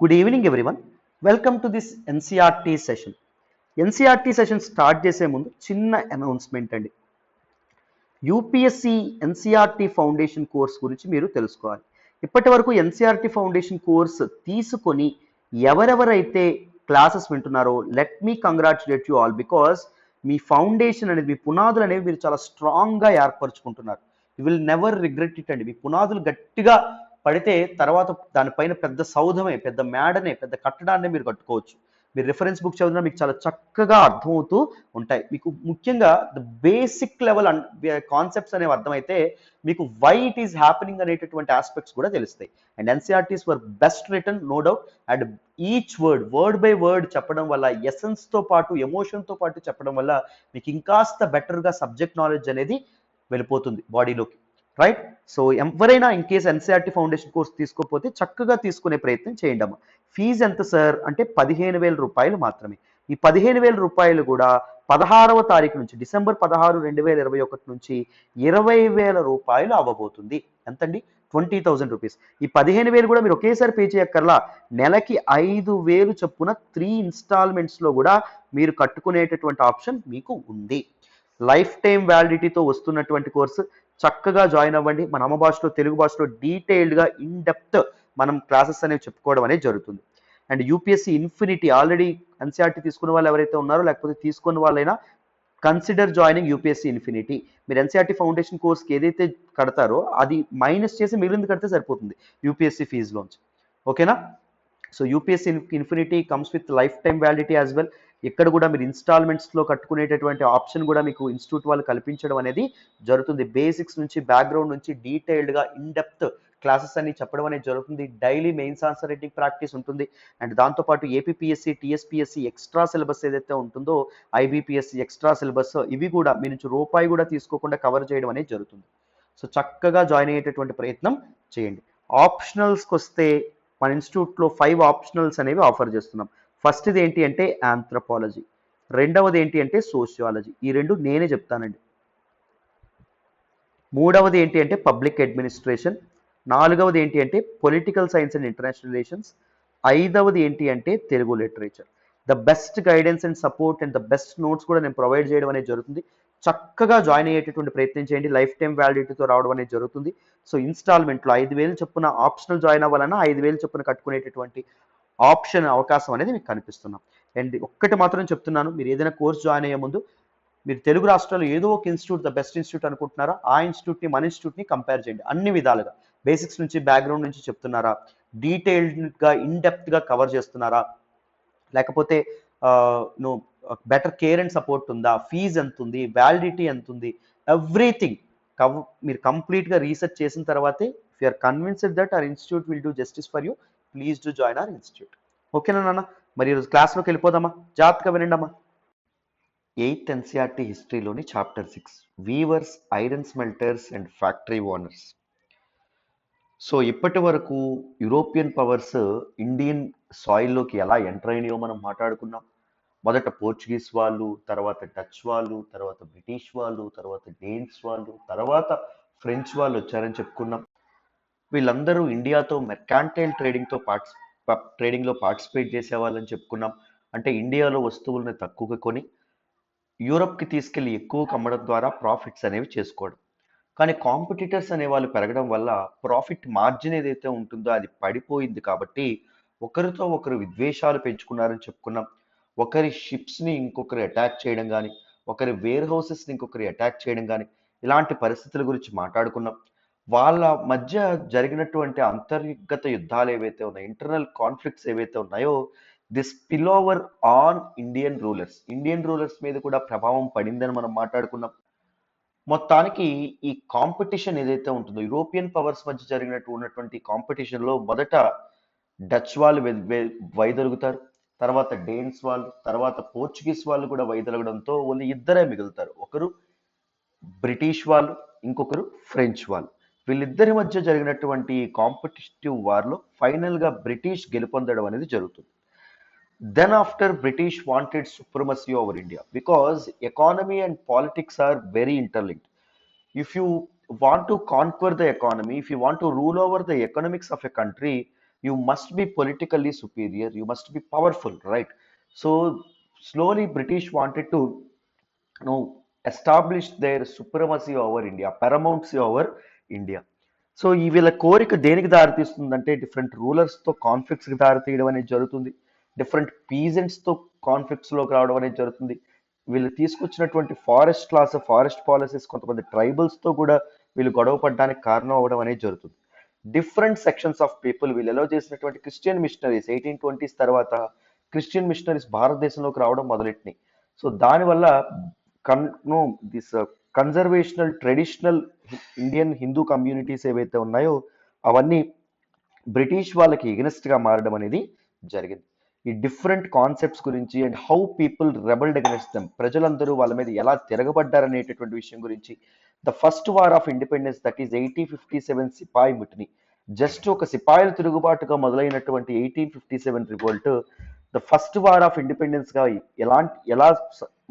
Good evening, everyone. Welcome to this NCRT session. NCRT session start చేసే ముందు చిన్న announcement అండి. యూపీఎస్సి ఎన్సీఆర్టీ ఫౌండేషన్ కోర్స్ గురించి మీరు తెలుసుకోవాలి. ఇప్పటి వరకు ఎన్సీఆర్టీ ఫౌండేషన్ కోర్స్ తీసుకొని ఎవరెవరైతే క్లాసెస్ వింటున్నారో let me congratulate you all, because మీ ఫౌండేషన్ అనేది మీ పునాదులు అనేవి మీరు చాలా స్ట్రాంగ్గా ఏర్పరచుకుంటున్నారు. You will never regret it అండి. మీ పునాదులు గట్టిగా పడితే తర్వాత దానిపైన పెద్ద సౌధమే, పెద్ద మేడనే, పెద్ద కట్టడాన్ని మీరు కట్టుకోవచ్చు. మీరు రిఫరెన్స్ బుక్ చదివినా మీకు చాలా చక్కగా అర్థమవుతూ ఉంటాయి. మీకు ముఖ్యంగా ద బేసిక్ లెవెల్ కాన్సెప్ట్స్ అనేవి అర్థమైతే మీకు వై ఇట్ ఈస్ హ్యాపెనింగ్ అనేటటువంటి ఆస్పెక్ట్స్ కూడా తెలుస్తాయి. And NCERTs were best return, no doubt. And each word by word చెప్పడం వల్ల, ఎసెన్స్తో పాటు ఎమోషన్తో పాటు చెప్పడం వల్ల మీకు ఇంకాస్త బెటర్గా సబ్జెక్ట్ నాలెడ్జ్ అనేది వెళ్ళిపోతుంది బాడీలోకి, రైట్? సో ఎవరైనా in case NCERT foundation course తీసుకోకపోతే చక్కగా తీసుకునే ప్రయత్నం చేయండి అమ్మ. ఫీజు ఎంత సార్ అంటే 15,000 మాత్రమే. ఈ 15,000 కూడా 16వ తారీఖు నుంచి, డిసెంబర్ 16, 2021 నుంచి 20,000 అవ్వబోతుంది. ఎంతండి? 20,000 రూపీస్. ఈ 15,000 కూడా మీరు ఒకేసారి పే చేయక్కర్లా. నెలకి 5,000 చొప్పున 3 ఇన్స్టాల్మెంట్స్లో కూడా మీరు కట్టుకునేటటువంటి ఆప్షన్ మీకు ఉంది. లైఫ్ టైం వ్యాలిడిటీతో వస్తున్నటువంటి కోర్సు. చక్కగా జాయిన్ అవ్వండి. మన అమ్మ భాషలో, తెలుగు భాషలో డీటెయిల్డ్గా ఇన్ డెప్త్ మనం క్లాసెస్ అనేవి చెప్పుకోవడం అనేది జరుగుతుంది. And UPSC infinity already NCERT తీసుకున్న వాళ్ళు ఎవరైతే ఉన్నారో, లేకపోతే తీసుకున్న వాళ్ళైనా కన్సిడర్ జాయినింగ్ యూపీఎస్సీ ఇన్ఫినిటీ. మీరు ఎన్సీఆర్టీ ఫౌండేషన్ కోర్స్కి ఏదైతే కడతారో అది మైనస్ చేసి మిగిలింది కడితే సరిపోతుంది యూపీఎస్సీ ఫీజులోంచి. ఓకేనా? So UPSC infinity comes with life time validity as well. ఇక్కడ కూడా మీరు ఇన్స్టాల్మెంట్స్లో కట్టుకునేటటువంటి ఆప్షన్ కూడా మీకు ఇన్స్టిట్యూట్ వాళ్ళు కల్పించడం అనేది జరుగుతుంది. బేసిక్స్ నుంచి, బ్యాక్గ్రౌండ్ నుంచి డీటెయిల్డ్గా ఇన్ డెప్త్ క్లాసెస్ అన్ని చెప్పడం అనేది జరుగుతుంది. Daily mains answer writing practice ఉంటుంది. అండ్ దాంతోపాటు ఏపీపీఎస్సీ, టీఎస్పీఎస్సీ ఎక్స్ట్రా సిలబస్ ఏదైతే ఉంటుందో, ఐబీపీఎస్సీ ఎక్స్ట్రా సిలబస్, ఇవి కూడా మీ నుంచి రూపాయి కూడా తీసుకోకుండా కవర్ చేయడం అనేది జరుగుతుంది. సో చక్కగా జాయిన్ అయ్యేటటువంటి ప్రయత్నం చేయండి. ఆప్షనల్స్కి వస్తే మన ఇన్స్టిట్యూట్లో 5 ఆప్షనల్స్ అనేవి ఆఫర్ చేస్తున్నాం. ఫస్ట్ది ఏంటి అంటే ఆంథ్రపాలజీ, రెండవది ఏంటి అంటే సోషియాలజీ. ఈ రెండు నేనే చెప్తానండి. మూడవది ఏంటి అంటే పబ్లిక్ అడ్మినిస్ట్రేషన్. నాలుగవది ఏంటి అంటే political science and international relations. ఐదవది ఏంటి అంటే Telugu literature. The best guidance and support and the best notes కూడా నేను ప్రొవైడ్ చేయడం అనేది జరుగుతుంది. చక్కగా జాయిన్ అయ్యేటటువంటి ప్రయత్నం చేయండి. లైఫ్ టైం వ్యాలిడిటీతో రావడం అనేది జరుగుతుంది. సో ఇన్స్టాల్మెంట్లో 5,000 చొప్పున ఆప్షనల్ జాయిన్ అవ్వాలన్నా 5,000 చొప్పున కట్టుకునేటటువంటి ఆప్షన్, అవకాశం అనేది మీకు కనిపిస్తున్నాం. అండ్ ఒక్కటి మాత్రం చెప్తున్నాను, మీరు ఏదైనా కోర్స్ జాయిన్ అయ్యే ముందు మీరు తెలుగు రాష్ట్రాల్లో ఏదో ఒక ఇన్స్టిట్యూట్ ద బెస్ట్ ఇన్స్టిట్యూట్ అనుకుంటున్నారా, ఆ ఇన్స్టిట్యూట్ని మన ఇన్స్టిట్యూట్ని కంపేర్ చేయండి. అన్ని విధాలుగా బేసిక్స్ నుంచి, బ్యాక్గ్రౌండ్ నుంచి చెప్తున్నారా, డీటెయిల్డ్గా ఇన్ డెప్త్గా కవర్ చేస్తున్నారా, లేకపోతే no better care and support ఉందా, ఫీజు ఎంత ఉంది, వ్యాలిడిటీ ఎంత ఉంది, ఎవ్రీథింగ్ మీరు కంప్లీట్గా రీసెర్చ్ చేసిన తర్వాతే if you're convinced that our institute will do justice for you, please do join our institute. ఓకేనా నాన్న? మరి ఈరోజు క్లాస్లోకి వెళ్ళిపోదామా? జాగ్రత్తగా వినండి అమ్మా. 8th ఎన్సీఆర్టీ హిస్టరీలోని chapter 6 weavers, iron smelters and factory owners. So ఇప్పటి వరకు యూరోపియన్ పవర్స్ ఇండియన్ సాయిల్లోకి ఎలా ఎంటర్ అయినాయో మనం మాట్లాడుకున్నాం. మొదట పోర్చుగీస్ వాళ్ళు, తర్వాత డచ్ వాళ్ళు, తర్వాత బ్రిటిష్ వాళ్ళు, తర్వాత డేన్స్ వాళ్ళు, తర్వాత ఫ్రెంచ్ వాళ్ళు వచ్చారని చెప్పుకున్నాం. వీళ్ళందరూ ఇండియాతో మెర్కాంటైల్ ట్రేడింగ్లో పార్టిసిపేట్ చేసేవాళ్ళని చెప్పుకున్నాం. అంటే ఇండియాలో వస్తువులను తక్కువగా కొని యూరప్కి తీసుకెళ్లి ఎక్కువ అమ్మడం ద్వారా ప్రాఫిట్స్ అనేవి చేసుకోవడం. కానీ కాంపిటీటర్స్ అనే వాళ్ళు పెరగడం వల్ల ప్రాఫిట్ మార్జిన్ ఏదైతే ఉంటుందో అది పడిపోయింది. కాబట్టి ఒకరితో ఒకరు విద్వేషాలు పెంచుకున్నారని చెప్పుకున్నాం. ఒకరి షిప్స్ని ఇంకొకరు అటాక్ చేయడం కానీ, ఒకరి వేర్ హౌసెస్ని ఇంకొకరు అటాక్ చేయడం కానీ, ఇలాంటి పరిస్థితుల గురించి మాట్లాడుకున్నాం. వాళ్ళ మధ్య జరిగినటువంటి అంతర్గత యుద్ధాలు ఏవైతే ఉన్నాయో, ఇంటర్నల్ కాన్ఫ్లిక్ట్స్ ఏవైతే ఉన్నాయో, this spill over on Indian rulers మీద కూడా ప్రభావం పడిందని మనం మాట్లాడుకున్నాం. మొత్తానికి ఈ కాంపిటీషన్ ఏదైతే ఉంటుందో, యూరోపియన్ పవర్స్ మధ్య ఉన్నటువంటి కాంపిటీషన్లో మొదట డచ్ వాళ్ళు వైదొలుగుతారు, తర్వాత డేన్స్ వాళ్ళు, తర్వాత పోర్చుగీస్ వాళ్ళు కూడా వైదొలగడంతో ఓన్లీ ఇద్దరే మిగులుతారు. ఒకరు బ్రిటిష్ వాళ్ళు, ఇంకొకరు ఫ్రెంచ్ వాళ్ళు. వీళ్ళిద్దరి మధ్య జరిగినటువంటి కాంపిటిటివ్ వార్లో ఫైనల్గా బ్రిటిష్ గెలుపొందడం అనేది జరుగుతుంది. Then after British wanted supremacy over India because economy and politics are very interlinked. If you want to conquer the economy, if you want to rule over the economics of a country, you must be politically superior, you must be powerful, right? So slowly British wanted to establish their supremacy over India, paramountcy over India. So ఈ వీళ్ళ కోరిక దేనికి దారితీస్తుందంటే different రూలర్స్తో కాన్ఫ్లిక్ట్స్కి దారితీయడం అనేది జరుగుతుంది, different పీజెంట్స్తో కాన్ఫ్లిక్ట్స్లోకి రావడం అనేది జరుగుతుంది. వీళ్ళు తీసుకొచ్చినటువంటి ఫారెస్ట్ పాలసీస్ కొంతమంది ట్రైబల్స్తో కూడా వీళ్ళు గొడవ పడడానికి కారణం అవ్వడం అనేది జరుగుతుంది. డిఫరెంట్ సెక్షన్స్ ఆఫ్ పీపుల్ వీళ్ళు ఎలా చేసినటువంటి క్రిస్టియన్ మిషనరీస్ 1820s తర్వాత క్రిస్టియన్ మిషనరీస్ భారతదేశంలోకి రావడం మొదలెట్టినాయి. సో దానివల్ల this conservational traditional Indian Hindu communities ఏవైతే ఉన్నాయో అవన్నీ బ్రిటిష్ వాళ్ళకి ఎగనెస్ట్గా మారడం అనేది జరిగింది. ఈ డిఫరెంట్ కాన్సెప్ట్స్ గురించి and how people rebelled against them, ప్రజలందరూ వాళ్ళ మీద ఎలా తిరగబడ్డారనేటటువంటి విషయం గురించి, the first war of independence that is 1857 sepoy mutiny, just ఒక సిపాయిల తిరుగుబాటుగా మొదలైనటువంటి 1857 revolt the first war of ఇండిపెండెన్స్గా ఎలా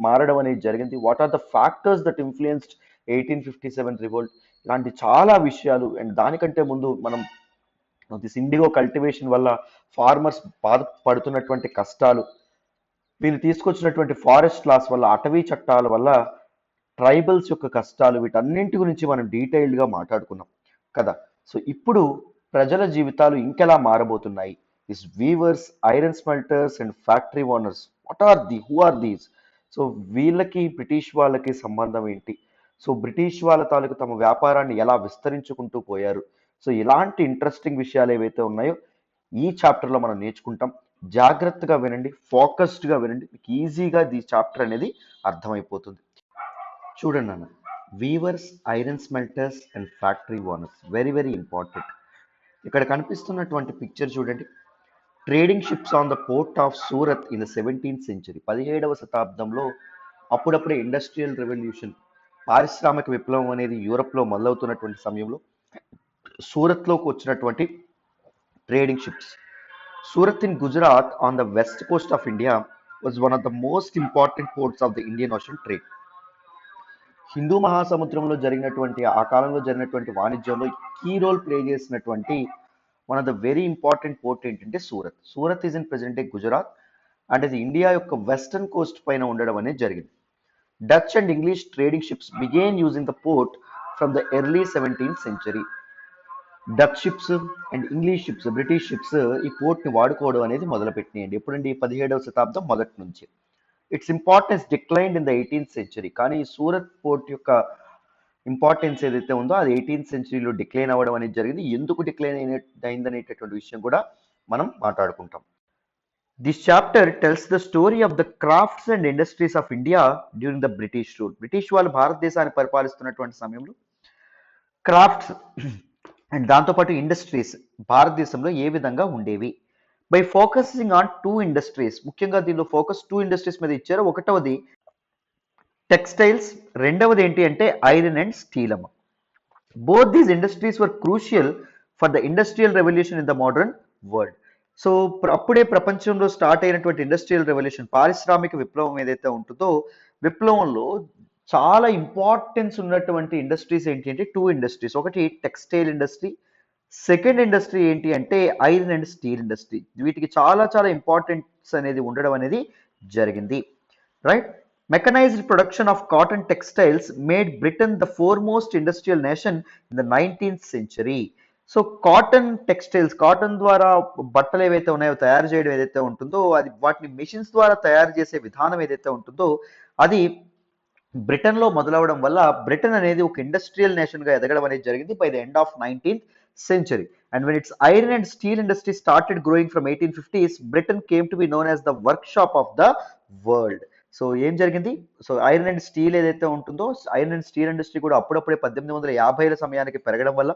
మారడం అనేది జరిగింది, what are the factors that influenced 1857 revolt, ఇలాంటి చాలా విషయాలు. అండ్ దానికంటే ముందు మనం దిస్ ఇండిగో కల్టివేషన్ వల్ల ఫార్మర్స్ బాధపడుతున్నటువంటి కష్టాలు, వీళ్ళు తీసుకొచ్చినటువంటి ఫారెస్ట్ లాస్ వల్ల, అటవీ చట్టాల వల్ల ట్రైబల్స్ యొక్క కష్టాలు, వీటన్నింటి గురించి మనం డీటెయిల్డ్గా మాట్లాడుకున్నాం కదా. సో ఇప్పుడు ప్రజల జీవితాలు ఇంకెలా మారబోతున్నాయి, this weavers, iron smelters and factory owners, who are these? So వీళ్ళకి బ్రిటిష్ వాళ్ళకి సంబంధం ఏంటి? సో బ్రిటిష్ వాళ్ళ తాలూకు తమ వ్యాపారాన్ని ఎలా విస్తరించుకుంటూ పోయారు? సో ఇలాంటి ఇంట్రెస్టింగ్ విషయాలు ఏవైతే ఉన్నాయో ఈ చాప్టర్లో మనం నేర్చుకుంటాం. జాగ్రత్తగా వినండి, ఫోకస్డ్గా వినండి, మీకు ఈజీగా ఈ చాప్టర్ అనేది అర్థమైపోతుంది. చూడండి అన్న, weavers, iron smelters and factory owners, very very important. ఇక్కడ కనిపిస్తున్నటువంటి పిక్చర్ చూడండి. Trading ships on the port of Surat in the 17th century, 17వ శతాబ్దంలో అప్పుడప్పుడే ఇండస్ట్రియల్ రెవల్యూషన్, పారిశ్రామిక విప్లవం అనేది యూరప్లో మొదలవుతున్నటువంటి సమయంలో సూరత్లోకి వచ్చినటువంటి trading ships. Surat in Gujarat on the west coast of India was one of the most important ports of the Indian Ocean trade. హిందూ మహాసముద్రంలో జరిగినటువంటి ఆ కాలంలో జరిగినటువంటి వాణిజ్యంలో కీ రోల్ ప్లే చేసినటువంటి one of the very important port ఏంటంటే Surat. Surat is in present day Gujarat and ఇది ఇండియా యొక్క వెస్టర్న్ కోస్ట్ పైన ఉండడం అనేది జరిగింది. Dutch and English trading ships began using the port from the early 17th century. Dutch ships and English ships, British ships ఈ పోర్ట్ని వాడుకోవడం అనేది మొదలుపెట్టినాయండి. ఎప్పుడండి? 17వ శతాబ్దం మొదటి నుంచి. Its importance declined in the 18th century. కానీ ఈ సూరత్ పోర్ట్ యొక్క ఇంపార్టెన్స్ ఏదైతే ఉందో అది 18th centuryలో డిక్లైన్ అవ్వడం అనేది జరిగింది. ఎందుకు డిక్లైన్ అయిందనేటటువంటి విషయం కూడా మనం మాట్లాడుకుంటాం. This chapter tells the story of the crafts and industries of India during the British rule. British వాళ్ళు భారతదేశాన్ని పరిపాలిస్తున్నటువంటి సమయంలో క్రాఫ్ట్స్ అండ్ దాంతోపాటు ఇండస్ట్రీస్ భారతదేశంలో ఏ విధంగా ఉండేవి. బై ఫోకసింగ్ ఆన్ 2 ఇండస్ట్రీస్, ముఖ్యంగా దీనిలో ఫోకస్ 2 ఇండస్ట్రీస్ మీద ఇచ్చారు. ఒకటవది టెక్స్టైల్స్, రెండవది ఏంటి అంటే ఐరన్ అండ్ స్టీల్ అమ్మ. Both these industries were crucial for the industrial revolution in the modern world. So అప్పుడే ప్రపంచంలో స్టార్ట్ అయినటువంటి ఇండస్ట్రియల్ రెవల్యూషన్, పారిశ్రామిక విప్లవం ఏదైతే ఉంటుందో, విప్లవంలో చాలా ఇంపార్టెన్స్ ఉన్నటువంటి ఇండస్ట్రీస్ ఏంటి అంటే 2 ఇండస్ట్రీస్. ఒకటి టెక్స్టైల్ ఇండస్ట్రీ, సెకండ్ ఇండస్ట్రీ ఏంటి అంటే ఐరన్ అండ్ స్టీల్ ఇండస్ట్రీ. వీటికి చాలా చాలా ఇంపార్టెన్స్ అనేది ఉండడం అనేది జరిగింది, right? Mechanised production of cotton textiles made Britain the foremost industrial nation in the 19th century. So cotton textiles, cotton ద్వారా బట్టలు ఏవైతే ఉన్నాయో తయారు చేయడం ఏదైతే ఉంటుందో, అది వాటిని మెషిన్స్ ద్వారా తయారు చేసే విధానం ఏదైతే ఉంటుందో అది బ్రిటన్లో మొదలవడం వల్ల బ్రిటన్ అనేది ఒక ఇండస్ట్రియల్ నేషన్గా ఎదగడం అనేది జరిగింది by the end of 19th century. And when its iron and steel industry started growing from 1850s, Britain came to be known as the workshop of the world. So ఏం జరిగింది? So iron and steel ఏదైతే ఉంటుందో, iron and steel industry కూడా అప్పుడప్పుడే 1850ల సమయానికి పెరగడం వల్ల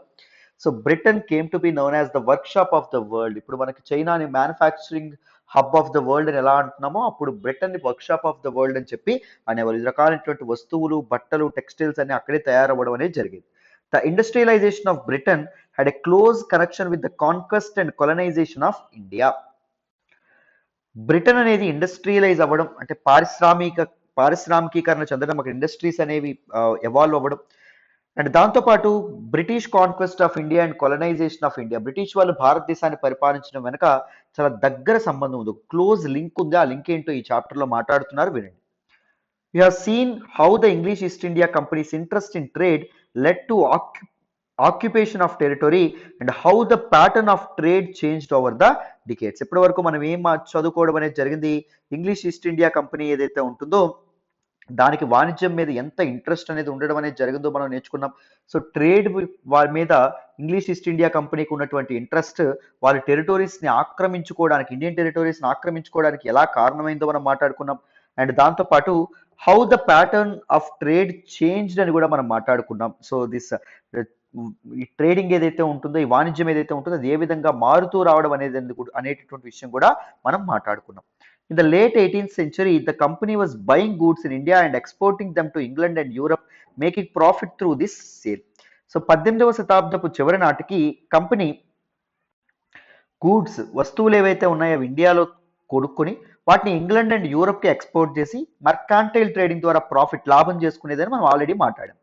so Britain came to be known as the workshop of the world. ఇప్పుడు మనకి చైనాని manufacturing hub of the world అని ఎలా అంటున్నామో, అప్పుడు బ్రిటన్ ని వర్క్షాప్ ఆఫ్ ద వరల్డ్ అని చెప్పి అనేవారు. ఈ రకాలైనటువంటి వస్తువులు, బట్టలు, టెక్స్టైల్స్ అన్ని అక్కడే తయారవ్వడం అనేది జరిగింది. The industrialisation of Britain had a close connection with the conquest and colonization of India. Britain అనేది ఇండస్ట్రియలైజ్ అవ్వడం అంటే పారిశ్రామికీకరణ చెందడం, అక్కడ ఇండస్ట్రీస్ అనేవి ఎవాల్వ్ అవ్వడం అండ్ దాంతోపాటు British conquest of India and colonisation of India, British వాళ్ళు భారతదేశాన్ని పరిపాలించడం వెనక చాలా దగ్గర సంబంధం ఉంది, క్లోజ్ లింక్ ఉంది. ఆ లింక్ ఏంటో ఈ చాప్టర్లో మాట్లాడుతున్నారు, వినండి. We have seen how the English East India Company's interest in trade led to occupation of territory and how the pattern of trade changed over the decades. ఇప్పటి వరకు మనం ఏం చదువుకోవడం అనేది జరిగింది, ఇంగ్లీష్ ఈస్ట్ ఇండియా కంపెనీ ఏదైతే ఉంటుందో దానికి వాణిజ్యం మీద ఎంత ఇంట్రెస్ట్ అనేది ఉండడం అనేది జరిగిందో మనం నేర్చుకున్నాం. సో ట్రేడ్ వారి మీద ఇంగ్లీష్ ఈస్ట్ ఇండియా కంపెనీకి ఉన్నటువంటి ఇంట్రెస్ట్ వాళ్ళ టెరిటోరీస్ని ఆక్రమించుకోవడానికి, ఇండియన్ టెరిటోరీస్ని ఆక్రమించుకోవడానికి ఎలా కారణమైందో మనం మాట్లాడుకున్నాం. అండ్ దాంతోపాటు how the pattern of trade changed అని కూడా మనం మాట్లాడుకున్నాం. సో దిస్ ఈ ట్రేడింగ్ ఏదైతే ఉంటుందో, ఈ వాణిజ్యం ఏదైతే ఉంటుందో అది ఏ విధంగా మారుతూ రావడం అనేది అనేటటువంటి విషయం కూడా మనం మాట్లాడుకున్నాం. In the late 18th century, the company was buying goods in India and exporting them to England and Europe, making profit through this sale. So 18వ శతాబ్దపు చివరి నాటికి కంపెనీ గూడ్స్, వస్తువులు ఏవైతే ఉన్నాయో అవి ఇండియాలో కొనుక్కొని వాటిని ఇంగ్లాండ్ అండ్ యూరప్కి ఎక్స్పోర్ట్ చేసి మర్కాంటైల్ ట్రేడింగ్ ద్వారా ప్రాఫిట్, లాభం చేసుకునేదని మనం ఆల్రెడీ మాట్లాడాం.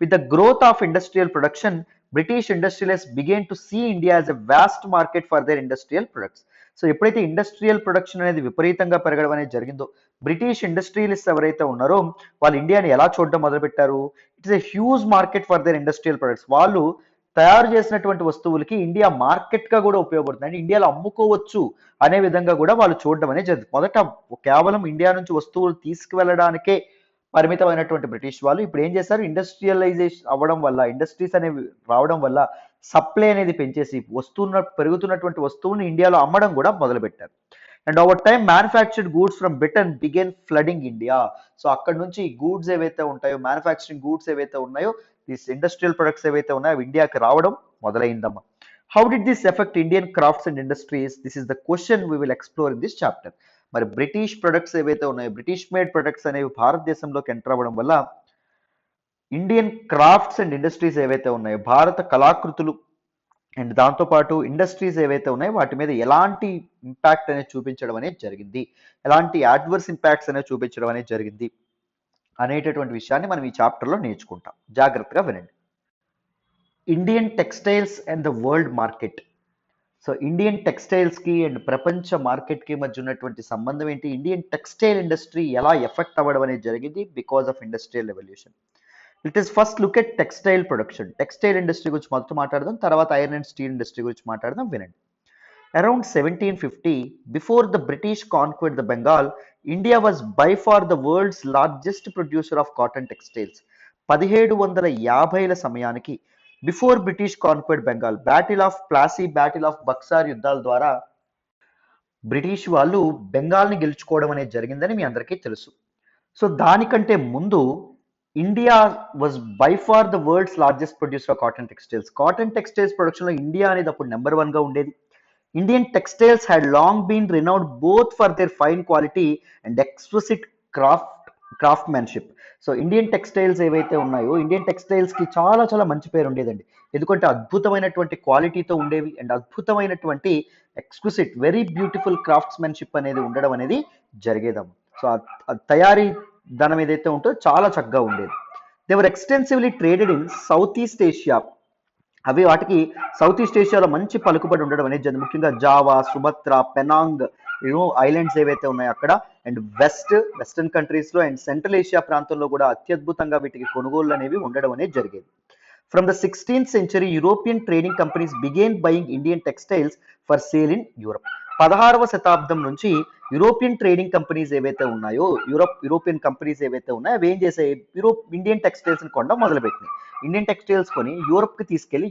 With the growth of industrial production, British industrialists began to see India as a vast market for their industrial products. So ఎప్పుడైతే ఇండస్ట్రియల్ ప్రొడక్షన్ అనేది విపరీతంగా పెరగడం అనేది జరిగిందో, బ్రిటిష్ ఇండస్ట్రియలిస్ట్ ఎవరైతే ఉన్నారో వాళ్ళు ఇండియాని ఎలా చూడడం మొదలుపెట్టారు, it's a huge market for their industrial products. వాళ్ళు తయారు చేసినటువంటి వస్తువులకి ఇండియా మార్కెట్గా కూడా ఉపయోగపడుతుంది, అంటే ఇండియాలో అమ్ముకోవచ్చు అనే విధంగా కూడా వాళ్ళు చూడడం అనేది జరిగింది. మొదట కేవలం ఇండియా నుంచి వస్తువులు తీసుకువెళ్ళడానికే పరిమితమైనటువంటి బ్రిటిష్ వాళ్ళు ఇప్పుడు ఏం చేశారు, ఇండస్ట్రియలైజేషన్ అవ్వడం వల్ల, ఇండస్ట్రీస్ అనేవి రావడం వల్ల సప్లై అనేది పెంచేసి పెరుగుతున్నటువంటి వస్తువులను ఇండియాలో అమ్మడం కూడా మొదలుపెట్టారు. And over time manufactured goods from Britain began flooding India. So అక్కడ నుంచి గూడ్స్ ఏవైతే ఉంటాయో, మ్యానుఫ్యాక్చరింగ్ గూడ్స్ ఏవైతే ఉన్నాయో, దీస్ ఇండస్ట్రియల్ ప్రొడక్ట్స్ ఏవైతే ఉన్నాయో అవి ఇండియాకి రావడం మొదలైందమ్మా. How did this effect Indian crafts and industries? This is the question we will explore in this chapter. మరి బ్రిటిష్ ప్రొడక్ట్స్ ఏవైతే ఉన్నాయో, బ్రిటిష్ మేడ్ ప్రొడక్ట్స్ అనేవి భారతదేశంలోకి ఎంటర్ అవ్వడం వల్ల ఇండియన్ క్రాఫ్ట్స్ అండ్ ఇండస్ట్రీస్ ఏవైతే ఉన్నాయో, భారత కళాకృతులు అండ్ దాంతోపాటు ఇండస్ట్రీస్ ఏవైతే ఉన్నాయో వాటి మీద ఎలాంటి ఇంపాక్ట్ అనేది చూపించడం అనేది జరిగింది, ఎలాంటి అడ్వర్స్ ఇంపాక్ట్స్ అనేది చూపించడం అనేది జరిగింది అనేటటువంటి విషయాన్ని మనం ఈ చాప్టర్లో నేర్చుకుంటాం. జాగ్రత్తగా వినండి. Indian textiles and the world market. So Indian టెక్స్టైల్స్కి అండ్ ప్రపంచ మార్కెట్కి మధ్య ఉన్నటువంటి సంబంధం ఏంటి, ఇండియన్ టెక్స్టైల్ ఇండస్ట్రీ ఎలా ఎఫెక్ట్ అవ్వడం అనేది జరిగింది because of industrial revolution. It is first look at textile production. Textile industry గురించి మొదట మాట్లాడదాం, తర్వాత ఐరన్ అండ్ స్టీల్ ఇండస్ట్రీ గురించి మాట్లాడదాం, వినండి. Around 1750, before the British conquered the Bengal, India was by far the world's largest producer of cotton textiles. 1750ల సమయానికి, before British conquered Bengal, battle of Plassey, battle of Buxar యుద్ధాల ద్వారా బ్రిటిష్ వాళ్ళు బెంగాల్ని గెలుచుకోవడం అనేది జరిగిందని మీ అందరికీ తెలుసు. సో దానికంటే ముందు India was by far the world's largest producer of cotton textiles. Cotton textiles ప్రొడక్షన్లో ఇండియా అనేది అప్పుడు నెంబర్ 1గా ఉండేది. Indian textiles had long been renowned both for their fine quality and exclusive craftsmanship. So Indian textiles ఏవైతే ఉన్నాయో, Indian టెక్స్టైల్స్కి చాలా చాలా మంచి పేరు ఉండేదండి, ఎందుకంటే అద్భుతమైనటువంటి క్వాలిటీతో ఉండేవి అండ్ అద్భుతమైనటువంటి ఎక్స్క్లూసివ్, వెరీ బ్యూటిఫుల్ క్రాఫ్ట్స్మెన్షిప్ అనేది ఉండడం అనేది జరిగేదమ్మ. సో తయారీ ధనం ఏదైతే ఉంటుందో చాలా చక్కగా ఉండేది. They were extensively traded in south east Asia. అవి వాటికి సౌత్ ఈస్ట్ ఏషియాలో మంచి పలుకుబడి ఉండడం అనేది జరిగింది, ముఖ్యంగా జావా, సుమత్రా, పెనాంగ్ ఐలాండ్స్ ఏవైతే ఉన్నాయో అక్కడ, అండ్ వెస్టర్న్ కంట్రీస్లో అండ్ సెంట్రల్ ఏషియా ప్రాంతంలో కూడా అత్యద్భుతంగా వీటికి కొనుగోళ్లు అనేవి ఉండడం అనేది జరిగేది. From the 16th century, European trading companies began buying Indian textiles for sale in Europe. 16వ శతాబ్దం నుంచి యూరోపియన్ ట్రేడింగ్ కంపెనీస్ ఏవైతే ఉన్నాయో, యూరోపియన్ కంపెనీస్ ఏవైతే ఉన్నాయో అవి ఏం చేసాయి, ఇండియన్ టెక్స్టైల్స్ని కొనడం మొదలుపెట్టినాయి. ఇండియన్ టెక్స్టైల్స్ కొని యూరోప్కి తీసుకెళ్లి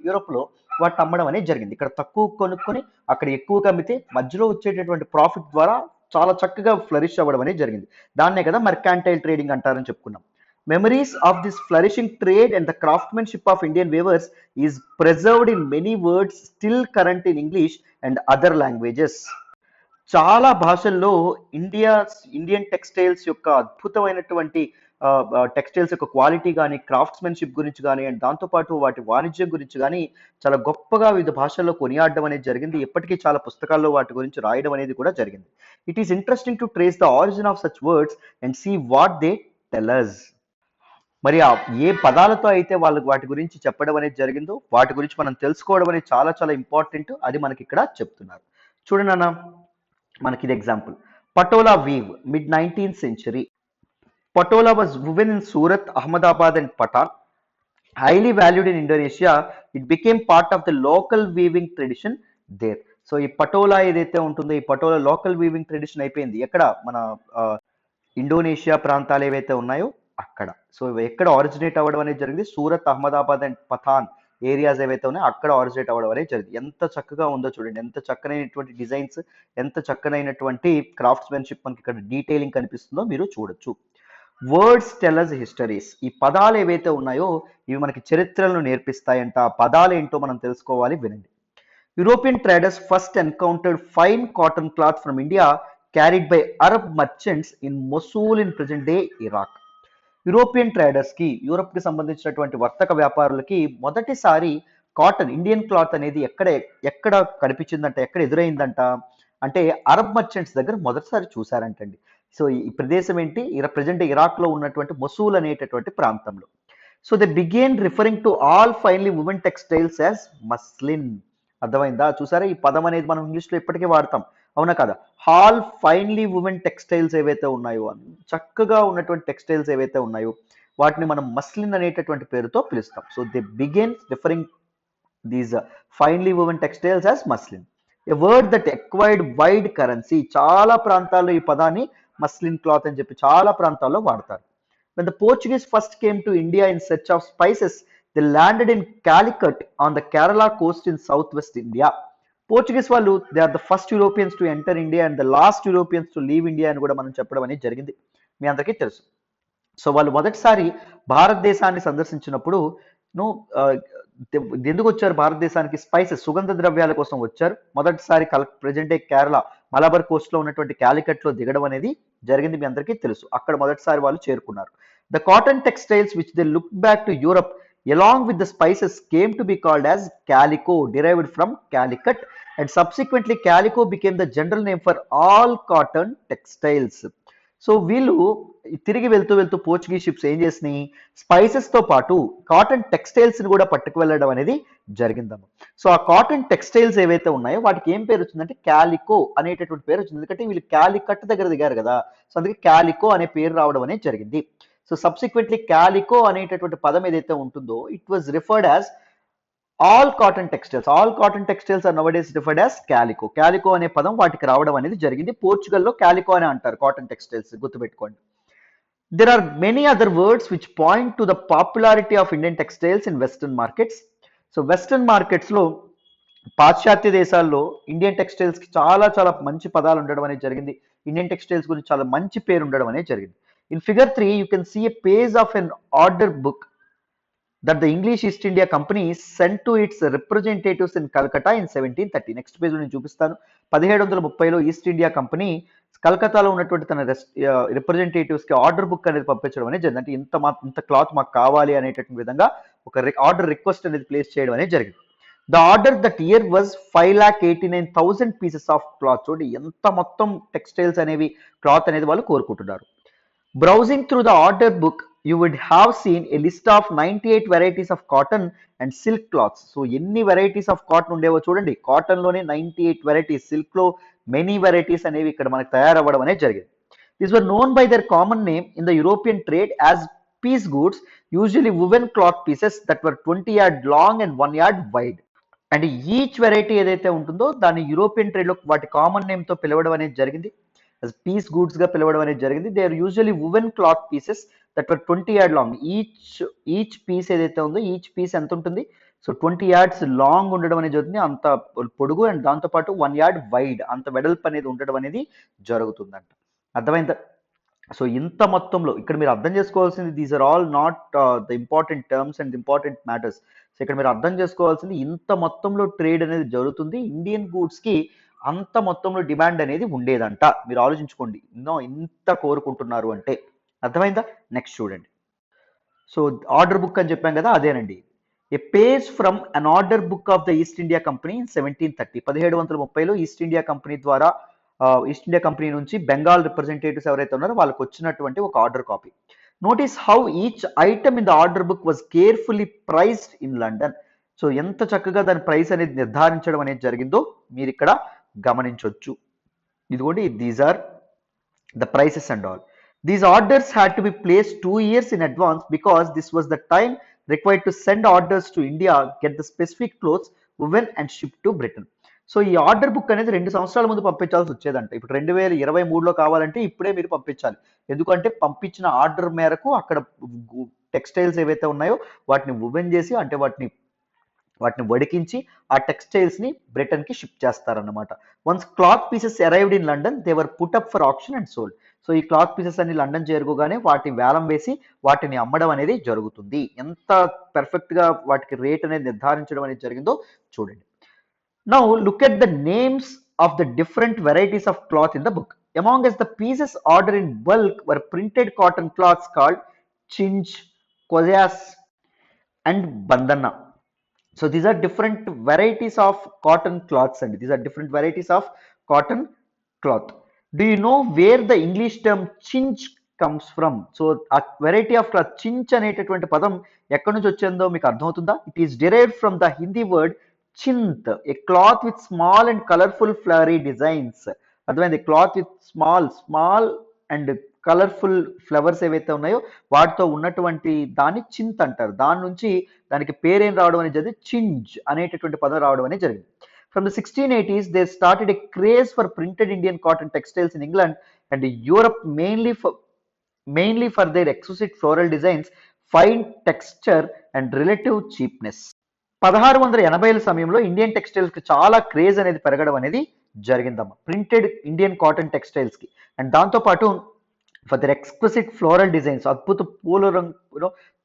యూరోప్లో వాటిని అమ్మడం అనేది జరిగింది. ఇక్కడ తక్కువ కొనుక్కొని అక్కడ ఎక్కువగా అమ్మితే మధ్యలో వచ్చేటటువంటి ప్రాఫిట్ ద్వారా చాలా చక్కగా ఫ్లరిష్ అవ్వడం అనేది జరిగింది. దాన్నే కదా మర్కాంటైల్ ట్రేడింగ్ అంటారని చెప్పుకున్నాం. Memories of this flourishing trade and the craftsmanship of Indian weavers is preserved in many words still current in English and other languages. చాలా భాషల్లో ఇండియన్ టెక్స్టైల్స్ యొక్క అద్భుతమైనటువంటి టెక్స్టైల్స్ యొక్క క్వాలిటీ కానీ, క్రాఫ్ట్స్మెన్షిప్ గురించి కానీ, అండ్ దాంతోపాటు వాటి వాణిజ్యం గురించి కానీ చాలా గొప్పగా వివిధ భాషల్లో కొనియాడడం అనేది జరిగింది. ఇప్పటికీ చాలా పుస్తకాల్లో వాటి గురించి రాయడం అనేది కూడా జరిగింది. It is interesting to trace the origin of such words and see what they tell us. మరి ఏ పదాలతో అయితే వాళ్ళకి వాటి గురించి చెప్పడం అనేది జరిగిందో వాటి గురించి మనం తెలుసుకోవడం అనేది చాలా చాలా ఇంపార్టెంట్. అది మనకి ఇక్కడ చెప్తున్నారు. చూడండి అన్న, మనకి ఇది example. Patola weave mid 19th century. Patola was woven in Surat, Ahmedabad, and Patan. Highly valued in Indonesia, it became part of the local weaving tradition there. So ఈ పటోలా ఏదైతే ఉంటుందో ఈ పటోలా లోకల్ వీవింగ్ ట్రెడిషన్ అయిపోయింది ఎక్కడ మన ఇండోనేషియా ప్రాంతాలు ఏవైతే ఉన్నాయో అక్కడ. సో ఎక్కడ ఆరిజినేట్ అవ్వడం అనేది జరిగింది? సూరత్, అహ్మదాబాద్ అండ్ పథాన్ ఏరియాస్ ఏవైతే ఉన్నాయో అక్కడ ఆరిజినేట్ అవ్వడం అనేది జరిగింది. ఎంత చక్కగా ఉందో చూడండి, ఎంత చక్కనైనటువంటి డిజైన్స్, ఎంత చక్కనైనటువంటి క్రాఫ్ట్స్మెన్షిప్ మనకి ఇక్కడ డీటెయిలింగ్ కనిపిస్తుందో మీరు చూడొచ్చు. Words tell us histories. ఈ పదాలు ఏవైతే ఉన్నాయో ఇవి మనకి చరిత్రలను నేర్పిస్తాయంట. ఆ పదాలు ఏంటో మనం తెలుసుకోవాలి, వినండి. European traders first encountered fine cotton cloth from India carried by Arab merchants in Mosul in present day Iraq. European traders కి, యూరప్ కి సంబంధించినటువంటి వర్తక వ్యాపారులకి మొదటిసారి కాటన్, ఇండియన్ క్లాత్ అనేది ఎక్కడ ఎక్కడ కనిపించిందంట, ఎక్కడ ఎదురైందంట అంటే అరబ్ మర్చెంట్స్ దగ్గర మొదటిసారి చూశారంటండి. సో ఈ ప్రదేశం ఏంటి? ప్రజెంట్ ఇరాక్ లో ఉన్నటువంటి మొసూల్ అనేటటువంటి ప్రాంతంలో. So they began referring to all finely women textiles as muslin. అర్థమైందా? చూసారా, ఈ పదం అనేది మనం ఇంగ్లీష్లో ఇప్పటికే వాడతాం, అవునా కదా? హాల్ ఫైన్లీ వుమెన్ టెక్స్టైల్స్ ఏవైతే ఉన్నాయో, చక్కగా ఉన్నటువంటి టెక్స్టైల్స్ ఏవైతే ఉన్నాయో వాటిని మనం మస్లిన్ అనేటటువంటి పేరుతో పిలుస్తాం. So they began referring these finely women textiles as muslin. A word that acquired wide currency. చాలా ప్రాంతాల్లో ఈ పదాన్ని మస్లిన్ క్లాత్ అని చెప్పి చాలా ప్రాంతాల్లో వాడతారు. When the Portuguese first came to India in search of spices, they landed in Calicut on the Kerala coast in southwest India. Portuguese వాళ్ళు they are the first Europeans to enter India and the last Europeans to leave India అని కూడా మనం చెప్పడం అనేది జరిగింది, మీ అందరికీ తెలుసు. So వాళ్ళు మొదటిసారి భారతదేశాన్ని సందర్శించినప్పుడు ఎందుకు వచ్చారు భారతదేశానికి? స్పైసెస్, సుగంధ ద్రవ్యాల కోసం వచ్చారు. మొదటిసారి present day Kerala Malabar Coast లో ఉన్నటువంటి క్యాలికట్ లో దిగడం అనేది జరిగింది, మీ అందరికీ తెలుసు. అక్కడ మొదటిసారి వాళ్ళు చేరుకున్నారు. The cotton textiles which they look back to Europe along with the spices came to be called as calico, derived from calicut, and subsequently calico became the general name for all cotton textiles. So వీళ్ళు తిరిగి వెళ్తూ వెళ్తూ Portuguese ships ఏం చేసినాయి? Spices తో పాటు cotton textiles ని కూడా పట్టుకు వెళ్ళడం అనేది జరిగిందమ్మ. సో ఆ కాటన్ టెక్స్టైల్స్ ఏవైతే ఉన్నాయో వాటికి ఏం పేరు వచ్చిందంటే క్యాలికో అనేటటువంటి పేరు వచ్చింది. ఎందుకంటే వీళ్ళు క్యాలికట్ దగ్గర దిగారు కదా, సో అందుకే క్యాలికో అనే పేరు రావడం అనేది జరిగింది. సో సబ్సిక్వెంట్లీ క్యాలికో అనేటటువంటి పదం ఏదైతే ఉంటుందో it was referred as all cotton textiles. All cotton textiles are nowadays referred as calico. Calico అనే పదం వాటికి రావడం అనేది జరిగింది. పోర్చుగల్లో క్యాలికో అని అంటారు కాటన్ టెక్స్టైల్స్, గుర్తుపెట్టుకోండి. There are many other words which point to the popularity of Indian textiles in Western markets. So western markets లో, పాశ్చాత్య దేశాల్లో ఇండియన్ టెక్స్టైల్స్ కి చాలా చాలా మంచి పదాలు ఉండడం అనేది జరిగింది. ఇండియన్ టెక్స్టైల్స్ గురించి చాలా మంచి పేరు ఉండడం అనేది జరిగింది. In figure 3, you can see a page of an order book that the English East India Company sent to its representatives in Calcutta in 1730. Next page నేను చూపిస్తాను. 1730లో ఈస్ట్ ఇండియా కంపెనీ కలకత్తాలో ఉన్నటువంటి తన రిప్రజెంటేటివ్స్ కి ఆర్డర్ బుక్ అనేది పంపించడం అనేది జరిగింది. అంటే ఇంత క్లాత్ మాకు కావాలి అనేటటువంటి విధంగా ఒక ఆర్డర్ రిక్వెస్ట్ అనేది ప్లేస్ చేయడం అనేది జరిగింది. The order that year was 5,89,000 pieces of cloth. చూడండి ఎంత మొత్తం టెక్స్టైల్స్ అనేవి, క్లాత్ అనేది వాళ్ళు కోరుకుంటున్నారు. Browsing through the order book, you would have seen a list of 98 varieties of cotton and silk cloths. So ఎన్ని వెరైటీస్ ఆఫ్ కాటన్ ఉండేవో చూడండి. Cotton లోనే 98 వెరైటీస్, సిల్క్ లో మెనీ వెరైటీస్ అనేవి ఇక్కడ మనకు తయారవ్వడం అనేది జరిగింది. These were known by their common name in the European trade as piece goods, usually woven cloth pieces that were 20 yard long and 1 yard wide. And each variety ఏదైతే ఉంటుందో దాన్ని European trade లో వాటి కామన్ నేమ్ తో పిలవడం అనేది జరిగింది, piece goods గా పిలవడం అనేది జరిగింది. They are usually woven cloth pieces that were 20 yards long. Each piece ఏదైతే ఉందో ఈచ్ పీస్ ఎంత ఉంటుంది? సో 20 yards లాంగ్ ఉండడం అనేది జరుగుతుంది, అంత పొడుగు, అండ్ దాంతో పాటు 1 yard వైడ్, అంత వెడల్పు అనేది ఉండడం అనేది జరుగుతుందంట. అర్థమైందా? సో ఇంత మొత్తంలో ఇక్కడ మీరు అర్థం చేసుకోవాల్సింది, these are all not the important terms and important matters. So ఇక్కడ మీరు అర్థం చేసుకోవాల్సింది ఇంత మొత్తంలో ట్రేడ్ అనేది జరుగుతుంది. ఇండియన్ గూడ్స్ కి అంత మొత్తంలో డిమాండ్ అనేది ఉండేదంట. మీరు ఆలోచించుకోండి, ఇంత కోరుకుంటున్నారు అంటే. అర్థమైందా? నెక్స్ట్ చూడండి. సో ఆర్డర్ బుక్ అని చెప్పాం కదా, అదేనండి. A page from an order book of the East India Company in 1730. 1730లో ఈస్ట్ ఇండియా కంపెనీ ద్వారా, ఈస్ట్ ఇండియా కంపెనీ నుంచి బెంగాల్ రిప్రజెంటేటివ్స్ ఎవరైతే ఉన్నారో వాళ్ళకి వచ్చినటువంటి ఒక order copy. Notice how each item in the order book was carefully priced in London. So ఎంత చక్కగా దాని ప్రైస్ అనేది నిర్ధారించడం అనేది జరిగిందో మీరు ఇక్కడ గమనించవచ్చు. ఇదిగోండి, these are the prices and all. These orders had to be placed 2 years in advance because this was the time required to send orders to India, get the specific clothes woven and shipped to Britain. So ఈ order book అనేది 2 సంవత్సరాల ముందు పంపించాల్సి వచ్చేదంట. ఇప్పుడు 2023లో కావాలంటే ఇప్పుడే మీరు పంపించాలి. ఎందుకంటే పంపించిన ఆర్డర్ మేరకు అక్కడ టెక్స్టైల్స్ ఏవైతే ఉన్నాయో వాటిని ఉవెన్ చేసి, అంటే వాటిని వడికించి ఆ టెక్స్టైల్స్ ని బ్రిటన్ కి షిప్ చేస్తారన్నమాట. Once cloth pieces arrived in London they were put up for option and sold. So ఈ క్లాత్ పీసెస్ అన్ని లండన్ చేరుకోగానే వాటిని వేలం వేసి వాటిని అమ్మడం అనేది జరుగుతుంది. ఎంత పర్ఫెక్ట్ గా వాటికి రేట్ అనేది నిర్ధారించడం అనేది జరిగిందో చూడండి. Now look at the names of the different varieties of cloth in the book. Among as the pieces ordered in bulk were printed cotton cloths called chinch, kozias and bandana. So these are different varieties of cotton cloths, and these are different varieties of cotton cloth. Do you know where the English term chinch comes from? So a variety of cloth chinch అనేటటువంటి పదం ఎక్కడి నుంచి వచ్చిందో మీకు అర్థమవుతుందా? It is derived from the Hindi word chint, a cloth with small and colorful flowery designs. అర్థమైంది? Cloth with small and colourful flowers ఏవైతే ఉన్నాయో వాటితో ఉన్నటువంటి దాన్ని చింత్ అంటారు. దాని నుంచి దానికి పేరేం రావడం అనేది జరిగింది, చింజ్ అనేటటువంటి పదం రావడం అనేది జరిగింది. From the 1680s they started a craze for printed Indian cotton textiles in England and Europe mainly for their exclusive floral designs, fine texture and relative cheapness. 1680ల సమయంలో ఇండియన్ టెక్స్టైల్స్ కి చాలా క్రేజ్ అనేది పెరగడం అనేది జరిగిందమ్మా, ప్రింటెడ్ ఇండియన్ కాటన్ టెక్స్టైల్స్ కి. And దాంతో పాటు for their exclusive floral designs, అద్భుత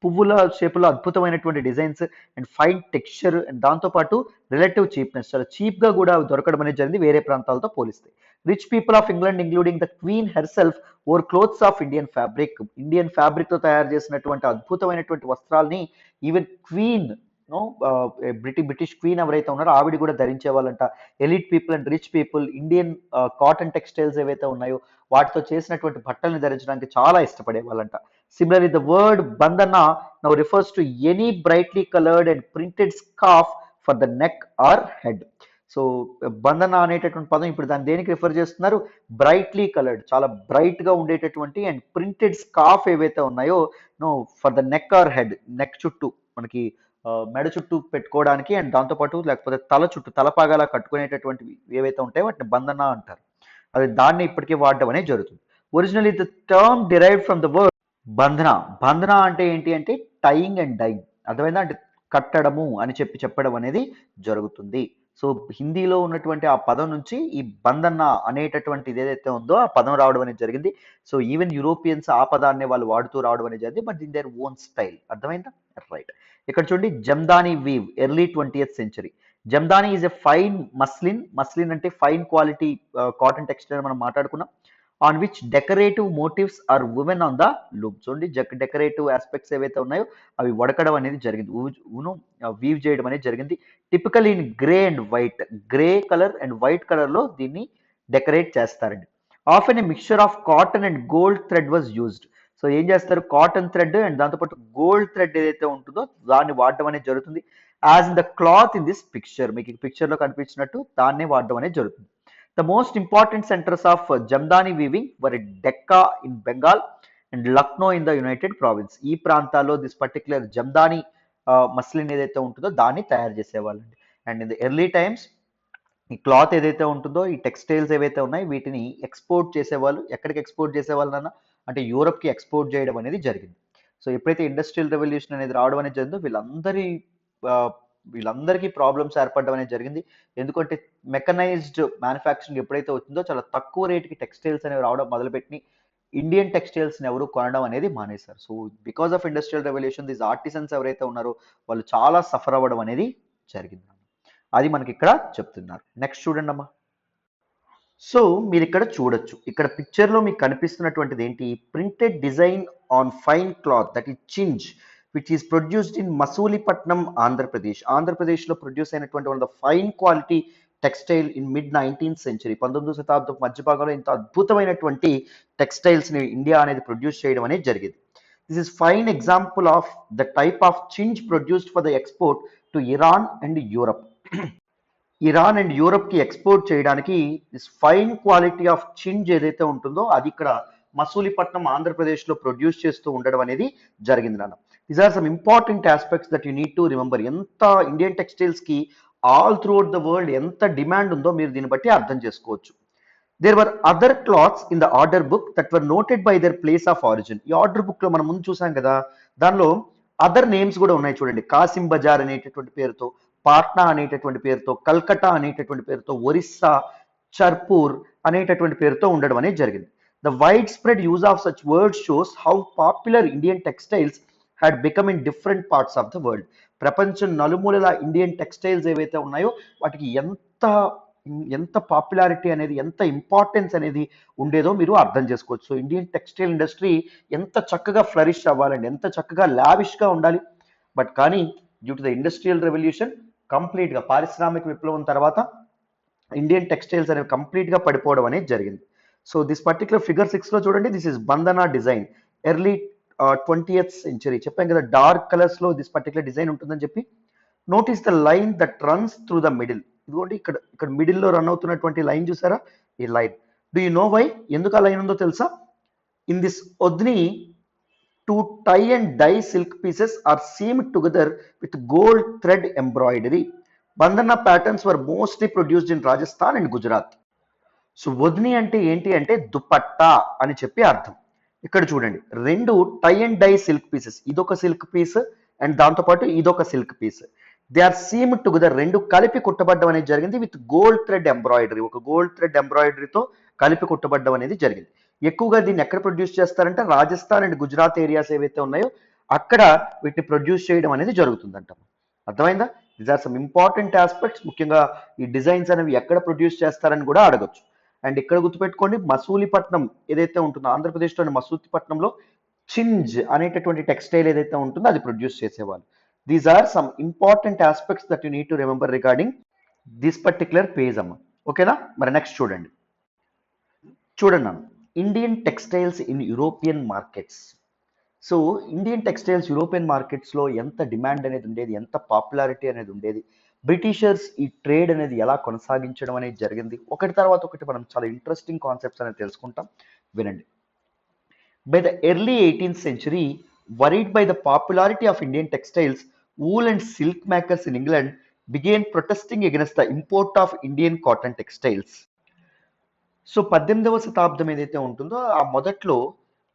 పువ్వుల షేపులో అద్భుతమైనటువంటి designs and fine texture and దాంతో పాటు రిలేటివ్ చీప్నెస్, చాలా చీప్ గా కూడా దొరకడం అనేది జరిగింది వేరే ప్రాంతాలతో పోలిస్తే. Rich people of England including the queen herself wore clothes of Indian fabric తో తయారు చేసినటువంటి అద్భుతమైనటువంటి వస్త్రాల్ని ఈవెన్ క్వీన్ బ్రిటిష్ క్వీన్ ఎవరైతే ఉన్నారో ఆవిడ కూడా ధరించే వాళ్ళంట. Elite people and rich people Indian cotton textiles ఏవైతే ఉన్నాయో వాటితో చేసినటువంటి బట్టల్ని ధరించడానికి చాలా ఇష్టపడే వాళ్ళంట. Similarly the word bandana now refers to any brightly coloured and printed scarf for the neck or head. So bandana అనేటటువంటి పదం ఇప్పుడు దాన్ని దేనికి రిఫర్ చేస్తున్నారు, బ్రైట్లీ కలర్డ్, చాలా బ్రైట్ గా ఉండేటటువంటి అండ్ ప్రింటెడ్ స్కార్ఫ్ ఏవైతే ఉన్నాయో no for the neck or head, neck చుట్టూ మనకి మెడ చుట్టూ పెట్టుకోవడానికి అండ్ దాంతోపాటు లేకపోతే తల చుట్టూ తలపాగాలా కట్టుకునేటటువంటివి ఏవైతే ఉంటాయో వాటిని బంధన అంటారు. అది దాన్ని ఇప్పటికీ వాడడం అనేది జరుగుతుంది. Originally the term derived from the word బంధన. బంధన అంటే ఏంటి అంటే టైయింగ్ అండ్ డైయింగ్, అర్థమైందా? అంటే కట్టడము అని చెప్పడం అనేది జరుగుతుంది. సో హిందీలో ఉన్నటువంటి ఆ పదం నుంచి ఈ బంధన అనేటటువంటి ఏదైతే ఉందో ఆ పదం రావడం అనేది జరిగింది. సో ఈవెన్ యూరోపియన్స్ ఆ పదాన్ని వాళ్ళు వాడుతూ రావడం అనేది జరిగింది, but in their own style. అర్థమైందా? రైట్. ఇక్కడ చూడండి, jamdani weave early 20th century. Jamdani is a fine muslin అంటే ఫైన్ క్వాలిటీ కాటన్ టెక్స్టైల్ మనం మాట్లాడుకున్నాం. On which decorative motifs are woven on the loom. చూడండి, డెకరేటివ్ ఆస్పెక్ట్స్ ఏవైతే ఉన్నాయో అవి వడకడం అనేది జరిగింది, వీవ్ చేయడం అనేది జరిగింది. Typical in grey and white, grey colour and white colour లో దీన్ని డెకరేట్ చేస్తారండి. Often a mixture of cotton and gold thread was used. So ఏం చేస్తారు, కాటన్ థ్రెడ్ అండ్ దాంతోపాటు గోల్డ్ థ్రెడ్ ఏదైతే ఉంటుందో దాన్ని వాడడం అనేది జరుగుతుంది. As in the cloth in this picture, మీకు ఈ పిక్చర్ లో కనిపించినట్టు దాన్నే వాడడం అనేది జరుగుతుంది. The most important centres of jamdani weaving were Dhaka in Bengal and Lucknow in the United province. ఈ ప్రాంతాల్లో దిస్ పర్టికులర్ జమ్దాని మస్లిన్ ఏదైతే ఉంటుందో దాన్ని తయారు చేసేవాళ్ళండి. And in the early times ఈ క్లాత్ ఏదైతే ఉంటుందో ఈ టెక్స్టైల్స్ ఏవైతే ఉన్నాయి వీటిని ఎక్స్పోర్ట్ చేసేవాళ్ళు. ఎక్కడికి ఎక్స్పోర్ట్ చేసేవాళ్ళు అన్న అంటే యూరప్కి ఎక్స్పోర్ట్ చేయడం అనేది జరిగింది. సో ఎప్పుడైతే ఇండస్ట్రియల్ రెవల్యూషన్ అనేది రావడం అనేది జరిగిందో వీళ్ళందరికీ ప్రాబ్లమ్స్ ఏర్పడడం అనేది జరిగింది. ఎందుకంటే మెకనైజ్డ్ మ్యానుఫ్యాక్చరింగ్ ఎప్పుడైతే వచ్చిందో చాలా తక్కువ రేటుకి టెక్స్టైల్స్ అనేవి రావడం మొదలుపెట్టి ఇండియన్ టెక్స్టైల్స్ ఎవరు కొనడం అనేది మానేశారు. So because of industrial revolution these artisans ఎవరైతే ఉన్నారో వాళ్ళు చాలా సఫర్ అవ్వడం అనేది జరిగింది. అది మనకి ఇక్కడ చెప్తున్నారు. నెక్స్ట్ చూడండి అమ్మా. సో మీరు ఇక్కడ చూడొచ్చు, ఇక్కడ పిక్చర్ లో మీకు కనిపిస్తున్నటువంటిది ఏంటి, printed design on fine cloth that is chintz which is produced in Masulipatnam Andhra Pradesh లో ప్రొడ్యూస్ అయినటువంటి one of the fine quality textile in mid 19th century. 19వ శతాబ్దపు మధ్య భాగంలో ఇంత అద్భుతమైనటువంటి టెక్స్టైల్స్ ని ఇండియా అనేది ప్రొడ్యూస్ చేయడం అనేది జరిగింది. This is fine example of the type of chintz produced for the export to Iran and Europe. Iran and యూరప్కి ఎక్స్పోర్ట్ చేయడానికి this fine quality of chintz ఏదైతే ఉంటుందో అది ఇక్కడ మసూలిపట్నం ఆంధ్రప్రదేశ్లో ప్రొడ్యూస్ చేస్తూ ఉండడం అనేది జరిగింది నాన్న. These are some important aspects that you need to remember. ఎంత ఇండియన్ టెక్స్టైల్స్కి ఆల్ త్రూఅవుట్ ద వరల్డ్ ఎంత డిమాండ్ ఉందో మీరు దీన్ని బట్టి అర్థం చేసుకోవచ్చు. There were other clothes in the order book that were noted by their place of origin. ఈ ఆర్డర్ బుక్ లో మనం ముందు చూసాం కదా, దానిలో అదర్ నేమ్స్ కూడా ఉన్నాయి చూడండి. కాసిం బజార్ అనేటటువంటి పేరుతో, పాట్నా అనేటటువంటి పేరుతో, కల్కటా అనేటటువంటి పేరుతో, ఒరిస్సా, చర్పూర్ అనేటటువంటి పేరుతో ఉండడం అనేది జరిగింది. The wide spread use of such words shows how popular Indian textiles had become in different parts of the world. ప్రపంచం నలుమూలల ఇండియన్ టెక్స్టైల్స్ ఏవైతే ఉన్నాయో వాటికి ఎంత పాపులారిటీ అనేది, ఎంత ఇంపార్టెన్స్ అనేది ఉండేదో మీరు అర్థం చేసుకోవచ్చు. సో ఇండియన్ టెక్స్టైల్ ఇండస్ట్రీ ఎంత చక్కగా ఫ్లరిష్ అవ్వాలండి, ఎంత చక్కగా లావిష్గా ఉండాలి. బట్ కానీ due to the industrial revolution కంప్లీట్గా పారిశ్రామిక విప్లవం తర్వాత ఇండియన్ టెక్స్టైల్స్ అనేవి కంప్లీట్గా పడిపోవడం అనేది జరిగింది. సో దిస్ పర్టికులర్ ఫిగర్ 6లో చూడండి, this is bandhana design early 20th century. చెప్పాం కదా డార్క్ కలర్స్లో దిస్ పర్టికులర్ డిజైన్ ఉంటుందని చెప్పి. Notice the line that runs through the middle. ఇదిగోండి ఇక్కడ ఇక్కడ మిడిల్లో రన్ అవుతున్నటువంటి లైన్ చూసారా, ఈ line. Do you know why, ఎందుకు ఆ లైన్ ఉందో తెలుసా? In this odhni two tie and dye silk pieces are seamed together with gold thread embroidery. Bandhana patterns were mostly produced in Rajasthan and Gujarat. So odhni అంటే ఏంటి అంటే దుపట్టా అని చెప్పి అర్థం. ఇక్కడ చూడండి, రెండు tie and dye silk pieces, ఇదొక సిల్క్ పీస్ అండ్ దాంతోపాటు ఇదొక silk piece, they are seam together, రెండు కలిపి కుట్టబడ్డం అనేది జరిగింది విత్ గోల్డ్ థ్రెడ్ ఎంబ్రాయిడరీ. ఒక గోల్డ్ థ్రెడ్ ఎంబ్రాయిడరీతో కలిపి కుట్టబడ్డం అనేది జరిగింది. ఎక్కువగా దీన్ని ఎక్కడ ప్రొడ్యూస్ చేస్తారంటే రాజస్థాన్ అండ్ గుజరాత్ ఏరియాస్ ఏవైతే ఉన్నాయో అక్కడ వీటిని ప్రొడ్యూస్ చేయడం అనేది జరుగుతుందంట. అర్థమైందా? These are some important aspects. ముఖ్యంగా ఈ డిజైన్స్ అనేవి ఎక్కడ ప్రొడ్యూస్ చేస్తారని కూడా అడగొచ్చు. అండ్ ఇక్కడ గుర్తుపెట్టుకోండి, మసూలిపట్నం ఏదైతే ఉంటుందో ఆంధ్రప్రదేశ్లోని మసూలిపట్నంలో చింజ్ అనేటటువంటి టెక్స్టైల్ ఏదైతే ఉంటుందో అది ప్రొడ్యూస్ చేసేవాళ్ళు. These are some important aspects that you need to remember regarding this particular page అమ్మ. ఓకేనా? మరి నెక్స్ట్ చూడండి అన్న, Indian textiles in European markets. So Indian textiles European మార్కెట్స్లో ఎంత డిమాండ్ అనేది ఉండేది, ఎంత పాపులారిటీ అనేది ఉండేది, బ్రిటిషర్స్ ఈ ట్రేడ్ అనేది ఎలా కొనసాగించడం అనేది జరిగింది, ఒకటి తర్వాత ఒకటి మనం చాలా ఇంట్రెస్టింగ్ కాన్సెప్ట్స్ అనేది తెలుసుకుంటాం. వినండి. By the early 18th century, worried by the popularity of Indian textiles, wool and silk makers in England began protesting against the import of Indian cotton textiles. So 18వ శతాబ్దం ఏదైతే ఉంటుందో ఆ మొదట్లో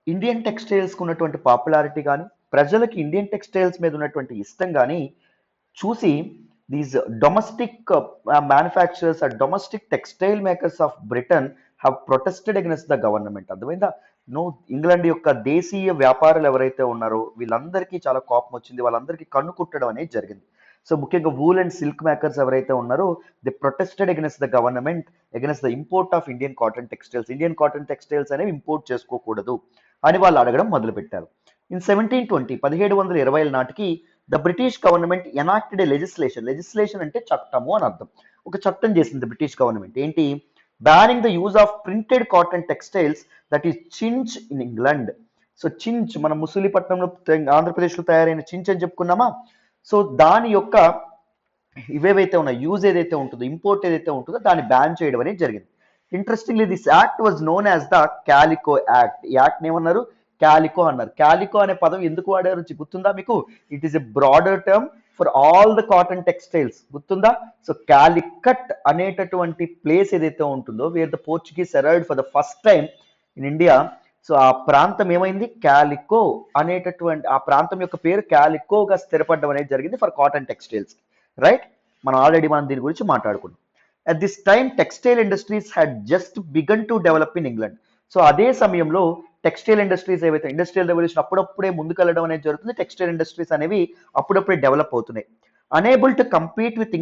ఇండియన్ టెక్స్టైల్స్కి ఉన్నటువంటి పాపులారిటీ కానీ, ప్రజలకి ఇండియన్ టెక్స్టైల్స్ మీద ఉన్నటువంటి ఇష్టం కానీ చూసి these domestic manufacturers or domestic textile makers of Britain have protested against the government. అర్థమైందా? ఇంగ్లాండ్ యొక్క దేశీయ వ్యాపారులు ఎవరైతే ఉన్నారో వీళ్ళందరికీ చాలా కోపం వచ్చింది, వాళ్ళందరికీ కన్ను కుట్టడం అనేది జరిగింది. సో ముఖ్యంగా వూల్ అండ్ సిల్క్ మేకర్స్ ఎవరైతే ఉన్నారో they protested against the government against the import of Indian cotton textiles. Indian cotton textiles అనేవి ఇంపోర్ట్ చేసుకోకూడదు అని వాళ్ళు అడగడం మొదలుపెట్టారు. ఇన్ 1720 1720 నాటికి the British government enacted a legislation అంటే చట్టము అని అర్థం. ఒక చట్టం చేసింది బ్రిటిష్ గవర్నమెంట్. ఏంటి? Banning the use of printed cotton textiles that is chintz in England. So chintz మన ముసలిపట్నంలో ఆంధ్రప్రదేశ్లో తయారైన చించ్ అని చెప్పుకున్నామా. సో దాని యొక్క ఇవేవైతే ఉన్నాయి యూజ్ ఏదైతే ఉంటుందో, ఇంపోర్ట్ ఏదైతే ఉంటుందో దాన్ని బ్యాన్ చేయడం అనేది జరిగింది. Interestingly this act was known as the calico act. ఈ యాక్ట్ ఏమన్నారు? క్యాలికో అన్నారు. క్యాలికో అనే పదం ఎందుకు వాడారు గుర్తుందా మీకు? It is a broader term for all the cotton textiles. గుర్తుందా? సో క్యాలికట్ అనేటటువంటి ప్లేస్ ఏదైతే ఉంటుందో where the Portuguese arrived for the first time in India. So ఆ ప్రాంతం ఏమైంది? క్యాలికో అనేటటువంటి ఆ ప్రాంతం యొక్క పేరు క్యాలికోగా స్థిరపడడం అనేది జరిగింది ఫర్ కాటన్ టెక్స్టైల్స్. రైట్? మనం ఆల్రెడీ దీని గురించి మాట్లాడుకున్నాం. At this time textile industries had just begun to develop in England. So అదే సమయంలో టెక్స్టైల్ ఇండస్ట్రీస్ ఏవైతే ఇండస్ట్రియల్ రెవల్యూషన్ అప్పుడప్పుడే ముందుకెళ్ళడం అనేది జరుగుతుంది. టెక్స్టైల్ ఇండస్ట్రీస్ అనేవి అప్పుడప్పుడే డెవలప్ అవుతున్నాయి. Unable to compete with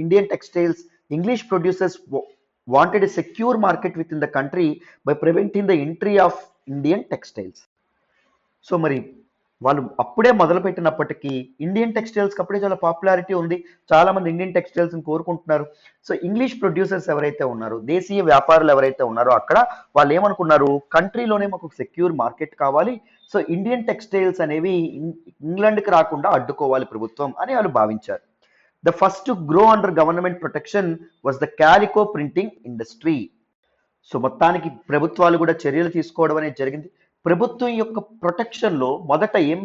Indian textiles, English producers wanted a secure market within the country by preventing the entry of Indian textiles. So మరి వాళ్ళు అప్పుడే మొదలుపెట్టినప్పటికీ ఇండియన్ టెక్స్టైల్స్కి అప్పుడే చాలా పాపులారిటీ ఉంది. చాలా మంది ఇండియన్ టెక్స్టైల్స్ని కోరుకుంటున్నారు. సో ఇంగ్లీష్ ప్రొడ్యూసర్స్ ఎవరైతే ఉన్నారో, దేశీయ వ్యాపారులు ఎవరైతే ఉన్నారో అక్కడ వాళ్ళు ఏమనుకున్నారు, కంట్రీలోనే మాకు సెక్యూర్ మార్కెట్ కావాలి. సో ఇండియన్ టెక్స్టైల్స్ అనేవి ఇంగ్లాండ్కి రాకుండా అడ్డుకోవాలి ప్రభుత్వం అని వాళ్ళు భావించారు. The first to grow under government protection was the calico printing industry. So మొత్తానికి ప్రభుత్వాలు కూడా చర్యలు తీసుకోవడం అనేది జరిగింది. ప్రభుత్వం యొక్క ప్రొటెక్షన్లో మొదట ఏం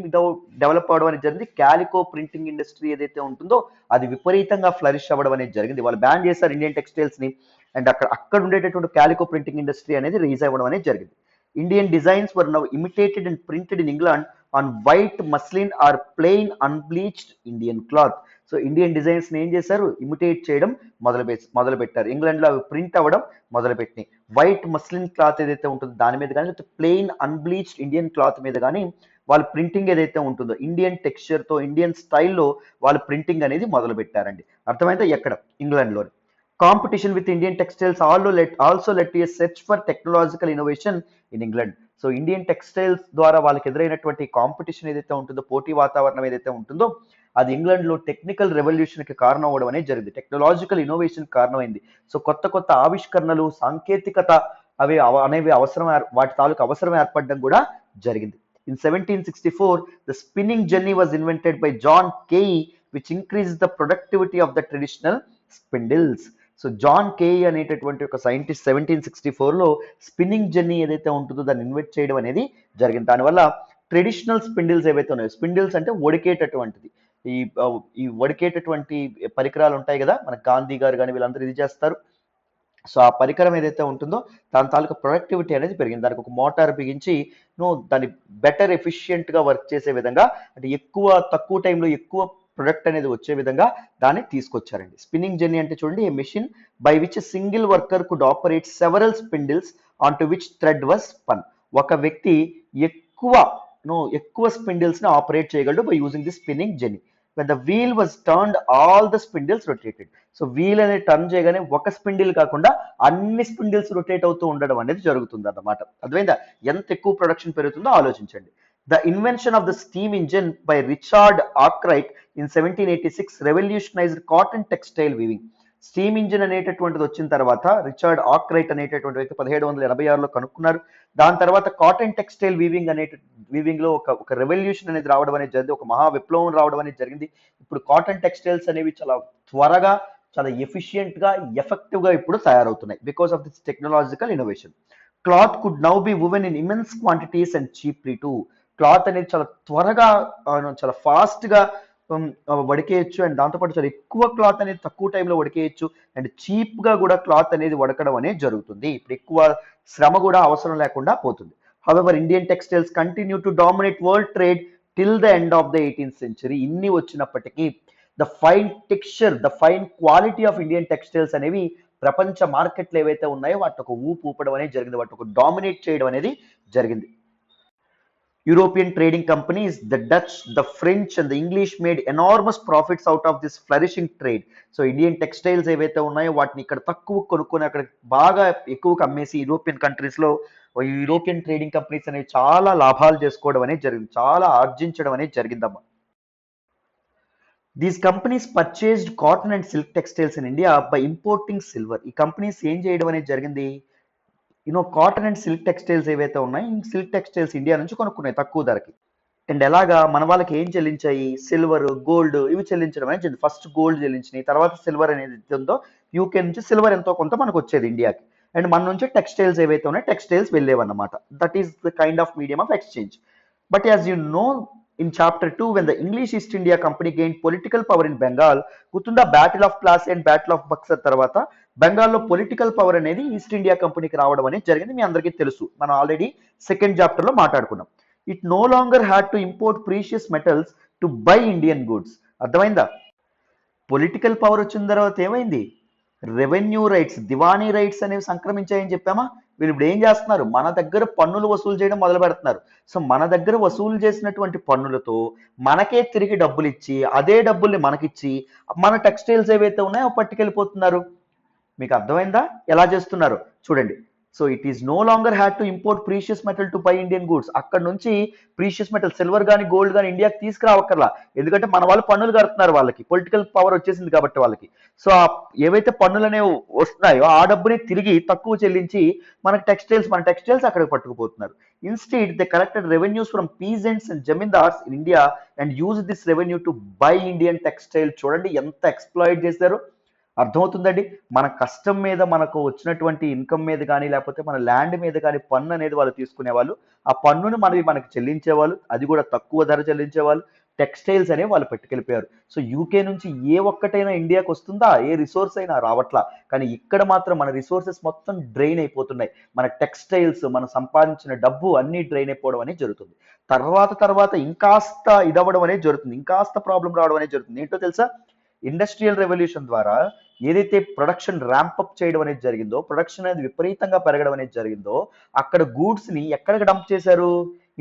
డెవలప్ అవడం అనేది జరిగింది, క్యాలికో ప్రింటింగ్ ఇండస్ట్రీ ఏదైతే ఉంటుందో అది విపరీతంగా ఫ్లరిష్ అవ్వడం అనేది జరిగింది. వాళ్ళు బ్యాన్ చేశారు ఇండియన్ టెక్స్టైల్స్ని, అండ్ అక్కడ ఉండేటటువంటి క్యాలికో ప్రింటింగ్ ఇండస్ట్రీ అనేది రిలీజ్ అవ్వడం అనేది జరిగింది. Indian designs were now imitated and printed in England on white muslin or plain unbleached Indian cloth. So Indian designs ని ఏం చేశారు, ఇమిటేట్ చేయడం మొదలు పెట్టారు. ఇంగ్లాండ్ లో అవి ప్రింట్ అవ్వడం మొదలుపెట్టినాయి. వైట్ మస్లిన్ క్లాత్ ఏదైతే ఉంటుందో దాని మీద కానీ, లేకపోతే ప్లెయిన్ అన్బ్లీచ్డ్ ఇండియన్ క్లాత్ మీద కానీ వాళ్ళ ప్రింటింగ్ ఏదైతే ఉంటుందో ఇండియన్ టెక్స్చర్ తో ఇండియన్ స్టైల్లో వాళ్ళు ప్రింటింగ్ అనేది మొదలు పెట్టారండి. అర్థమైతే ఎక్కడ, ఇంగ్లాండ్ లో. Competition with Indian textiles also led to a search for technological innovation in England. So Indian textiles ద్వారా వాళ్ళకి ఎదురైనటువంటి కాంపిటీషన్ ఏదైతే ఉంటుందో, పోటీ వాతావరణం ఏదైతే ఉంటుందో అది ఇంగ్లాండ్ లో టెక్నికల్ రెవల్యూషన్ కి కారణం అవ్వడం అనేది జరిగింది. టెక్నాలజికల్ ఇన్నోవేషన్ కారణమైంది. సో కొత్త కొత్త ఆవిష్కరణలు, సాంకేతికత అనేవి అవసరం, వాటి తాలూకు అవసరం ఏర్పడడం కూడా జరిగింది. In 1764 the spinning jenny was invented by John Kay which increase the productivity of the traditional spindles. So John Kay అనేటటువంటి ఒక సైంటిస్ట్ 1764లో స్పిన్నింగ్ జెన్నీ ఏదైతే ఉంటుందో దాన్ని ఇన్వెంట్ చేయడం అనేది జరిగింది. దానివల్ల ట్రెడిషనల్ స్పిన్డిల్స్ ఏవైతే ఉన్నాయో, స్పిన్డిల్స్ అంటే వడికేటటువంటిది, ఈ వడికేటటువంటి పరికరాలు ఉంటాయి కదా, మన గాంధీ గారు కానీ వీళ్ళందరూ ఇది చేస్తారు. సో ఆ పరికరం ఏదైతే ఉంటుందో దాని తాలూకు ప్రొడక్టివిటీ అనేది పెరిగింది. దానికి ఒక మోటార్ బిగించి దాన్ని బెటర్ ఎఫిషియెంట్గా వర్క్ చేసే విధంగా, అంటే తక్కువ టైంలో ఎక్కువ ప్రొడక్ట్ అనేది వచ్చే విధంగా దాన్ని తీసుకొచ్చారండి. స్పిన్నింగ్ జెన్నీ అంటే చూడండి, a machine by which single worker could operate several spindles on to which thread was spun. ఒక వ్యక్తి ఎక్కువ స్పిన్డిల్స్ ని ఆపరేట్ చేయగలడు by using the spinning jenny. when the wheel was turned all the spindles rotated. So wheel అనేది turn చేయగానే ఒక spindle కాకుండా అన్ని స్పిండిల్స్ రొటేట్ అవుతూ ఉండడం అనేది జరుగుతుంది అన్నమాట. అర్థమైందా, ఎంత ఎక్కువ ప్రొడక్షన్ పెరుగుతుందో ఆలోచించండి. The invention of the steam engine by Richard Arkwright in 1786 revolutionised cotton textile weaving. Steam engine అనేటటువంటిది వచ్చిన తర్వాత రిచర్డ్ ఆర్క్రైట్ అనేటటువంటి వ్యక్తి 1786లో కనుక్కున్నారు. దాని తర్వాత కాటన్ టెక్స్టైల్ వీవింగ్ లో ఒక రెవల్యూషన్ అనేది రావడం అనేది జరిగింది, ఒక మహా విప్లవం రావడం అనేది జరిగింది. ఇప్పుడు కాటన్ టెక్స్టైల్స్ అనేవి చాలా త్వరగా, చాలా ఎఫిషియెంట్ గా, ఎఫెక్టివ్ గా ఇప్పుడు తయారవుతున్నాయి because of this technological innovation. Cloth could now B woven in immense quantities and cheaply two. Cloth అనేది చాలా త్వరగా, చాలా ఫాస్ట్ గా వడికేయచ్చు, అండ్ దాంతోపాటు చాలా ఎక్కువ క్లాత్ అనేది తక్కువ టైంలో వడికేయచ్చు, అండ్ చీప్ గా కూడా క్లాత్ అనేది వడకడం అనేది జరుగుతుంది. ఇప్పుడు ఎక్కువ శ్రమ కూడా అవసరం లేకుండా పోతుంది. However Indian textiles continue to dominate world trade till the end of the 18th century. ఇన్ని వచ్చినప్పటికీ the fine texture, the fine quality of Indian textiles అనేవి ప్రపంచ మార్కెట్లు ఏవైతే ఉన్నాయో వాటి ఒక ఊపడం అనేది జరిగింది, వాటి ఒక డామినేట్ చేయడం అనేది జరిగింది. European trading companies, the Dutch, the French and the English made enormous profits out of this flourishing trade. So Indian textiles ఏవైతే ఉన్నాయో వాటిని ఇక్కడ తక్కువ కొనుక్కొని అక్కడ బాగా ఎక్కువగా అమ్మేసి యూరోపియన్ కంట్రీస్ లో యూరోపియన్ ట్రేడింగ్ కంపెనీస్ అనేవి చాలా లాభాలు చేసుకోవడం అనేది జరిగింది, చాలా ఆర్జించడం అనేది జరిగిందమ్మా. These companies purchased cotton and silk textiles in India by importing silver. ఈ కంపెనీస్ ఏం చేయడం అనేది జరిగింది, కాటన్ అండ్ సిల్క్ టెక్స్టైల్స్ ఏవైతే ఉన్నాయి, సిల్క్ టెక్స్టైల్స్ ఇండియా నుంచి కొనుక్కున్నాయి తక్కువ ధరకి. అండ్ ఎలాగా మన వాళ్ళకి ఏం చెల్లించాయి, సిల్వర్, గోల్డ్ ఇవి చెల్లించడం అనేది జరిగింది. ఫస్ట్ గోల్డ్ చెల్లించినాయి, తర్వాత సిల్వర్ అనేది ఉందో యూకే నుంచి సిల్వర్ ఎంతో కొంత మనకు వచ్చేది ఇండియాకి, అండ్ మన నుంచి టెక్స్టైల్స్ ఏవైతే ఉన్నాయో టెక్స్టైల్స్ వెళ్ళేవన్నమాట. That is the kind of medium of exchange. But as you know in chapter 2, when the English East India Company gained political power in Bengal, గుర్తుందా battle of Plassey and battle of Buxar తర్వాత బెంగాల్లో political power అనేది east India కంపెనీకి రావడం అనేది జరిగింది. మీ అందరికీ తెలుసు, మనం ఆల్రెడీ సెకండ్ చాప్టర్ లో మాట్లాడుకున్నాం. It no longer had to import precious metals to buy Indian goods. అర్థమైందా, పొలిటికల్ పవర్ వచ్చిన తర్వాత ఏమైంది, రెవెన్యూ రైట్స్, దివానీ రైట్స్ అనేవి సంక్రమించాయని చెప్పామా. వీళ్ళు ఇప్పుడు ఏం చేస్తున్నారు, మన దగ్గర పన్నులు వసూలు చేయడం మొదలు పెడుతున్నారు. సో మన దగ్గర వసూలు చేసినటువంటి పన్నులతో మనకే తిరిగి డబ్బులు ఇచ్చి, అదే డబ్బుల్ని మనకిచ్చి మన టెక్స్టైల్స్ ఏవైతే ఉన్నాయో పట్టుకెళ్ళిపోతున్నారు. మీకు అర్థమైందా ఎలా చేస్తున్నారు చూడండి. So it is no longer had to import precious metal to buy Indian goods. అక్కడ నుంచి ప్రీషియస్ మెటల్ సిల్వర్ కానీ గోల్డ్ కానీ ఇండియాకి తీసుకురావక్కర్లా, ఎందుకంటే మన వాళ్ళు పన్నులు కడుతున్నారు, వాళ్ళకి పొలిటికల్ పవర్ వచ్చేసింది కాబట్టి వాళ్ళకి. సో ఏవైతే పన్నులు అనేవి వస్తున్నాయో ఆ డబ్బుని తిరిగి తక్కువ చెల్లించి మన టెక్స్టైల్స్ అక్కడికి పట్టుకుపోతున్నారు. Instead they collected revenues from peasants and zamindars in India and use this revenue to buy Indian textile. చూడండి ఎంత ఎక్స్ప్లాయిట్ చేశారు, అర్థమవుతుందండి. మన కష్టం మీద మనకు వచ్చినటువంటి ఇన్కమ్ మీద కానీ లేకపోతే మన ల్యాండ్ మీద కానీ పన్ను అనేది వాళ్ళు తీసుకునేవాళ్ళు, ఆ పన్నును మనకి చెల్లించేవాళ్ళు, అది కూడా తక్కువ ధర చెల్లించేవాళ్ళు. టెక్స్టైల్స్ అనేవి వాళ్ళు పెట్టుకెళ్ళిపోయారు. సో యూకే నుంచి ఏ ఒక్కటైనా ఇండియాకి వస్తుందా, ఏ రిసోర్స్ అయినా రావట్లా, కానీ ఇక్కడ మాత్రం మన రిసోర్సెస్ మొత్తం డ్రైన్ అయిపోతున్నాయి. మన టెక్స్టైల్స్, మనం సంపాదించిన డబ్బు అన్ని డ్రైన్ అయిపోవడం అనేది జరుగుతుంది. తర్వాత ఇంకాస్త ఇదవ్వడం అనేది జరుగుతుంది, ఇంకాస్త ప్రాబ్లం రావడం అనేది జరుగుతుంది. ఏంటో తెలుసా, ఇండస్ట్రియల్ రెవల్యూషన్ ద్వారా ఏదైతే ప్రొడక్షన్ ర్యాంపప్ చేయడం అనేది జరిగిందో, ప్రొడక్షన్ అనేది విపరీతంగా పెరగడం అనేది జరిగిందో, అక్కడ గూడ్స్ ని ఎక్కడికి డంప్ చేశారు,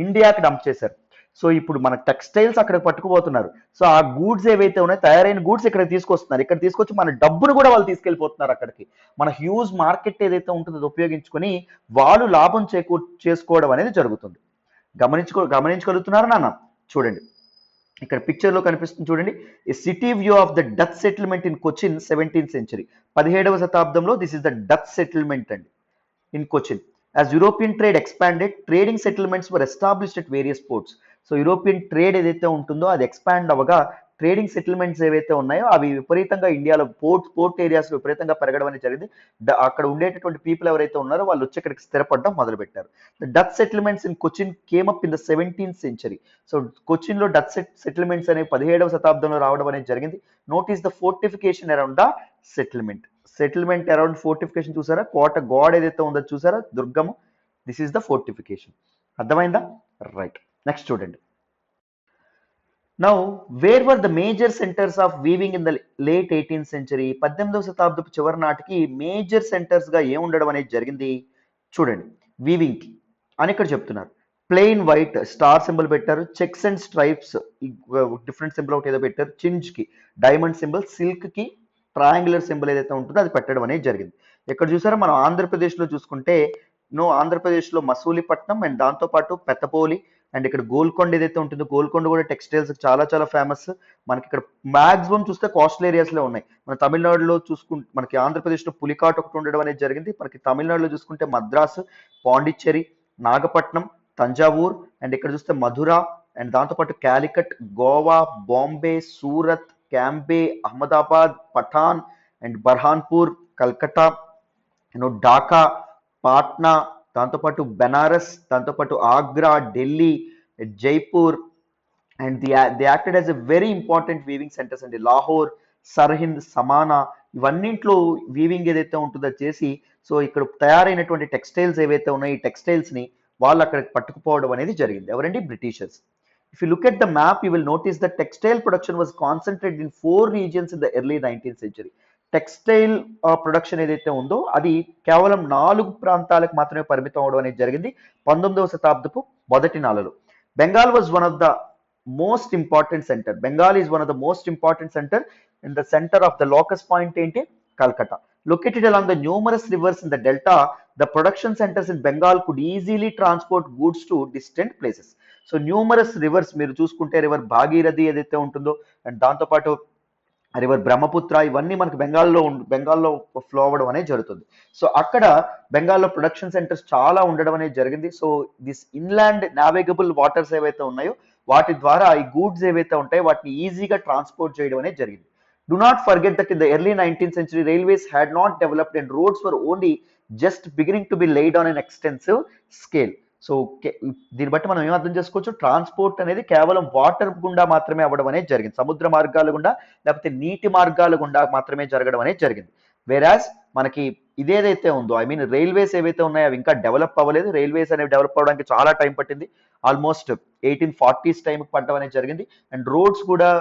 ఇండియాకి డంప్ చేశారు. సో ఇప్పుడు మన టెక్స్టైల్స్ అక్కడికి పట్టుకుపోతున్నారు. సో ఆ గూడ్స్ ఏవైతే ఉన్నాయో, తయారైన గూడ్స్ ఇక్కడ తీసుకొస్తున్నారు, ఇక్కడ తీసుకొచ్చి మన డబ్బును కూడా వాళ్ళు తీసుకెళ్లిపోతున్నారు అక్కడికి. మన హ్యూజ్ మార్కెట్ ఏదైతే ఉంటుందో అది ఉపయోగించుకొని వాళ్ళు లాభం చేసుకోవడం అనేది జరుగుతుంది. గమనించగలుగుతున్నారు నాన్న? చూడండి ఇక్కడ పిక్చర్ లో కనిపిస్తుంది చూడండి, a city view of the Dutch settlement in Cochin 17th century. 17వ శతాబ్దంలో this is the Dutch settlement అండి in Cochin. As European trade expanded, trading settlements were established at various ports. So European trade ఏదైతే ఉంటుందో అది expand అవ్వగా trading settlements ఏవైతే ఉన్నాయో అవి విపరీతంగా ఇండియాలో పోర్ట్ ఏరియాస్ విపరీతంగా పెరగడం అనేది జరిగింది. అక్కడ ఉండేటటువంటి పీపుల్ ఎవరైతే ఉన్నారో వాళ్ళు వచ్చి ఇక్కడికి స్థిరపడడం మొదలు పెట్టారు. The Dutch settlements in Cochin came up in the 17th century. So Cochin లో డచ్ సెటిల్మెంట్స్ అనేవి 17వ శతాబ్దంలో రావడం అనేది జరిగింది. Notice the fortification around the settlement around fortification చూసారా, కోట గోడ ఏదైతే ఉందో చూసారా, దుర్గము, దిస్ ఈస్ ద ఫోర్టిఫికేషన్. అర్థమైందా? రైట్, నెక్స్ట్ చూడండి. Now where were the major centres of weaving in the late 18th century? 18వ శతాబ్దపు చివరి నాటికి మేజర్ సెంటర్స్ గా ఏం ఉండడం అనేది జరిగింది చూడండి. వీవింగ్ కి అని ఇక్కడ చెప్తున్నారు. ప్లెయిన్ వైట్ స్టార్ సింబల్ పెట్టారు, checks and stripes different symbol ఒకటి ఏదో పెట్టారు, చింజ్ కి డైమండ్ సింబల్, సిల్క్ కి ట్రయాంగులర్ సింబల్ ఏదైతే ఉంటుందో అది పెట్టడం అనేది జరిగింది. ఇక్కడ చూసారా, మనం ఆంధ్రప్రదేశ్ లో చూసుకుంటే ఆంధ్రప్రదేశ్ లో మసూలిపట్నం అండ్ దాంతో పాటు పెత్తపోలి అండ్ ఇక్కడ గోల్కొండ ఏదైతే ఉంటుందో, గోల్కొండ కూడా టెక్స్టైల్స్ చాలా ఫేమస్. మనకి ఇక్కడ మాక్సిమం చూస్తే కోస్టల్ ఏరియాస్ లో ఉన్నాయి. మన తమిళనాడులో చూసుకుంటే, మనకి ఆంధ్రప్రదేశ్ లో పులికాట్ ఒకటి ఉండడం అనేది జరిగింది. మనకి తమిళనాడులో చూసుకుంటే మద్రాసు, పాండిచ్చేరి, నాగపట్నం, తంజావూర్ అండ్ ఇక్కడ చూస్తే మధుర అండ్ దాంతోపాటు కాలికట్, గోవా, బాంబే, సూరత్, క్యాంబే, అహ్మదాబాద్, పఠాన్ అండ్ బర్హాన్పూర్, కల్కట్టా, ఢాకా, పాట్నా, దాంతోపాటు బెనారస్, దాంతోపాటు Agra, Delhi, Jaipur and the acted as a very important weaving centres అండి. లాహోర్, సర్హింద్, సమానా, ఇవన్నింట్లో వీవింగ్ ఏదైతే ఉంటుందో చేసి, సో ఇక్కడ తయారైనటువంటి టెక్స్టైల్స్ ఏవైతే ఉన్నాయో ఈ టెక్స్టైల్స్ ని వాళ్ళు అక్కడికి పట్టుకుపోవడం అనేది జరిగింది. ఎవరండి? Britishers. If you look at the map, you will notice that textile production was concentrated in 4 regions in the early 19th century. Textile production ఏదైతే ఉందో అది కేవలం 4 ప్రాంతాలకు మాత్రమే పరిమితం అవడం అనేది జరిగింది 19వ శతాబ్దపు మొదటి నాలుగులో. Bengal was one of the most important centre. Bengal is one of the most important centre. In the centre of the locus point ఏంటి? Calcutta. Located along the numerous rivers in the delta, the production centers in Bengal could easily transport goods to distant places. So numerous reverse మీరు చూసుకుంటే river Bhagirathi ఏదైతే ఉంటుందో and దాంతోపాటు river Brahmaputra, ఇవన్నీ మనకి బెంగాల్లో flow అవ్వడం అనేది జరుగుతుంది. సో అక్కడ బెంగాల్లో ప్రొడక్షన్ సెంటర్స్ చాలా ఉండడం అనేది జరిగింది. సో దిస్ ఇన్లాండ్ నావిగబుల్ వాటర్స్ ఏవైతే ఉన్నాయో వాటి ద్వారా ఈ గూడ్స్ ఏవైతే ఉంటాయో వాటిని ఈజీగా ట్రాన్స్పోర్ట్ చేయడం అనేది జరిగింది. Do not forget that in the early 19th century, railways had not developed and roads were only just beginning to be laid on an extensive scale. So దీన్ని బట్టి మనం ఏం అర్థం చేసుకోవచ్చు, ట్రాన్స్పోర్ట్ అనేది కేవలం వాటర్ గుండా మాత్రమే అవ్వడం అనేది జరిగింది, సముద్ర మార్గాల గుండా లేకపోతే నీటి మార్గాల గుండా మాత్రమే జరగడం అనేది జరిగింది. వేరాజ్ మనకి ఇదేదైతే ఉందో రైల్వేస్ ఏవైతే ఉన్నాయో అవి ఇంకా డెవలప్ అవ్వలేదు. రైల్వేస్ అనేవి డెవలప్ అవ్వడానికి చాలా టైం పట్టింది, ఆల్మోస్ట్ 1840s టైం పట్టడం అనేది జరిగింది. అండ్ రోడ్స్ కూడా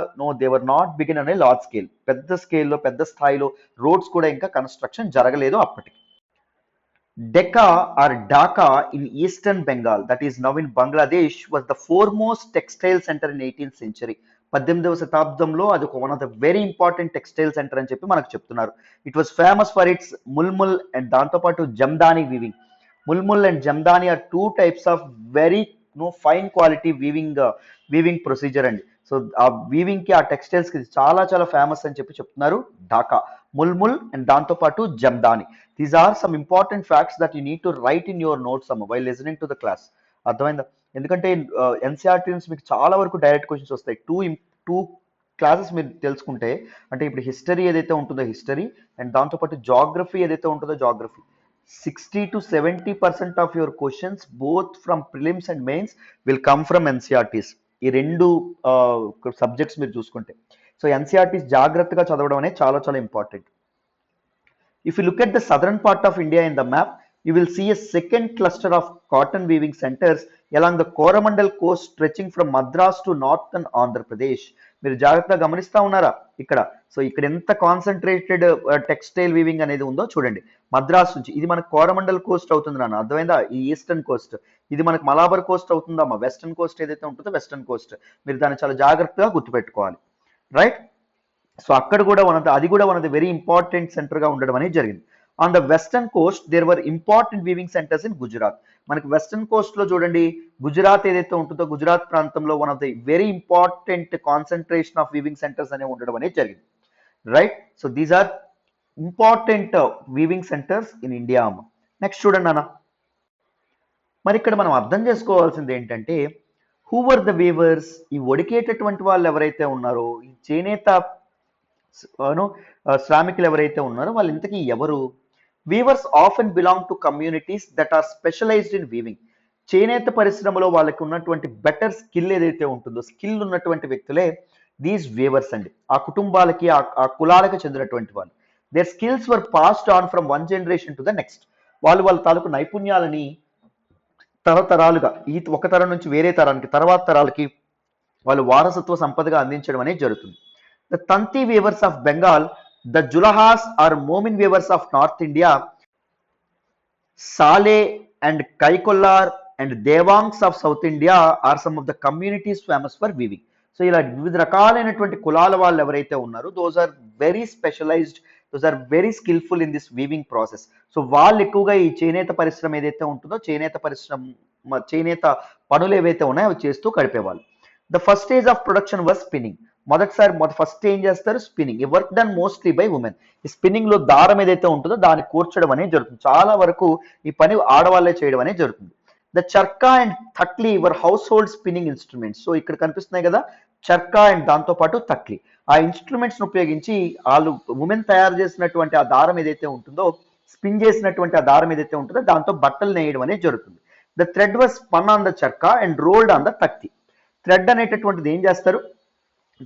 దేవర్ నాట్ బిగిన్ అనే లార్జ్ స్కేల్, పెద్ద స్కేల్లో పెద్ద స్థాయిలో రోడ్స్ కూడా ఇంకా కన్స్ట్రక్షన్ జరగలేదు అప్పటికి. Decca or Dhaka in eastern Bengal, that is now in Bangladesh, was the foremost textile center in 18th century. 18వ శతాబ్దంలో అది one of the very important textile centre అని చెప్పి మనకు చెప్తున్నారు. It was famous for it's mulmul and దాంతోపాటు Jamdani weaving. Mulmul and Jamdani are two types of very fine quality weaving procedure అండి. So ఆ weaving కి ఆ టెక్స్టైల్స్ కి చాలా చాలా ఫేమస్ అని చెప్పి చెప్తున్నారు ఢాకా. ముల్ముల్ అండ్ దాంతో పాటు jamdani. These are some important facts that you need to write in your notes అమ్మ while listening to the class. అర్థమైందా? ఎందుకంటే ఎన్సీఆర్టీ నుంచి మీకు చాలా వరకు డైరెక్ట్ క్వశ్చన్స్ వస్తాయి. టూ క్లాసెస్ మీరు తెలుసుకుంటే, అంటే ఇప్పుడు హిస్టరీ ఏదైతే ఉంటుందో హిస్టరీ, అండ్ దాంతోపాటు జాగ్రఫీ ఏదైతే ఉంటుందో geography, 60 to 70% of your questions both from prelims and mains will come from NCERTs. ఈ రెండు సబ్జెక్ట్స్ మీరు చూసుకుంటే, సో ఎన్సీఆర్టీస్ జాగ్రత్తగా చదవడం అనేది చాలా చాలా important. If you look at the southern part of India in the map, you will see a second cluster of cotton weaving centers along the Coromandel coast stretching from Madras to northern Andhra Pradesh. మీరు జాగ్రత్తగా గమనిస్తా ఉన్నారా ఇక్కడ? So ఇక్కడ ఎంత concentrated textile weaving అనేది ఉందో చూడండి. మద్రాస్ నుంచి ఇది మనకు కోరమండల్ కోస్ట్ అవుతుంది నాన్న, అర్థమైందా? ఈ ఈస్టర్న్ కోస్ట్, ఇది మనకు మలాబర్ కోస్ట్ అవుతుందమ్మా. వెస్టర్న్ కోస్ట్ ఏదైతే ఉంటుందో వెస్టర్న్ కోస్ట్, మీరు దాన్ని చాలా జాగ్రత్తగా గుర్తుపెట్టుకోవాలి, రైట్? సో అక్కడ కూడా అది కూడా one of the very important centre గా ఉండడం అనేది జరిగింది. On the western coast there were important weaving centres in Gujarat. మనకి వెస్టర్న్ కోస్ట్ లో చూడండి, గుజరాత్ ఏదైతే ఉంటుందో గుజరాత్ ప్రాంతంలో one of the very important concentration of weaving centres అనేవి ఉండడం అనేది జరిగింది, right? So these are important weaving centres in India. Next చూడండి అన్న, మరి ఇక్కడ మనం అర్థం చేసుకోవాల్సింది ఏంటంటే, హూ వర్ ద వీవర్స్? ఈ ఒడికేటటువంటి వాళ్ళు ఎవరైతే ఉన్నారో, ఈ చేనేత శ్రామికులు ఎవరైతే ఉన్నారో వాళ్ళు ఇంతకీ ఎవరు? Weavers often belong to communities that are specialised in weaving. చేనేత పరిశ్రమలో వాళ్ళకి ఉన్నటువంటి బెటర్ స్కిల్ ఏదైతే ఉంటుందో, స్కిల్ ఉన్నటువంటి వ్యక్తులే దీస్ వీవర్స్ అండి. ఆ కుటుంబాలకి ఆ కులాలకు చెందినటువంటి వాళ్ళు. Their skills were passed on from one generation to the next. వాళ్ళ తాలూకు నైపుణ్యాలని తరతరాలుగా, ఈ ఒక తరం నుంచి వేరే తరానికి, తర్వాత తరాలకి వాళ్ళు వారసత్వ సంపదగా అందించడం అనేది జరుగుతుంది. The Tanti weavers of Bengal, the Julahas or Momin weavers of North India, Sale and Kaikollar and Devangs of South India are some of the communities famous for weaving. So ఇలా వివిధ రకాలైనటువంటి కులాల వాళ్ళు ఎవరైతే ఉన్నారో those are very specialised, those are very skilful in this weaving process. So వాళ్ళు ఎక్కువగా ఈ చేనేత పరిశ్రమ ఏదైతే ఉంటుందో, చేనేత పనులు ఏవైతే ఉన్నాయో అవి చేస్తూ గడిపేవాళ్ళు. The first stage of production was spinning. First ఏం చేస్తారు? స్పిన్నింగ్. ఈ work done mostly by women. ఈ స్పిన్నింగ్ లో దారం ఏదైతే ఉంటుందో దాన్ని కూర్చడం అనేది జరుగుతుంది. చాలా వరకు ఈ పని ఆడవాళ్ళే చేయడం అనేది జరుగుతుంది. The charkha and takli were household spinning instruments. So ఇక్కడ కనిపిస్తున్నాయి కదా, చర్కా అండ్ దాంతో పాటు తక్లీ. ఆ ఇన్స్ట్రుమెంట్స్ ఉపయోగించి వాళ్ళు ఉమెన్ తయారు చేసినటువంటి ఆ దారం ఏదైతే ఉంటుందో, స్పిన్ చేసినటువంటి ఆ దారం ఏదైతే ఉంటుందో దాంతో బట్టలు నేయడం అనేది జరుగుతుంది. The thread was spun on the charkha and rolled on the takli. Thread అనేటటువంటిది ఏం చేస్తారు?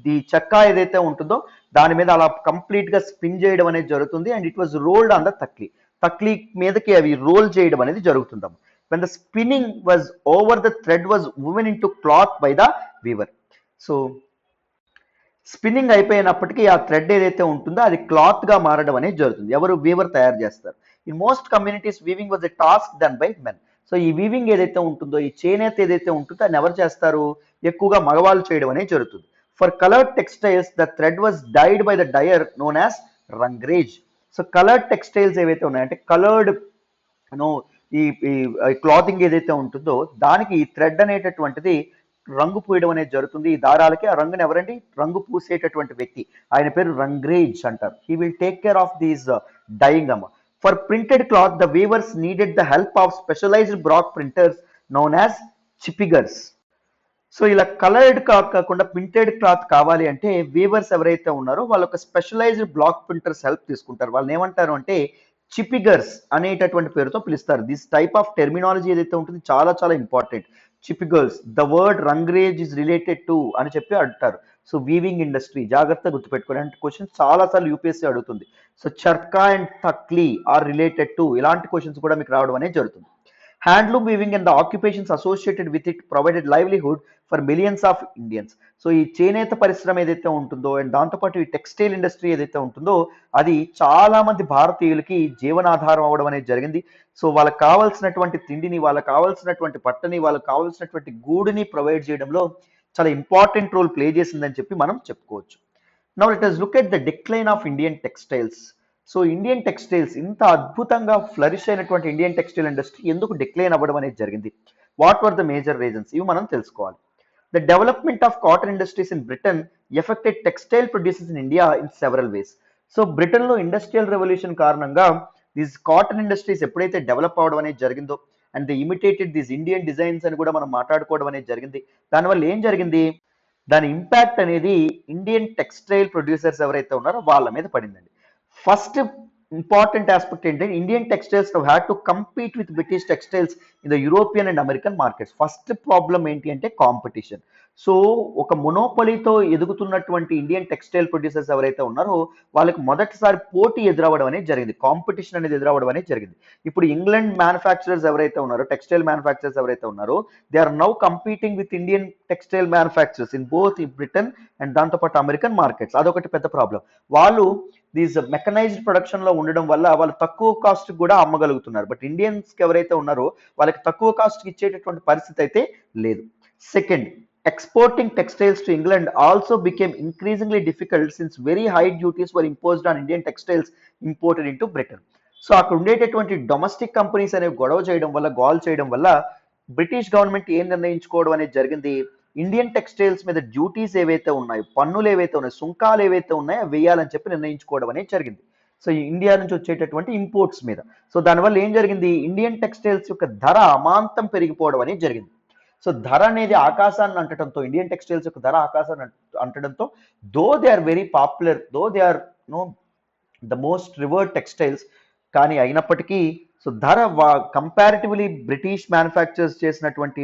ది చక్కా ఏదైతే ఉంటుందో దాని మీద అలా కంప్లీట్ గా స్పిన్ చేయడం అనేది జరుగుతుంది. And it was rolled on the takli మీదకి అవి రోల్ చేయడం అనేది జరుగుతుందాం. When the spinning was over, the thread was woven into cloth by the weaver. So spinning అయిపోయినప్పటికీ ఆ థ్రెడ్ ఏదైతే ఉంటుందో అది క్లాత్ గా మారడం అనేది జరుగుతుంది. ఎవరు? వీవర్ తయారు చేస్తారు. In most communities weaving was a task done by men. So ఈ వీవింగ్ ఏదైతే ఉంటుందో, ఈ చేనేత ఏదైతే ఉంటుందో దాన్ని ఎవరు చేస్తారు? ఎక్కువగా మగవాళ్ళు చేయడం అనేది జరుగుతుంది. For colored textiles, the thread was dyed by the dyer known as rangrage. So colored textiles ఏవైతే ఉన్నాయంటే, కలర్డ్ ఈ క్లాతింగ్ ఏదైతే ఉంటుందో దానికి ఈ థ్రెడ్ అనేటటువంటిది రంగు పూయడం అనేది జరుగుతుంది. ఈ దారాలకి ఆ రంగుని ఎవరండి? రంగు పూసేటటువంటి వ్యక్తి, ఆయన పేరు రంగ్రేజ్ అంటారు. He will take care of these dyeing అమ్మ. For printed cloth the weavers needed the help of specialised block printers known as chhipigars. So ఇలా కలర్డ్ కాకుండా ప్రింటెడ్ క్లాత్ కావాలి అంటే వీవర్స్ ఎవరైతే ఉన్నారో వాళ్ళు ఒక స్పెషలైజ్డ్ బ్లాక్ ప్రింటర్స్ హెల్ప్ తీసుకుంటారు. వాళ్ళని ఏమంటారు అంటే చిపిగర్స్ అనేటటువంటి పేరుతో పిలుస్తారు. దిస్ టైప్ ఆఫ్ టెర్మినాలజీ ఏదైతే ఉంటుంది చాలా చాలా important. Chhipigars, the word rangrez is related to అని చెప్పి అంటారు. సో వీవింగ్ ఇండస్ట్రీ జాగ్రత్తగా గుర్తుపెట్టుకోవాలి. అంటే క్వశ్చన్ చాలా సార్లు యూపీఎస్సీ అడుగుతుంది. So charkha and takli are related to, ఇలాంటి క్వశ్చన్స్ కూడా మీకు రావడం అనేది జరుగుతుంది. Handloom weaving and the occupations associated with it provided livelihood for millions of Indians. So ఈ చేనేత పరిశ్రమ ఏదైతే ఉంటుందో అండ్ దాంతోపాటు ఈ టెక్స్టైల్ ఇండస్ట్రీ ఏదైతే ఉంటుందో అది చాలా మంది భారతీయులకి జీవనాధారం అవ్వడం అనేది జరిగింది. సో వాళ్ళకి కావాల్సినటువంటి తిండిని, వాళ్ళకి కావాల్సినటువంటి పట్టని, వాళ్ళకి కావాల్సినటువంటి గూడుని ప్రొవైడ్ చేయడంలో చాలా ఇంపార్టెంట్ రోల్ ప్లే చేసిందని చెప్పి మనం చెప్పుకోవచ్చు. Now let us look at the decline of Indian textiles. So Indian textiles ఇంత అద్భుతంగా ఫ్లరిష్ అయినటువంటి ఇండియన్ టెక్స్టైల్ ఇండస్ట్రీ ఎందుకు డిక్లైన్ అవ్వడం అనేది జరిగింది? What were the major reasons? ఇవి మనం తెలుసుకోవాలి. The development of cotton industries in Britain affected textile producers in India in several ways. So బ్రిటన్లో ఇండస్ట్రియల్ రెవల్యూషన్ కారణంగా దీస్ కాటన్ ఇండస్ట్రీస్ ఎప్పుడైతే డెవలప్ అవడం అనేది జరిగిందో and the imitated these Indian designs అని కూడా మనం మాట్లాడుకోవడం అనేది జరిగింది. దానివల్ల ఏం జరిగింది? దాని ఇంపాక్ట్ అనేది ఇండియన్ టెక్స్టైల్ ప్రొడ్యూసర్స్ ఎవరైతే ఉన్నారో వాళ్ళ మీద పడిందండి. ఫస్ట్ ఇంపార్టెంట్ ఆస్పెక్ట్ ఏంటంటే Indian textiles had to compete with British textiles in the European and American markets. First problem ఏంటి అంటే కాంపిటీషన్. సో ఒక మొనోపలీతో ఎదుగుతున్నటువంటి ఇండియన్ టెక్స్టైల్ ప్రొడ్యూసర్స్ ఎవరైతే ఉన్నారో వాళ్ళకి మొదటిసారి పోటీ ఎదురవ్వడం అనేది జరిగింది, కాంపిటీషన్ అనేది ఎదురవ్వడం అనేది జరిగింది. ఇప్పుడు ఇంగ్లాండ్ మ్యానుఫ్యాక్చరర్స్ ఎవరైతే ఉన్నారో, టెక్స్టైల్ మ్యానుఫ్యాక్చరర్స్ ఎవరైతే ఉన్నారో, they are now competing with Indian textile manufacturers in both in Britain and దాంతోపాటు అమెరికన్ మార్కెట్స్. అదొకటి పెద్ద ప్రాబ్లం. వాళ్ళు దీస్ మెకనైజ్డ్ ప్రొడక్షన్ లో ఉండడం వల్ల వాళ్ళు తక్కువ కాస్ట్ కూడా అమ్మగలుగుతున్నారు. బట్ ఇండియన్స్ ఎవరైతే ఉన్నారో వాళ్ళకి తక్కువ కాస్ట్ ఇచ్చేటటువంటి పరిస్థితి అయితే లేదు. Second, exporting textiles to England also became increasingly difficult since very high duties were imposed on Indian textiles imported into Britain. So అక్కడ ఉండేటటువంటి డొమెస్టిక్ కంపెనీస్ అనేవి గొడవ చేయడం వల్ల, గోల్ చేయడం వల్ల బ్రిటిష్ గవర్నమెంట్ ఏం నిర్ణయించుకోవడం అనేది జరిగింది? ఇండియన్ టెక్స్టైల్స్ మీద డ్యూటీస్ ఏవైతే ఉన్నాయో, పన్నులు ఏవైతే ఉన్నాయో, సుంకాలు ఏవైతే ఉన్నాయో వేయాలని చెప్పి నిర్ణయించుకోవడం అనేది జరిగింది. సో ఇండియా నుంచి వచ్చేటటువంటి ఇంపోర్ట్స్ మీద. సో దానివల్ల ఏం జరిగింది? ఇండియన్ టెక్స్టైల్స్ యొక్క ధర అమాంతం పెరిగిపోవడం అనేది జరిగింది. సో ధర అనేది ఆకాశాన్ని అంటడంతో, ఇండియన్ టెక్స్టైల్స్ యొక్క ధర ఆకాశాన్ని అంటడంతో, though they are very popular, though they are the most revered textiles, కానీ అయినప్పటికీ సో ధర కంపారిటివ్లీ బ్రిటిష్ మ్యానుఫ్యాక్చర్స్ చేసినటువంటి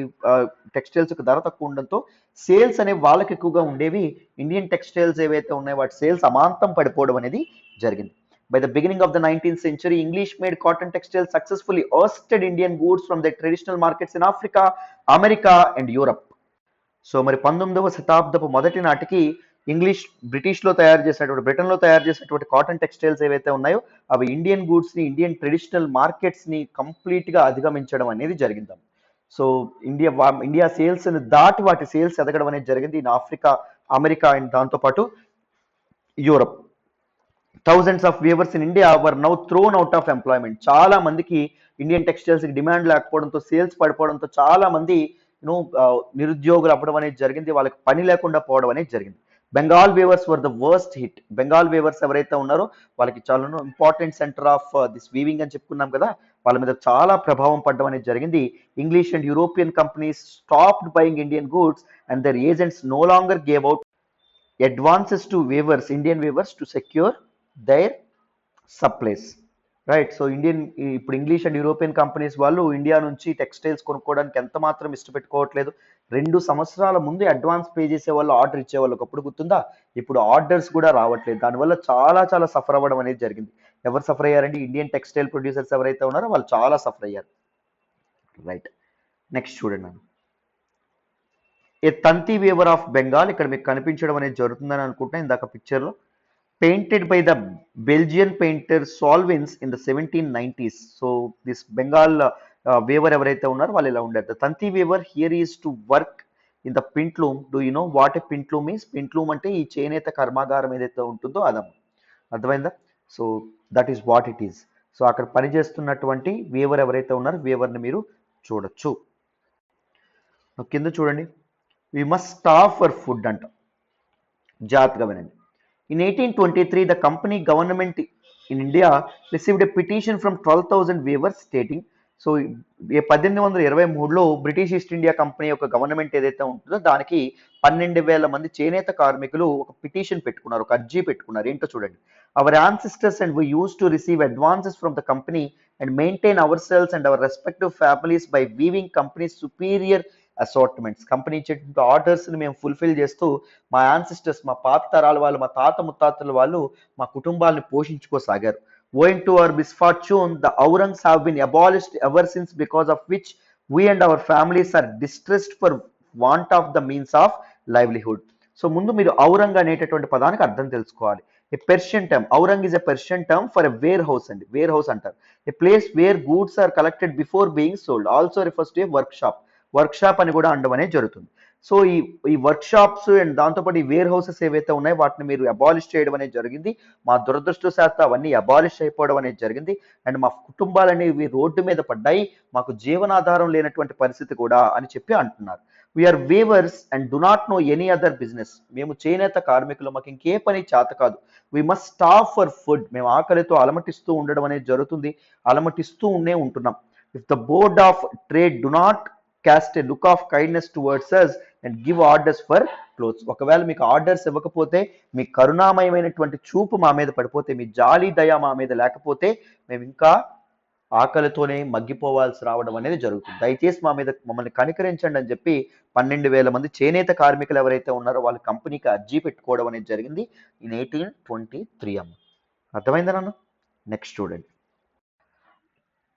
టెక్స్టైల్స్ యొక్క ధర తక్కువ ఉండడంతో సేల్స్ అనేవి వాళ్ళకి ఎక్కువగా ఉండేవి. ఇండియన్ టెక్స్టైల్స్ ఏవైతే ఉన్నాయో వాటి సేల్స్ అమాంతం పడిపోవడం అనేది జరిగింది. By the beginning of the 19th century, English-made cotton textiles successfully ousted Indian goods from their traditional markets in Africa, America and Europe. So మరి 19వ శతాబ్దపు మొదటి నాటికి బ్రిటిష్లో తయారు చేసినటువంటి, బ్రిటన్లో తయారు చేసినటువంటి కాటన్ టెక్స్టైల్స్ ఏవైతే ఉన్నాయో అవి ఇండియన్ గూడ్స్ని, ఇండియన్ ట్రెడిషనల్ మార్కెట్స్ని కంప్లీట్గా అధిగమించడం అనేది జరిగింది. సో ఇండియా సేల్స్ని దాటి వాటి సేల్స్ ఎదగడం అనేది జరిగింది ఇన్ ఆఫ్రికా, అమెరికా అండ్ దాంతోపాటు Europe. Thousands of weavers in India were now thrown out of employment. చాలా మందికి ఇండియన్ టెక్స్టైల్స్కి డిమాండ్ లేకపోవడంతో, సేల్స్ పడిపోవడంతో చాలా మంది నిరుద్యోగులు అవ్వడం అనేది జరిగింది, వాళ్ళకి పని లేకుండా పోవడం అనేది జరిగింది. Bengal weavers were the worst hit. Bengal weavers ఎవరైతే ఉన్నారో వాళ్ళకి చాలా important centre of this weaving అని చెప్పుకున్నాం కదా, వాళ్ళ మీద చాలా ప్రభావం పడడం అనేది జరిగింది. English and European companies stopped buying Indian goods and their agents no longer gave out advances to weavers, Indian weavers to secure their supplies. Right. So ఇప్పుడు ఇంగ్లీష్ అండ్ యూరోపియన్ కంపెనీస్ వాళ్ళు ఇండియా నుంచి textiles కొనుక్కోవడానికి ఎంత మాత్రం ఇష్టపెట్టుకోవట్లేదు. 2 సంవత్సరాల ముందు advance pay చేసే వాళ్ళు, ఆర్డర్ ఇచ్చేవాళ్ళు. ఒకప్పుడు గుర్తుందా? ఇప్పుడు ఆర్డర్స్ కూడా రావట్లేదు. దానివల్ల చాలా చాలా సఫర్ అవ్వడం అనేది జరిగింది. ఎవరు సఫర్ అయ్యారండి? ఇండియన్ టెక్స్టైల్ ప్రొడ్యూసర్స్ ఎవరైతే ఉన్నారో వాళ్ళు చాలా సఫర్ అయ్యారు. రైట్. నెక్స్ట్ చూడండి. ఏ తంతి వీవర్ ఆఫ్ బెంగాల్, ఇక్కడ మీకు కనిపించడం అనేది జరుగుతుందని అనుకుంటున్నాను ఇందాక పిక్చర్లో. Painted by the Belgian painter Solvins in the 1790s. So this Bengal weaver ఎవరైతే ఉన్నారో వాళ్ళు ఇలా ఉండారు. The Tanti weaver here is to work in the pintloom. Do you know what a pintloom is? Pintloom అంటే ఈ చేనేత కర్మాగారం ఏదైతే ఉంటుందో అదం. అర్థమైందా? So that is what it is. So అక్కడ పనిచేస్తున్నటువంటి వీవర్ ఎవరైతే ఉన్నారో వీవర్ని మీరు చూడొచ్చు. కింద చూడండి. We must starve for food అంట. జాగ్రత్తగా వినండి. In 1823, the company government in India received a petition from 12,000 weavers stating, so 1823లో బ్రిటిష్ ఈస్ట్ ఇండియా కంపెనీ యొక్క గవర్నమెంట్ ఏదైతే ఉంటుందో దానికి 12,000 మంది చేనేత కార్మికులు ఒక పిటిషన్ పెట్టుకున్నారు, ఒక అర్జీ పెట్టుకున్నారు. ఏంటో చూడండి. Our ancestors and we use to receive advances from the company and maintain ourselves and our respective families by weaving company superior assortments. Company ఇచ్చేటువంటి ఆర్డర్స్ని మేము ఫుల్ఫిల్ చేస్తూ మా యాన్సిస్టర్స్, మా పాత తరాల వాళ్ళు, మా తాత ముత్తాతల వాళ్ళు మా కుటుంబాలను పోషించుకోసాగారు. Owing to our misfortune, the Aurangs have been abolished ever since, because of which we and our families are distressed for want of the means of livelihood. So ముందు మీరు ఔరంగ్ అనేటటువంటి పదానికి అర్థం తెలుసుకోవాలి. ఏ పెర్షియన్ టర్మ్, ఔరంగ్ is a Persian term for a warehouse అండి. Warehouse అంటారు. A place where goods are collected before being sold. Also refers to a workshop. Workshop అని కూడా అనడం అనేది జరుగుతుంది. సో ఈ work shops and దాంతోపాటు ఈ వేర్ హౌసెస్ ఏవైతే ఉన్నాయో వాటిని మీరు అబాలిష్ చేయడం అనేది జరిగింది. మా దురదృష్టవశాత్తు అవన్నీ అబాలిష్ అయిపోవడం అనేది జరిగింది. అండ్ మా కుటుంబాలు అనేవి రోడ్డు మీద పడ్డాయి, మాకు జీవనాధారం లేనటువంటి పరిస్థితి కూడా అని చెప్పి అంటున్నారు. We are weavers and do not know any other business. మేము చేనేత కార్మికులు, మాకు ఇంకే పని చేత కాదు. We must stop for food. మేము ఆకలితో అలమటిస్తూ ఉండడం అనేది జరుగుతుంది, అలమటిస్తూ ఉంటున్నాం. If the board of trade do not cast a look of kindness towards us and give orders for clothes. ఒకవేళ మీకు ఆర్డర్స్ ఇవ్వకపోతే, మీ కరుణామయమైనటువంటి చూపు మా మీద పడిపోతే, మీ జాలి దయ మా మీద లేకపోతే మేము ఇంకా ఆకలితోనే మగ్గిపోవాల్సి రావడం అనేది జరుగుతుంది. దయచేసి మమ్మల్ని కనికరించండి అని చెప్పి 12,000 మంది చేనేత కార్మికులు ఎవరైతే ఉన్నారో వాళ్ళ కంపెనీకి అర్జీ పెట్టుకోవడం అనేది జరిగింది ఇన్ 1823 అమ్మ. అర్థమైందా నాన్న? నెక్స్ట్ చూడండి.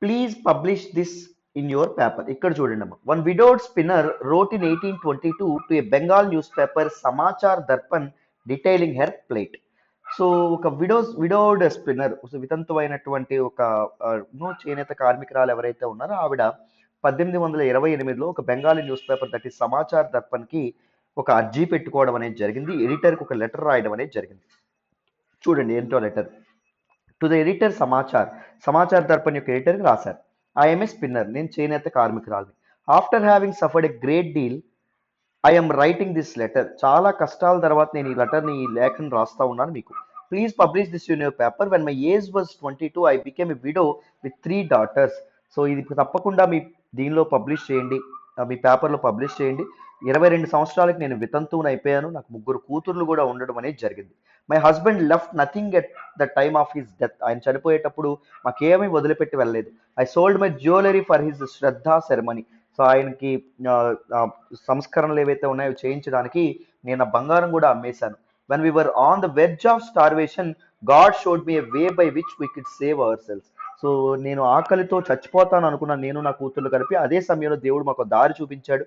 Please publish this in your paper. ఇక్కడ చూడండి అమ్మ. One widowed spinner wrote in 1822 to a Bengal newspaper Samachar Darpan detailing her plight. So ఒక విడోడ్ స్పిన్నర్, వితంతువైనటువంటి ఒక చేనేత కార్మికురాలు ఎవరైతే ఉన్నారో ఆవిడ 1828లో ఒక బెంగాలీ న్యూస్ పేపర్ దట్ ఈ సమాచార్ దర్పణ్కి ఒక అర్జీ పెట్టుకోవడం అనేది జరిగింది. ఎడిటర్కి ఒక లెటర్ రాయడం అనేది జరిగింది. చూడండి ఏంటో letter. To the editor Samachar Darpan యొక్క ఎడిటర్కి రాశారు. ఐఎమ్ ఏ స్పిన్నర్, నేను చేనేత కార్మికురాలిని. After having suffered a great deal I'm writing this letter. చాలా కష్టాల తర్వాత నేను ఈ లేఖను రాస్తా ఉన్నాను మీకు. Please publish this in your paper. When my age was 22 I became a widow with 3 daughters. So ఇది తప్పకుండా మీ దీనిలో పబ్లిష్ చేయండి, మీ పేపర్లో పబ్లిష్ చేయండి. 22 సంవత్సరాలకి నేను వితంతువుని అయిపోయాను, నాకు 3 కూతుర్లు కూడా ఉండడం అనేది జరిగింది. My husband left nothing at the time of his death. ఆయన చనిపోయేటప్పుడు మాకేమీ వదిలిపెట్టి వెళ్ళలేదు. I sold my jewellery for his shraddha ceremony. So ఆయనకి సంస్కరణలు ఏవైతే ఉన్నాయో చేయించడానికి నేను ఆ బంగారం కూడా అమ్మేశాను. When we were on the wedge of starvation God showed me a way by which we could save ourselves. So నేను ఆకలితో చచ్చిపోతాను అనుకున్నాను, నేను నా కూతుర్లు కలిపి. అదే సమయంలో దేవుడు మాకు దారి చూపించాడు.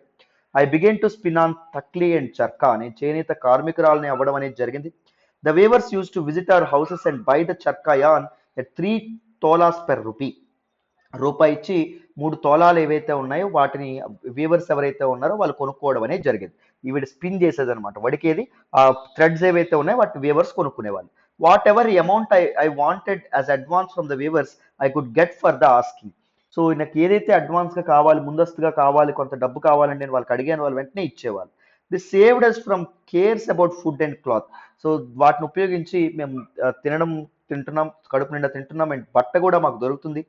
I began to spin on takli and charkha. నేను చేనేత కార్మికురాలని అవ్వడం అనేది జరిగింది. The weavers used to visit our houses and buy the charkha yarn at 3 tolas per rupee. రూపాయి ఇచ్చి 3 తోలాలు ఏవైతే ఉన్నాయో వాటిని వీవర్స్ ఎవరైతే ఉన్నారో వాళ్ళు కొనుక్కోవడం అనేది జరిగింది. ఈవిడ స్పిన్ చేసేది అనమాట, వడికేది. ఆ థ్రెడ్స్ ఏవైతే ఉన్నాయో వాటిని వీవర్స్ కొనుక్కునేవాళ్ళు. Whatever amount I wanted as advance from the weavers I could get for the asking. So నాకు ఏదైతే అడ్వాన్స్గా కావాలి, ముందస్తుగా కావాలి, కొంత డబ్బు కావాలని నేను వాళ్ళకి అడిగాను, వాళ్ళు వెంటనే ఇచ్చేవాళ్ళు. This saved us from cares about food and cloth. So వాటిని ఉపయోగించి మేము తింటున్నాం, కడుపు నిండా తింటున్నాం, అండ్ బట్ట కూడా మాకు దొరుకుతుంది.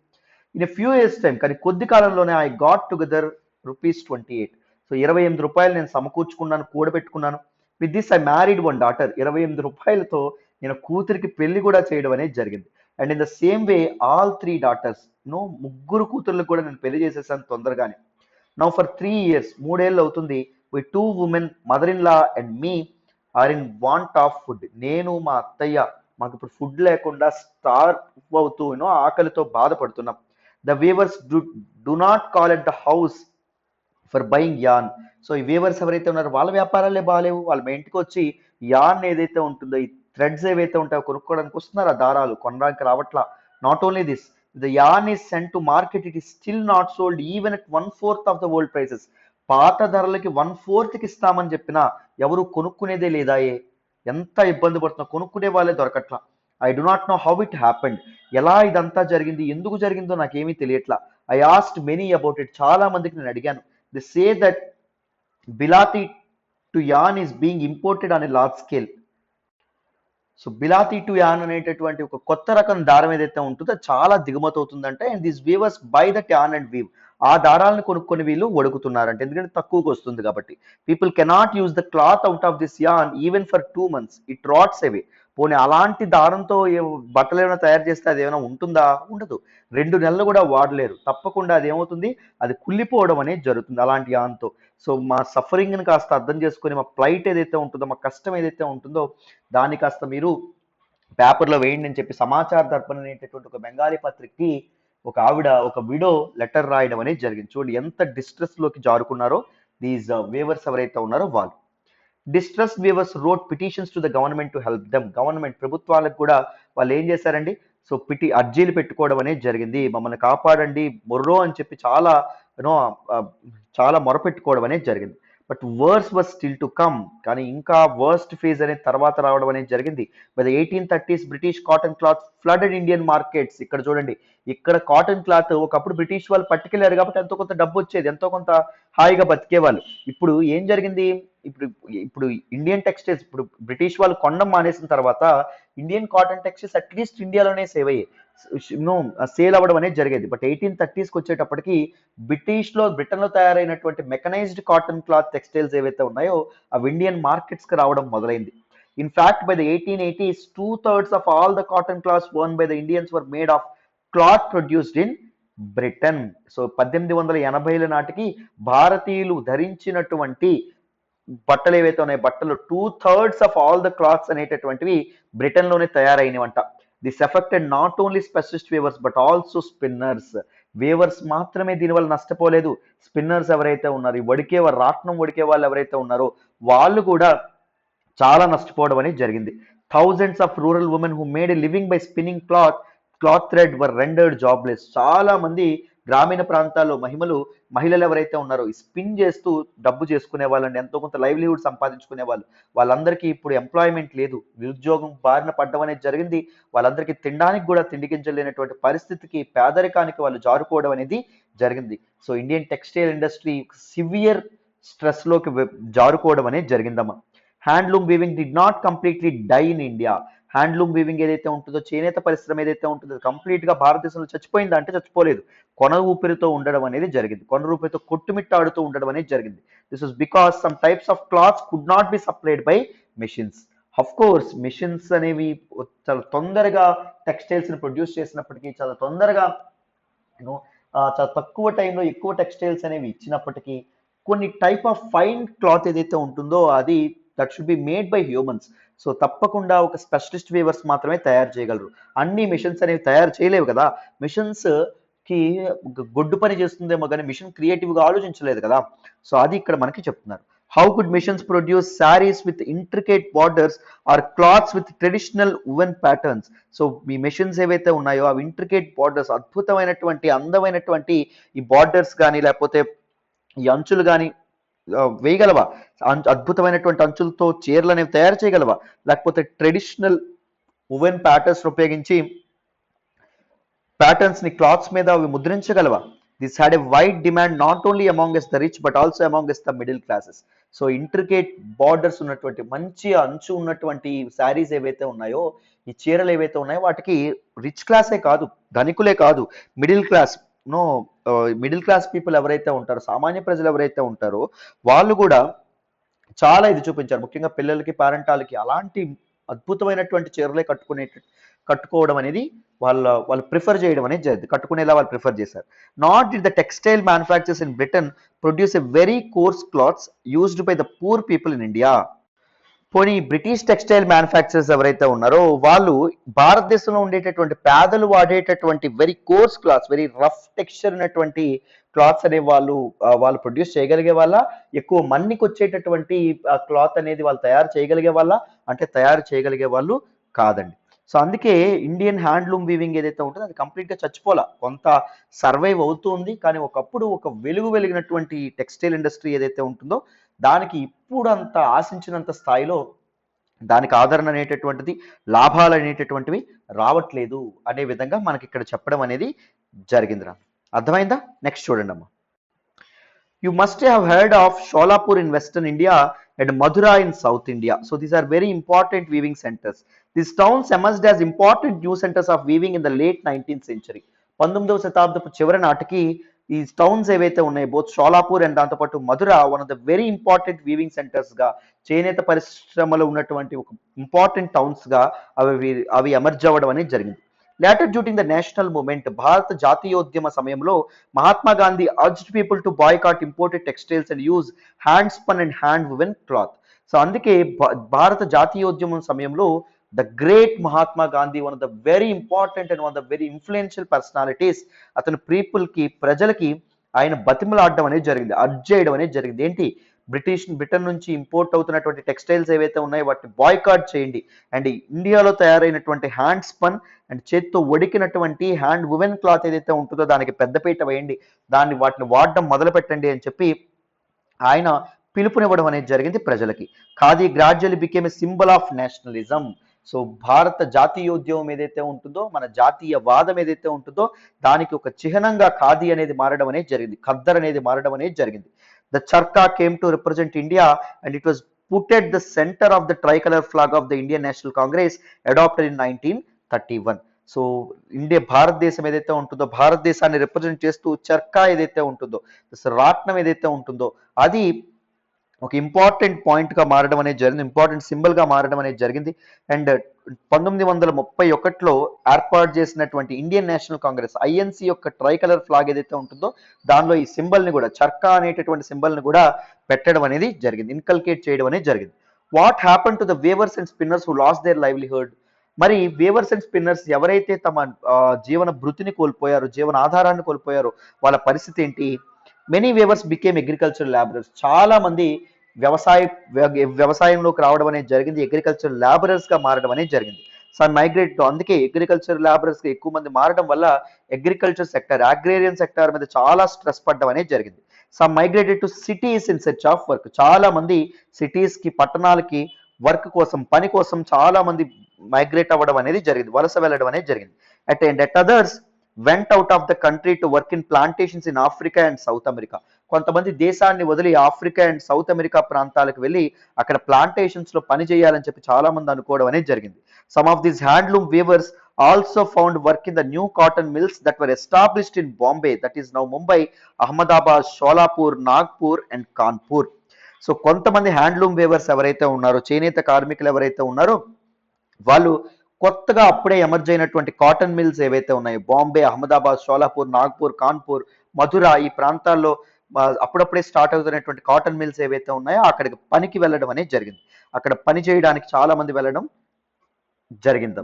In a few years time, కానీ కొద్ది కాలంలోనే ఐ గాట్ టుగెదర్ ₹28. సో 28 రూపాయలు నేను సమకూర్చుకున్నాను, కూడబెట్టుకున్నాను. With this I married 1 daughter. 28 రూపాయలతో నేను కూతురికి పెళ్లి కూడా చేయడం అనేది జరిగింది. And in the same way all 3 daughters, 3 కూతుర్లకు కూడా నేను పెళ్లి చేసేసాను తొందరగానే. నౌ ఫర్ 3 years, 3 ఏళ్ళు అవుతుంది. We 2 women, mother in law and me are in want of food. నేను మా అత్తయ్య మాకు ఇప్పుడు ఫుడ్ లేకుండా స్టార్వ్ అవుతూ ఆకలితో బాధపడుతున్నాం. The weavers do not call at the house for buying yarn. So ఈ వీవర్స్ ఎవరైతే ఉన్నారో వాళ్ళ వ్యాపారాలే బాగాలేవు, వాళ్ళు మా ఇంటికి వచ్చి యాన్ ఏదైతే ఉంటుందో, ఈ థ్రెడ్స్ ఏవైతే ఉంటాయో కొనుక్కోవడానికి వస్తున్నారు, ఆ దారాలు కొనడానికి రావట్లా. Not only this, the an is sent to market, it is still not sold even at 1/4 of the old prices. పాత ధరలకి 1/4కి ఇస్తామని చెప్పినా ఎవరు కొనుక్కునేదే లేదాయే. ఎంత ఇబ్బంది పడుతున్నా, కొనుక్కునే వాళ్ళే దొరకట్లా. I do not know how it happened. ఎలా ఇదంతా జరిగింది, ఎందుకు జరిగిందో నాకేమీ తెలియట్లా. I asked many about it. చాలా మందికి నేను అడిగాను. ది సే దట్ బిలాతి to yarn is being imported on a large scale. So బిలాతి టు యాన్ అనేటటువంటి ఒక కొత్త రకం దారం ఏదైతే ఉంటుందో చాలా దిగుమతి అవుతుందంటే, and this weavers buy that yarn and weave. ఆ దారాలను కొనుక్కొని వీళ్ళు వడుకుతున్నారంటే, ఎందుకంటే తక్కువకి వస్తుంది కాబట్టి. People cannot use the cloth out of this yarn even for 2 months, it rots away. పోనీ అలాంటి దారంతో బట్టలు ఏమైనా తయారు చేస్తే అది ఏమైనా ఉంటుందా? ఉండదు. 2 నెలలు కూడా వాడలేరు. తప్పకుండా అది ఏమవుతుంది, అది కుళ్ళిపోవడం అనేది జరుగుతుంది అలాంటి యాన్తో. సో మా సఫరింగ్ని కాస్త అర్థం చేసుకొని, మా ప్లైట్ ఏదైతే ఉంటుందో, మా కష్టం ఏదైతే ఉంటుందో దాన్ని కాస్త మీరు పేపర్లో వేయండి అని చెప్పి సమాచార దర్పణ అనేటటువంటి ఒక బెంగాలీ పత్రికకి ఒక ఆవిడ, ఒక విడో లెటర్ రాయడం అనేది జరిగింది. చూడండి ఎంత డిస్ట్రెస్లోకి జారుకున్నారో దీస్ వేవర్స్ ఎవరైతే ఉన్నారో వాళ్ళు. Distress weavers wrote petitions to the government to help them. Government ప్రభుత్వాలకు కూడా వాళ్ళు ఏం చేశారండి, సో అర్జీలు పెట్టుకోవడం అనేది జరిగింది. మమ్మల్ని కాపాడండి మొర్రో అని చెప్పి చాలా చాలా మొరపెట్టుకోవడం అనేది జరిగింది. But worse was still to come. కానీ ఇంకా వర్స్ట్ ఫేజ్ అనేది తర్వాత రావడం అనేది జరిగింది. By the 1830s British cotton cloth flooded Indian markets. ఇక్కడ చూడండి, ఇక్కడ కాటన్ క్లాత్ ఒకప్పుడు బ్రిటిష్ వాళ్ళు పట్టుకెళ్లారు కాబట్టి ఎంతో కొంత డబ్బు వచ్చేది, ఎంతో కొంత హాయిగా బతికేవాళ్ళు. ఇప్పుడు ఏం జరిగింది, ఇప్పుడు ఇప్పుడు ఇండియన్ టెక్స్టైల్స్, ఇప్పుడు బ్రిటిష్ వాళ్ళు కొనడం మానేసిన తర్వాత ఇండియన్ కాటన్ టెక్స్టైల్స్ అట్లీస్ట్ ఇండియాలోనే సేవ్ అయ్యాయి, సేల్ అవ్వడం అనేది జరిగేది. బట్ 1830స్కి వచ్చేటప్పటికి బ్రిటన్లో తయారైనటువంటి మెకనైజ్డ్ కాటన్ క్లాత్ టెక్స్టైల్స్ ఏవైతే ఉన్నాయో అవి ఇండియన్ మార్కెట్స్కి రావడం మొదలైంది. In fact, by the 1880s, 2/3 of all the cotton cloths worn by the Indians were made of cloth produced in Britain. So 1880ల నాటికి భారతీయులు ధరించినటువంటి బట్టలు ఏవైతే ఉన్నాయో బట్టలు 2/3 ఆఫ్ ఆల్ ద క్లాత్స్ అనేటటువంటివి బ్రిటన్లోనే తయారైనవంట. This affected not only specialist weavers but also spinners. Weavers మాత్రమే దీనివల్ల నష్టపోలేదు, స్పిన్నర్స్ ఎవరైతే ఉన్నారు, ఈ రాట్నం వడికే వాళ్ళు ఎవరైతే ఉన్నారో వాళ్ళు కూడా చాలా నష్టపోవడం అనేది జరిగింది. Thousands of rural women who made a living by spinning cloth thread were rendered jobless. చాలా మంది గ్రామీణ ప్రాంతాల్లో మహిళలు ఎవరైతే ఉన్నారో ఈ స్పిన్ చేస్తూ డబ్బు చేసుకునే వాళ్ళండి, ఎంతో కొంత లైవ్లీహుడ్ సంపాదించుకునే వాళ్ళు, వాళ్ళందరికీ ఇప్పుడు ఎంప్లాయ్మెంట్ లేదు, నిరుద్యోగం బారిన పడ్డం అనేది జరిగింది. వాళ్ళందరికీ తినడానికి కూడా తిండిగించలేనటువంటి పరిస్థితికి, పేదరికానికి వాళ్ళు జారుకోవడం అనేది జరిగింది. So Indian textile industry severe స్ట్రెస్లోకి జారుకోవడం అనేది జరిగిందమ్మా. Handloom weaving did not completely die in India. Handloom weaving ఏదైతే ఉంటుందో, చేనేత పరిశ్రమ ఏదైతే ఉంటుందో కంప్లీట్గా భారతదేశంలో చచ్చిపోయిందా అంటే చచ్చిపోలేదు, కొన ఊపిరితో ఉండడం అనేది జరిగింది, కొన ఊపిరితో కొట్టుమిట్టాడుతూ ఉండడం అనేది జరిగింది. This was because some types of clothes could not be supplied by machines. Of course machines అనేవి చాలా తొందరగా టెక్స్టైల్స్ని ప్రొడ్యూస్ చేసినప్పటికీ, చాలా తొందరగా చాలా తక్కువ టైంలో ఎక్కువ టెక్స్టైల్స్ అనేవి ఇచ్చినప్పటికీ, కొన్ని టైప్ ఆఫ్ ఫైన్ క్లాత్ ఏదైతే ఉంటుందో అది that should be made by humans. So తప్పకుండా ఒక స్పెషలిస్ట్ వీవర్స్ మాత్రమే తయారు చేయగలరు, అన్ని మిషన్స్ అనేవి తయారు చేయలేవు కదా. మిషన్స్కి గొడ్డు పని చేస్తుందేమో కానీ మిషన్ క్రియేటివ్గా ఆలోచించలేదు కదా. సో అది ఇక్కడ మనకి చెప్తున్నారు. How could machines produce saris with intricate borders or cloths with traditional woven patterns. So మీ మెషిన్స్ ఏవైతే ఉన్నాయో అవి ఇంట్రికేట్ బార్డర్స్, అద్భుతమైనటువంటి అందమైనటువంటి ఈ బార్డర్స్ కానీ లేకపోతే ఈ అంచులు కానీ వేయగలవా, అద్భుతమైనటువంటి అంచులతో చీరలు అనేవి తయారు చేయగలవా, లేకపోతే ట్రెడిషనల్ ఉవెన్ ప్యాటర్న్స్ ఉపయోగించి ప్యాటర్న్స్ ని క్లాత్స్ మీద అవి ముద్రించగలవా. This had a wide demand not only amongst the rich but also amongst the middle classes. So intricate borders ఉన్నటువంటి మంచి అంచు ఉన్నటువంటి శారీస్ ఏవైతే ఉన్నాయో, ఈ చీరలు ఏవైతే ఉన్నాయో వాటికి రిచ్ క్లాసే కాదు, ధనికులే కాదు, మిడిల్ క్లాస్ పీపుల్ ఎవరైతే ఉంటారో, సామాన్య ప్రజలు ఎవరైతే ఉంటారో వాళ్ళు కూడా చాలా ఇది చూపించారు. ముఖ్యంగా పిల్లలకి, పేరెంటాలకి అలాంటి అద్భుతమైనటువంటి చీరలే కట్టుకోవడం అనేది వాళ్ళు ప్రిఫర్ చేయడం అనేది జరిగింది, కట్టుకునేలా వాళ్ళు ప్రిఫర్ చేశారు. Not did the textile manufactures in Britain produce a very coarse clothes used by the poor people in India. పోనీ బ్రిటిష్ టెక్స్టైల్ మ్యానుఫ్యాక్చరర్స్ ఎవరైతే ఉన్నారో వాళ్ళు భారతదేశంలో ఉండేటటువంటి పేదలు వాడేటటువంటి very coarse clothes, very rough texture ఉన్నటువంటి క్లాత్స్ అనే వాళ్ళు ప్రొడ్యూస్ చేయగలిగే వాళ్ళ, ఎక్కువ మన్నికి వచ్చేటటువంటి క్లాత్ అనేది వాళ్ళు తయారు చేయగలిగే వాళ్ళ అంటే తయారు చేయగలిగే వాళ్ళు కాదండి. సో అందుకే ఇండియన్ హ్యాండ్లూమ్ వీవింగ్ ఏదైతే ఉంటుందో అది కంప్లీట్గా చచ్చిపోలా, కొంత సర్వైవ్ అవుతుంది. కానీ ఒకప్పుడు ఒక వెలిగినటువంటి టెక్స్టైల్ ఇండస్ట్రీ ఏదైతే ఉంటుందో దానికి ఇప్పుడు అంత ఆశించినంత స్థాయిలో దానికి ఆదరణ అనేటటువంటిది, లాభాలు అనేటటువంటివి రావట్లేదు అనే విధంగా మనకి ఇక్కడ చెప్పడం అనేది జరిగిందిరా. అర్థమైందా? నెక్స్ట్ చూడండి అమ్మా. You must have heard of Sholapur in Western India and Mathura in South India. So these are very important weaving centers. These towns emerged as important new centers of weaving in the late 19th century. 19వ శతాబ్దపు చివరి నాటికి ఈ towns ఏవైతే ఉన్నాయో both Sholapur and దాంతోపాటు Madura one of the very important weaving సెంటర్స్గా, చేనేత పరిశ్రమలో ఉన్నటువంటి ఒక ఇంపార్టెంట్ టౌన్స్గా అవి ఎమర్జ్ అవ్వడం అనేది జరిగింది. Later, during the national movement, భారత జాతీయోద్యమ సమయంలో Mahatma Gandhi urged people to boycott imported textiles and use hand spun and hand woven cloth. So అందుకే భారత జాతీయోద్యమం సమయంలో the great Mahatma Gandhi, one of the very important and one of the very influential personalities, అతను ప్రజలకి ఆయన బతిమలాడడం అనేది జరిగింది, అర్జ్ చేయడం అనేది జరిగింది. ఏంటి, బ్రిటన్ నుంచి ఇంపోర్ట్ అవుతున్నటువంటి టెక్స్టైల్స్ ఏవైతే ఉన్నాయో వాటిని బాయ్కాట్ చేయండి అండ్ ఇండియాలో తయారైనటువంటి హ్యాండ్ స్పన్ అండ్ చేత్తో వడికినటువంటి హ్యాండ్ వుమెన్ క్లాత్ ఏదైతే ఉంటుందో దానికి పెద్దపీట వేయండి, వాటిని వాడడం మొదలు పెట్టండి అని చెప్పి ఆయన పిలుపునివ్వడం అనేది జరిగింది ప్రజలకి. Khadi gradually became a symbol of nationalism. So భారత జాతీయోద్యమం ఏదైతే ఉంటుందో, మన జాతీయ వాదం ఏదైతే ఉంటుందో దానికి ఒక చిహ్నంగా ఖాదీ అనేది మారడం అనేది జరిగింది. ఖద్దర్ అనేది మారడం అనేది జరిగింది. The charkha came to represent India and it was put at the center of the tricolor flag of the Indian National Congress adopted in 1931. So భారతదేశం ఏదైతే ఉంటుందో, భారతదేశాన్ని రిప్రజెంట్ చేస్తూ చర్కా ఏదైతే ఉంటుందో, రాట్నం ఏదైతే ఉంటుందో అది ఒక ఇంపార్టెంట్ పాయింట్గా మారడం అనేది జరిగింది, ఇంపార్టెంట్ సింబల్గా మారడం అనేది జరిగింది. అండ్ 1931లో ఏర్పాటు చేసినటువంటి ఇండియన్ నేషనల్ కాంగ్రెస్ ఐఎన్సి యొక్క ట్రైకలర్ ఫ్లాగ్ ఏదైతే ఉంటుందో దానిలో ఈ సింబల్ని కూడా, చర్కా అనేటటువంటి సింబల్ని కూడా పెట్టడం అనేది జరిగింది, ఇన్కల్కేట్ చేయడం అనేది జరిగింది. What happen to the weavers and spinners who last there livelihood? మరి వేవర్స్ అండ్ స్పిన్నర్స్ ఎవరైతే తమ జీవన భృతిని కోల్పోయారో, జీవన ఆధారాన్ని కోల్పోయారో వాళ్ళ పరిస్థితి ఏంటి? Many weavers became agriculture labourers. చాలా మంది వ్యవసాయంలోకి రావడం అనేది జరిగింది, అగ్రికల్చర్ ల్యాబరర్స్ గా మారడం అనేది జరిగింది. సమ్ మైగ్రేట్, అందుకే అగ్రికల్చర్ ల్యాబరర్స్ గా ఎక్కువ మంది మారడం వల్ల అగ్రికల్చర్ సెక్టర్, అగ్రేరియన్ సెక్టర్ మీద చాలా స్ట్రెస్ పడడం అనేది జరిగింది. Some migrated to cities in search of work. చాలా మంది సిటీస్ కి, పట్టణాలకి వర్క్ కోసం, పని కోసం చాలా మంది మైగ్రేట్ అవ్వడం అనేది జరిగింది, వలస వెళ్ళడం అనేది జరిగింది. At others went out of the country to work in plantations in Africa and south America. కొంతమంది దేశాన్ని వదిలి ఆఫ్రికా అండ్ సౌత్ అమెరికా ప్రాంతాలకు వెళ్ళి అక్కడ ప్లాంటేషన్స్ లో పని చేయాలని చెప్పి చాలా మంది అనుకోవడం అనేది జరిగింది. Some of these handloom weavers also found work in the new cotton mills that were established in Bombay, that is now Mumbai, Ahmedabad, Sholapur, Nagpur and Kanpur. So కొంతమంది హ్యాండ్లూమ్ వేవర్స్ ఎవరైతే ఉన్నారో, చేనేత కార్మికులు ఎవరైతే ఉన్నారో వాళ్ళు కొత్తగా అప్పుడే ఎమర్జ్ అయినటువంటి కాటన్ మిల్స్ ఏవైతే ఉన్నాయో, బాంబే, అహ్మదాబాద్, షోలాపూర్, నాగ్పూర్, కాన్పూర్, మధుర ఈ ప్రాంతాల్లో అప్పుడప్పుడే స్టార్ట్ అవుతున్నటువంటి కాటన్ మిల్స్ ఏవైతే ఉన్నాయో అక్కడికి పనికి వెళ్ళడం అనేది జరిగింది. అక్కడ పని చేయడానికి చాలా మంది వెళ్ళడం జరిగింది.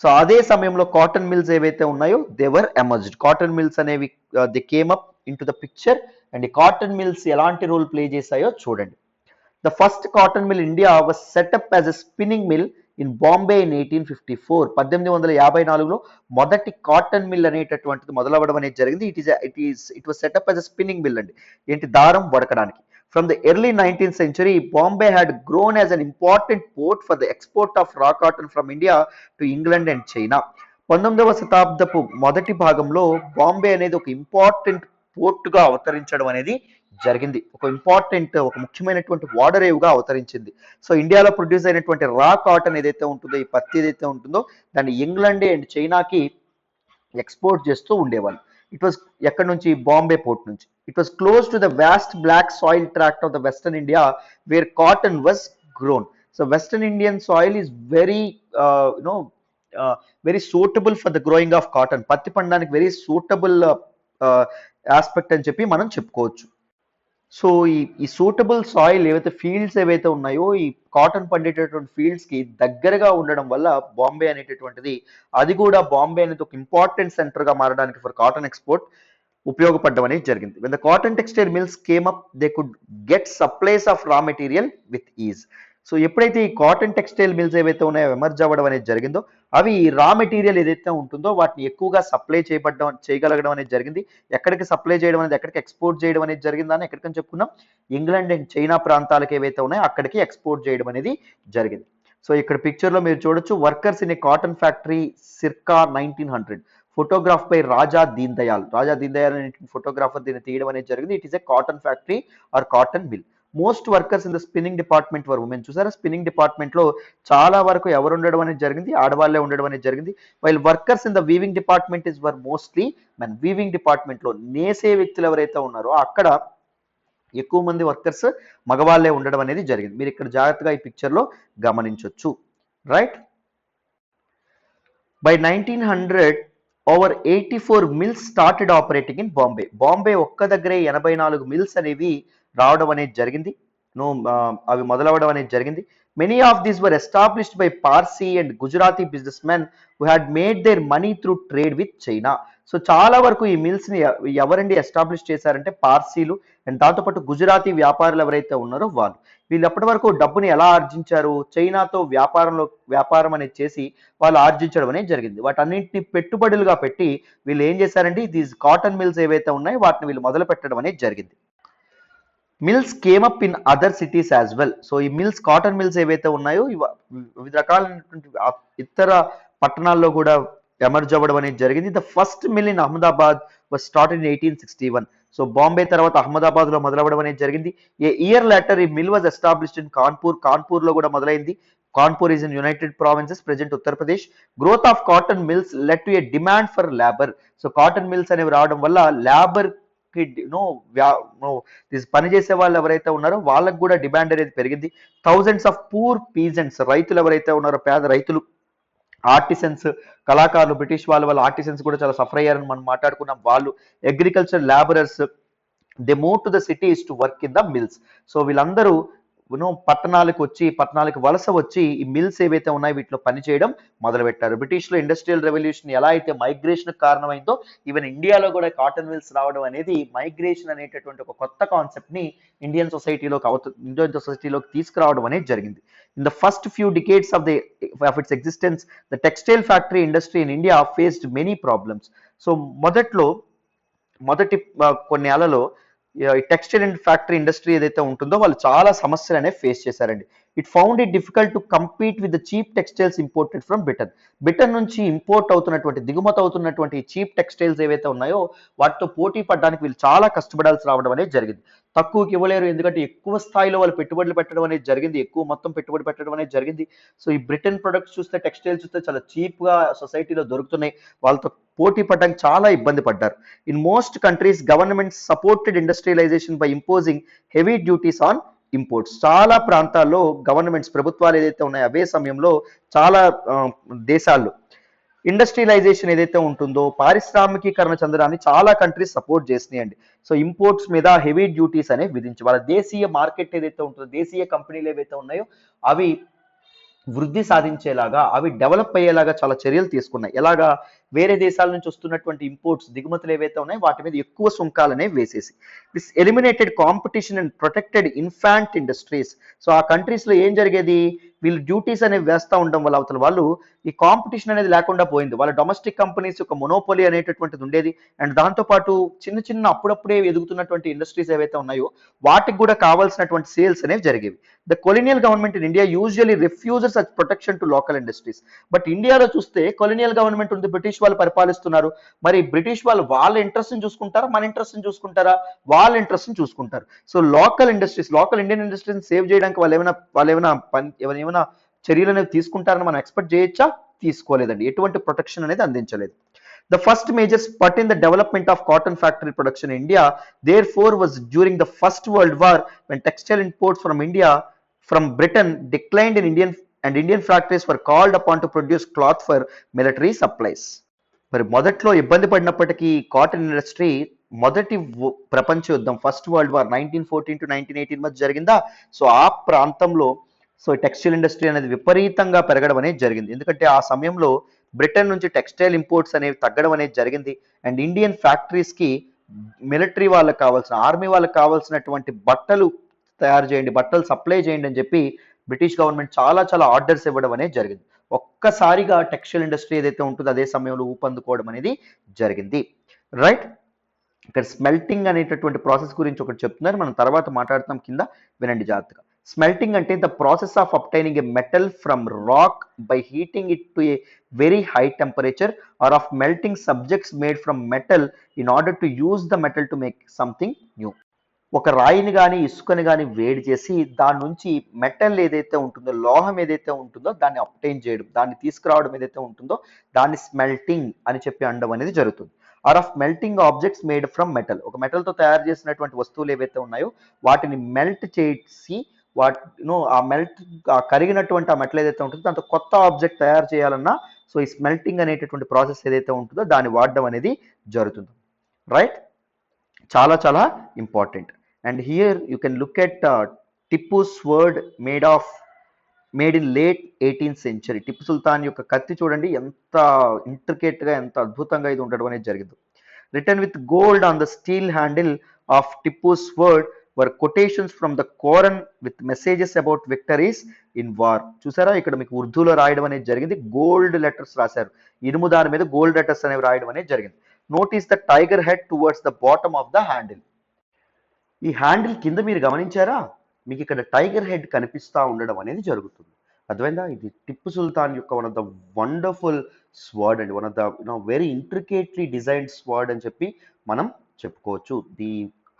సో అదే సమయంలో కాటన్ మిల్స్ ఏవైతే ఉన్నాయో దేవర్ ఎమర్జ్డ్. కాటన్ మిల్స్ అనేవి they came up into the picture. And ఈ కాటన్ మిల్స్ ఎలాంటి రోల్ ప్లే చేశాయో చూడండి. The first cotton mill India was set up as a spinning mill in Bombay in 1854. 1854లో మొదటి కాటన్ మిల్ అనేటటువంటిది మొదలవడం అనేది జరిగింది. It was set up as a spinning mill అండి, ఏంటి దారం వడకడానికి. From the early 19th century, Bombay had grown as an important port for the export of raw cotton from India to England and China. 19వ శతాబ్దపు మొదటి భాగంలో బాంబే అనేది ఒక important పోర్టుగా అవతరించడం అనేది జరిగింది, ఒక ముఖ్యమైనటువంటి వాడరేవుగా అవతరించింది. సో ఇండియాలో ప్రొడ్యూస్ అయినటువంటి రా కాటన్ ఏదైతే ఉంటుందో, ఈ పత్తి ఏదైతే ఉంటుందో దాన్ని ఇంగ్లాండ్ అండ్ చైనాకి ఎక్స్పోర్ట్ చేస్తూ ఉండేవాళ్ళు. ఇట్ వాస్ ఎక్కడి నుంచి? బాంబే పోర్ట్ నుంచి. It was close to the vast black soil tract of the western India where cotton was grown. So western Indian soil is very very suitable for the growing of cotton. పత్తి పండడానికి very suitable aspect అని చెప్పి మనం చెప్పుకోవచ్చు. So ఈ suitable soil ఏవైతే fields ఏవైతే ఉన్నాయో, ఈ కాటన్ పండేటటువంటి ఫీల్డ్స్ కి దగ్గరగా ఉండడం వల్ల బాంబే అనేటటువంటిది, అది కూడా బాంబే అనేది ఒక ఇంపార్టెంట్ సెంటర్ గా మారడానికి ఫర్ కాటన్ ఎక్స్పోర్ట్ ఉపయోగపడడం అనేది జరిగింది. When the cotton textile mills came up they could get supplies of raw material with ease. So ఎప్పుడైతే ఈ కాటన్ టెక్స్టైల్ మిల్స్ ఏవైతే ఉన్నాయో ఎమర్జ్ అవ్వడం అనేది జరిగిందో, అవి రా మెటీరియల్ ఏదైతే ఉంటుందో వాటిని ఎక్కువగా సప్లై చేయగలగడం అనేది జరిగింది. ఎక్కడికి సప్లై చేయడం అనేది, ఎక్కడికి ఎక్స్పోర్ట్ చేయడం అనేది జరిగిందని ఎక్కడికని చెప్పుకున్నాం? ఇంగ్లాండ్ అండ్ చైనా ప్రాంతాలకు ఏవైతే ఉన్నాయో అక్కడికి ఎక్స్పోర్ట్ చేయడం అనేది జరిగింది. సో ఇక్కడ పిక్చర్ లో మీరు చూడొచ్చు, workers in a cotton factory circa 1900. Photograph by Raja Deen Dayal అనే ఫోటోగ్రాఫర్ దీన్ని తీయడం అనేది జరిగింది. It is a cotton factory or cotton mill. Most workers in the spinning department were women. చూసారా, స్పిన్నింగ్ డిపార్ట్మెంట్ లో చాలా వరకు ఎవరు ఉండడం అనేది జరిగింది? ఆడవాళ్లే ఉండడం అనేది జరిగింది. While workers in the weaving department is were mostly men. Weaving department లో నేసే వ్యక్తులు ఎవరైతే ఉన్నారో అక్కడ ఎక్కువ మంది వర్కర్స్ మగవాళ్లే ఉండడం అనేది జరిగింది. మీరు ఇక్కడ జాగ్రత్తగా ఈ పిక్చర్ లో గమనించవచ్చు, right? By 1900 over 84 mills started operating in Bombay. Bombay ఒక్క దగ్గరే 84 మిల్స్ అనేవి రావడం అనేది జరిగింది, అవి మొదలవడం అనేది జరిగింది. Many of these were established by Parsi and Gujarati business men who had made their money through trade with China. So చాలా వరకు ఈ మిల్స్ ని ఎవరండి ఎస్టాబ్లిష్ చేశారంటే పార్సీలు అండ్ దాంతోపాటు గుజరాతీ వ్యాపారులు ఎవరైతే ఉన్నారో వాళ్ళు. వీళ్ళు అప్పటి వరకు డబ్బుని ఎలా ఆర్జించారు? చైనాతో వ్యాపారం అనేది చేసి వాళ్ళు ఆర్జించడం అనేది జరిగింది. వాటన్నింటినీ పెట్టుబడులుగా పెట్టి వీళ్ళు ఏం చేశారంటే దీస్ కాటన్ మిల్స్ ఏవైతే ఉన్నాయో వాటిని వీళ్ళు మొదలు పెట్టడం అనేది జరిగింది. Mills came up in other cities as well. So ఈ మిల్స్, కాటన్ మిల్స్ ఏవైతే ఉన్నాయో వివిధ రకాలైనటువంటి ఇతర పట్టణాల్లో కూడా ఎమర్జ్ అవ్వడం అనేది జరిగింది. The first mill in Ahmedabad was started in 1861. So Bombay తర్వాత అహ్మదాబాద్ లో మొదలవ్వడం అనేది జరిగింది. ఏ ఇయర్ లేటర్ ఈ mill was established in Kanpur. Kanpur లో కూడా మొదలైంది. Kanpur is in United Provinces, present Uttar Pradesh. Growth of cotton mills led to a demand for labour. So cotton mills అనేవి రావడం వల్ల లేబర్ కి పని చేసే వాళ్ళు ఎవరైతే ఉన్నారో వాళ్ళకు కూడా డిమాండ్ అనేది పెరిగింది. థౌజండ్స్ ఆఫ్ పూర్ పీజెంట్స్, రైతులు ఎవరైతే ఉన్నారో పేద రైతులు, ఆర్టిసన్స్, కళాకారులు, బ్రిటిష్ వాళ్ళ ఆర్టిసన్స్ కూడా చాలా సఫర్ అయ్యారని మనం మాట్లాడుకున్నాం. వాళ్ళు agriculture labourers, they move to the cities to work in the mills. So వీళ్ళందరూ పట్టణాలకు వచ్చి, పట్టణాలకు వలస వచ్చి ఈ మిల్స్ ఏవైతే ఉన్నాయో వీటిలో పనిచేయడం మొదలుపెట్టారు. బ్రిటిష్ లో ఇండస్ట్రియల్ రెవల్యూషన్ ఎలా అయితే మైగ్రేషన్ కారణమైందో, ఈవెన్ ఇండియాలో కూడా కాటన్ మిల్స్ రావడం అనేది మైగ్రేషన్ అనేటటువంటి ఒక కొత్త కాన్సెప్ట్ ని ఇండియన్ సొసైటీలోకి తీసుకురావడం అనేది జరిగింది. In the first few decades of it's existence, the textile factory industry in India faced many problems. So మొదటి కొన్ని ఏళ్లలో ఈ టెక్స్టైల్ అండ్ ఫ్యాక్టరీ ఇండస్ట్రీ ఏదైతే ఉంటుందో వాళ్ళు చాలా సమస్యలు అనేవి ఫేస్ చేశారండి. It found it difficult to compete with the cheap textiles imported from Britain. Britain నుంచి ఇంపోర్ట్ అవుతున్నటువంటి, దిగుమతి అవుతున్నటువంటి చీప్ టెక్స్టైల్స్ ఏవైతే ఉన్నాయో వాటితో పోటీ పడడానికి వీళ్ళు చాలా కష్టపడాల్సి రావడం అనేది జరిగింది. తక్కువకి ఇవ్వలేరు, ఎందుకంటే ఎక్కువ స్థాయిలో వాళ్ళు పెట్టుబడులు పెట్టడం అనేది జరిగింది, ఎక్కువ మొత్తం పెట్టుబడి పెట్టడం అనేది జరిగింది. సో ఈ బ్రిటన్ ప్రొడక్ట్స్ చూస్తే, టెక్స్టైల్స్ చూస్తే చాలా చీప్ గా సొసైటీలో దొరుకుతున్నాయి, వాళ్ళతో పోటీ పడడానికి చాలా ఇబ్బంది పడ్డారు. In most countries government supported industrialisation by imposing heavy duties on imports. చాలా ప్రాంతాల్లో గవర్నమెంట్స్, ప్రభుత్వాలు ఏదైతే ఉన్నాయో అవే సమయంలో చాలా దేశాల్లో ఇండస్ట్రియలైజేషన్ ఏదైతే ఉంటుందో, పారిశ్రామికీకరణ చెందడాన్ని చాలా కంట్రీస్ సపోర్ట్ చేసినాయండి. సో ఇంపోర్ట్స్ మీద హెవీ డ్యూటీస్ అనేవి విధించి వాళ్ళ దేశీయ మార్కెట్ ఏదైతే ఉంటుందో, దేశీయ కంపెనీలు ఏవైతే ఉన్నాయో అవి వృద్ధి సాధించేలాగా, అవి డెవలప్ అయ్యేలాగా చాలా చర్యలు తీసుకున్నాయి. ఎలాగా? వేరే దేశాల నుంచి వస్తున్నటువంటి ఇంపోర్ట్స్, దిగుమతులు ఏవైతే ఉన్నాయో వాటి మీద ఎక్కువ సుంకాలనే వేసేసి, this eliminated competition and protected infant industries. So ఆ కంట్రీస్ లో ఏం జరిగేది, వీళ్ళు డ్యూటీస్ అనేవి వేస్తూ ఉండడం వల్ల అవతల వాళ్ళు ఈ కాంపిటీషన్ అనేది లేకుండా పోయింది. వాళ్ళ డొమెస్టిక్ కంపెనీస్ యొక్క మొనోపోలీ అనేటటువంటిది ఉండేది. అండ్ దాంతోపాటు చిన్న చిన్న అప్పుడప్పుడే ఎదుగుతున్నటువంటి ఇండస్ట్రీస్ ఏవైతే ఉన్నాయో వాటికి కూడా కావాల్సినటువంటి సేల్స్ అనేవి జరిగేవి. The colonial government in India usually refuses such protection to local industries. But ఇండియాలో చూస్తే కొలినియల్ గవర్నమెంట్ ఉంది, బ్రిటిష్ వాళ్ళు పరిపాలిస్తున్నారు. మరి బ్రిటిష్ వాళ్ళు వాళ్ళ ఇంట్రెస్ట్ ని చూసుకుంటారా, మన ఇంట్రెస్ట్ ని చూసుకుంటారా? వాళ్ళ ఇంట్రెస్ట్ ని చూసుకుంటారు. So local industries, local Indian industries save చేయడానికి ఏమైనా చర్యలు అనేవి తీసుకుంటారని మనం ఎక్స్పెక్ట్ చేయొచ్చా? తీసుకోలేదండి. ఎటువంటి ప్రొటెక్షన్ అనేది అందించలేదు. The first major spurt in the development of cotton factory production in India, therefore, was during the First World War, when textile imports from India, from Britain declined in Indian factories were called upon to produce cloth for military supplies. మరి మొదట్లో ఇబ్బంది పడినప్పటికీ cotton industry మొదటి ప్రపంచ యుద్ధం, first world war 1914 to 1918 మధ్య జరిగిందా, so ఆ ప్రాంతంలో టెక్స్టైల్ ఇండస్ట్రీ అనేది విపరీతంగా పెరగడం అనేది జరిగింది. ఎందుకంటే ఆ సమయంలో బ్రిటన్ నుంచి టెక్స్టైల్ ఇంపోర్ట్స్ అనేవి తగ్గడం అనేది జరిగింది. అండ్ ఇండియన్ ఫ్యాక్టరీస్ కి మిలిటరీ వాళ్ళకి కావాల్సిన, ఆర్మీ వాళ్ళకి కావాల్సినటువంటి బట్టలు తయారు చేయండి, బట్టలు సప్లై చేయండి అని చెప్పి బ్రిటిష్ గవర్నమెంట్ చాలా చాలా ఆర్డర్స్ ఇవ్వడం అనేది జరిగింది. ఒక్కసారిగా టెక్స్టైల్ ఇండస్ట్రీ ఏదైతే ఉంటుందో అదే సమయంలో ఊపందుకోవడం అనేది జరిగింది. రైట్, ఇక్కడ స్మెల్టింగ్ అనేటటువంటి ప్రాసెస్ గురించి ఒకటి చెప్తున్నారు, మనం తర్వాత మాట్లాడతాం, కింద వినండి జాగ్రత్తగా. స్మెల్టింగ్ అంటే the process of obtaining a metal from rock by heating it to a very high temperature or of melting subjects made from metal in order to use the metal to make something new. ఒక రాయిని కానీ ఇసుకని కానీ వేడి చేసి దాని నుంచి metal ఏదైతే ఉంటుందో, లోహం ఏదైతే ఉంటుందో దాన్ని అబ్టైన్ చేయడం, దాన్ని తీసుకురావడం ఏదైతే ఉంటుందో దాన్ని స్మెల్టింగ్ అని చెప్పి అనడం అనేది జరుగుతుంది. Or of melting objects made from metal, ఒక మెటల్తో తయారు చేసినటువంటి వస్తువులు ఏవైతే ఉన్నాయో వాటిని మెల్ట్ చేసి ఆ కరిగినటువంటి ఆ మెటల్ ఏదైతే ఉంటుందో దాంతో కొత్త ఆబ్జెక్ట్ తయారు చేయాలన్నా సో ఈ స్మెల్టింగ్ అనేటటువంటి ప్రాసెస్ ఏదైతే ఉంటుందో దాన్ని వాడడం అనేది జరుగుతుంది. రైట్, చాలా చాలా important. And here you can look at Tipu sword made in late 18th century. Tipu Sultan యొక్క కత్తి చూడండి ఎంత ఇంట్రికేట్ గా, ఎంత అద్భుతంగా ఇది ఉండడం అనేది జరిగింది. Written with gold on the steel handle of Tipu sword were quotations from the Koran with messages about victories in war. చూసారా, ఇక్కడ మీకు ఉర్దూలో రాయడం అనేది జరిగింది, గోల్డ్ లెటర్స్ రాశారు, ఇనుము దాని మీద గోల్డ్ లెటర్స్ అనేవి రాయడం అనేది జరిగింది. Notice the tiger head towards the bottom of the handle. ఈ హ్యాండిల్ కింద మీరు గమనించారా, మీకు ఇక్కడ టైగర్ హెడ్ కనిపిస్తూ ఉండడం అనేది జరుగుతుంది. అర్థమైందా? ఇది టిప్పు సుల్తాన్ యొక్క one of the wonderful sword అండి, one of the very intricately designed sword అని చెప్పి మనం చెప్పుకోవచ్చు. ఈ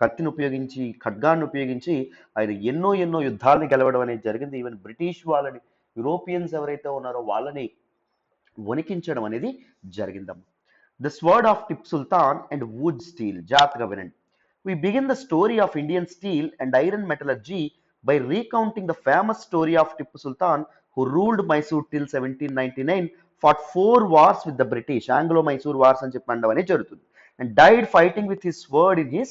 కత్తిని ఉపయోగించి, ఖడ్గాన్ని ఉపయోగించి ఆయన ఎన్నో ఎన్నో యుద్ధాలను గెలవడం అనేది జరిగింది. ఈవెన్ బ్రిటిష్ వాళ్ళని, యూరోపియన్స్ ఎవరైతే ఉన్నారో వాళ్ళని వణికించడం అనేది జరిగిందమ్మ. The sword of Tipu Sultan and wootz steel. జాగ్రత్తగా వినండి. We begin the story of Indian steel and iron metallurgy by recounting the famous story of Tipu Sultan, who ruled Mysore till 1799, fought 4 wars with the British, Anglo-Mysore wars అని చెప్పి అనడం అనేది జరుగుతుంది, and died fighting with his sword in his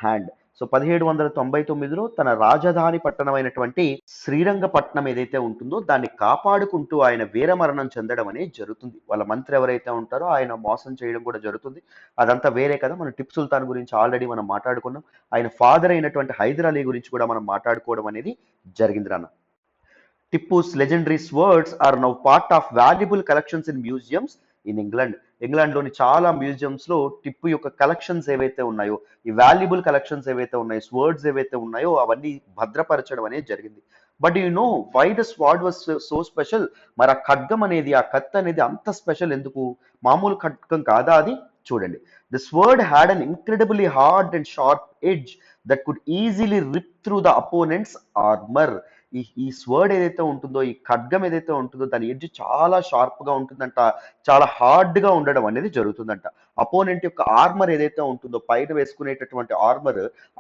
hand. So 1799లో తన రాజధాని పట్టణమైనటువంటి శ్రీరంగపట్నం ఏదైతే ఉంటుందో దాన్ని కాపాడుకుంటూ ఆయన వీరమరణం చెందడం అనేది జరుగుతుంది. వాళ్ళ మంత్రి ఎవరైతే ఉంటారో ఆయన మోసం చేయడం కూడా జరుగుతుంది. అదంతా వేరే కదా. మనం టిప్పు సుల్తాన్ గురించి ఆల్రెడీ మనం మాట్లాడుకున్నాం. ఆయన ఫాదర్ అయినటువంటి హైదర్ అలీ గురించి కూడా మనం మాట్లాడుకోవడం అనేది జరిగింది రాన్న. Tipu's legendary swords are now part of valuable collections in museums in England. ఇంగ్లాండ్లోని చాలా మ్యూజియంస్లో టిప్పు యొక్క కలెక్షన్స్ ఏవైతే ఉన్నాయో, ఈ వాల్యుబుల్ కలెక్షన్స్ ఏవైతే ఉన్నాయో, స్వర్డ్స్ ఏవైతే ఉన్నాయో అవన్నీ భద్రపరచడం అనేది జరిగింది. But you know why the sword was so special? మరి ఆ ఖడ్గం అనేది, ఆ కత్తి అనేది అంత స్పెషల్ ఎందుకు? మామూలు ఖడ్గం కాదా అది? చూడండి. The sword had an incredibly hard and sharp edge that could easily rip through the opponent's armour. ఈ స్వర్డ్ ఏదైతే ఉంటుందో, ఈ ఖడ్గం ఏదైతే ఉంటుందో దాని ఎడ్జ్ చాలా షార్ప్గా ఉంటుందంట, చాలా హార్డ్గా ఉండడం అనేది జరుగుతుందంట. అపోనెంట్ యొక్క ఆర్మర్ ఏదైతే ఉంటుందో, పైన వేసుకునేటటువంటి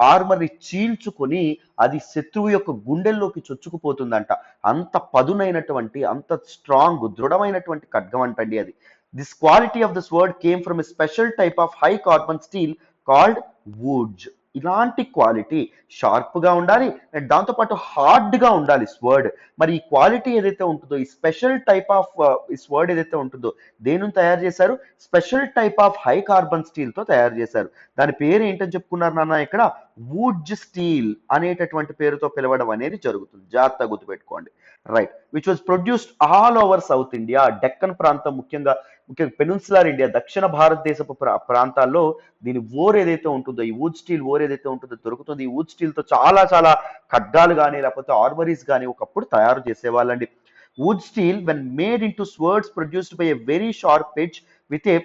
ఆర్మర్ని చీల్చుకొని అది శత్రువు యొక్క గుండెల్లోకి చొచ్చుకుపోతుందంట. అంత పదునైనటువంటి, అంత స్ట్రాంగ్, దృఢమైనటువంటి ఖడ్గం అంటండి అది. This quality of the sword came from a special type of high carbon steel called wootz. ఇలాంటి క్వాలిటీ షార్ప్గా ఉండాలి అండ్ దాంతోపాటు హార్డ్గా ఉండాలి స్వర్డ్. మరి ఈ క్వాలిటీ ఏదైతే ఉంటుందో, ఈ స్పెషల్ టైప్ ఆఫ్ ఈ స్వర్డ్ ఏదైతే ఉంటుందో దేని తయారు చేశారు? Special type of high carbon స్టీల్తో తయారు చేశారు. దాని పేరు ఏంటని చెప్పుకున్నారు నాన్న ఇక్కడ? వుడ్ స్టీల్ అనేటటువంటి పేరుతో పిలవడం అనేది జరుగుతుంది. జాగ్రత్తగా గుర్తుపెట్టుకోండి. Right. Which was produced all over south India. Deccan ప్రాంతం, ముఖ్యంగా పెనిన్సులర్ ఇండియా, దక్షిణ భారతదేశపు ప్రాంతాల్లో దీని ఓర్ ఏదైతే ఉంటుందో, ఈ వుడ్ స్టీల్ ఓర్ ఏదైతే ఉంటుందో దొరుకుతుంది. ఈ వుడ్ స్టీల్ తో చాలా చాలా ఖడ్గాలు కానీ లేకపోతే ఆర్మరీస్ కానీ ఒకప్పుడు తయారు చేసేవాళ్ళండి. Wootz steel when made into swords produced by a very sharp edge with a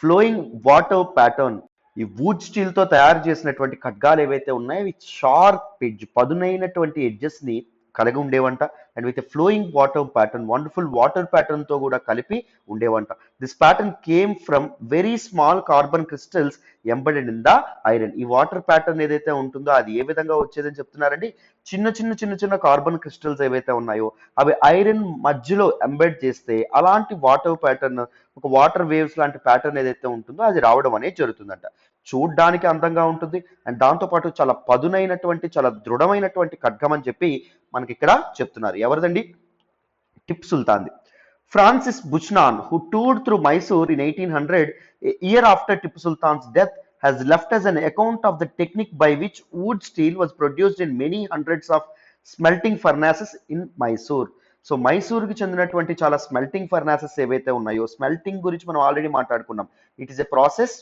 flowing water pattern. ఈ వుడ్ స్టీల్ తో తయారు చేసినటువంటి ఖడ్గాలు ఏవైతే ఉన్నాయో ఇవి షార్ప్ ఎడ్జ్, పదునైనటువంటి ఎడ్జెస్ ని కలిగి ఉండేవంట. And with flowing water pattern, wonderful water pattern తో కూడా కలిపి ఉండేవంట. This pattern came from very small carbon crystals embedded in the iron. ఈ వాటర్ ప్యాటర్న్ ఏదైతే ఉంటుందో అది ఏ విధంగా వచ్చేదని చెప్తున్నారండి? చిన్న చిన్న చిన్న చిన్న కార్బన్ క్రిస్టల్స్ ఏవైతే ఉన్నాయో అవి ఐరన్ మధ్యలో ఎంబెడ్ చేస్తే అలాంటి వాటర్ ప్యాటర్న్, ఒక వాటర్ వేవ్స్ లాంటి ప్యాటర్న్ ఏదైతే ఉంటుందో అది రావడం అనేది జరుగుతుందంట. చూడ్డానికి అందంగా ఉంటుంది అండ్ దాంతోపాటు చాలా పదునైనటువంటి, చాలా దృఢమైనటువంటి ఖడ్గం అని చెప్పి మనకి ఇక్కడ చెప్తున్నారు. ఎవరిదండి? టిప్ సుల్తాన్ది. Francis Buchanan, who toured through Mysore in 1800, a year after Tipu Sultan's death, has left us an account of the technique by which wood steel was produced in many hundreds of smelting furnaces in Mysore. So మైసూర్కి చెందినటువంటి చాలా smelting ఫర్నాసెస్ ఏవైతే ఉన్నాయో, smelting గురించి మనం already మాట్లాడుకున్నాం. It is a process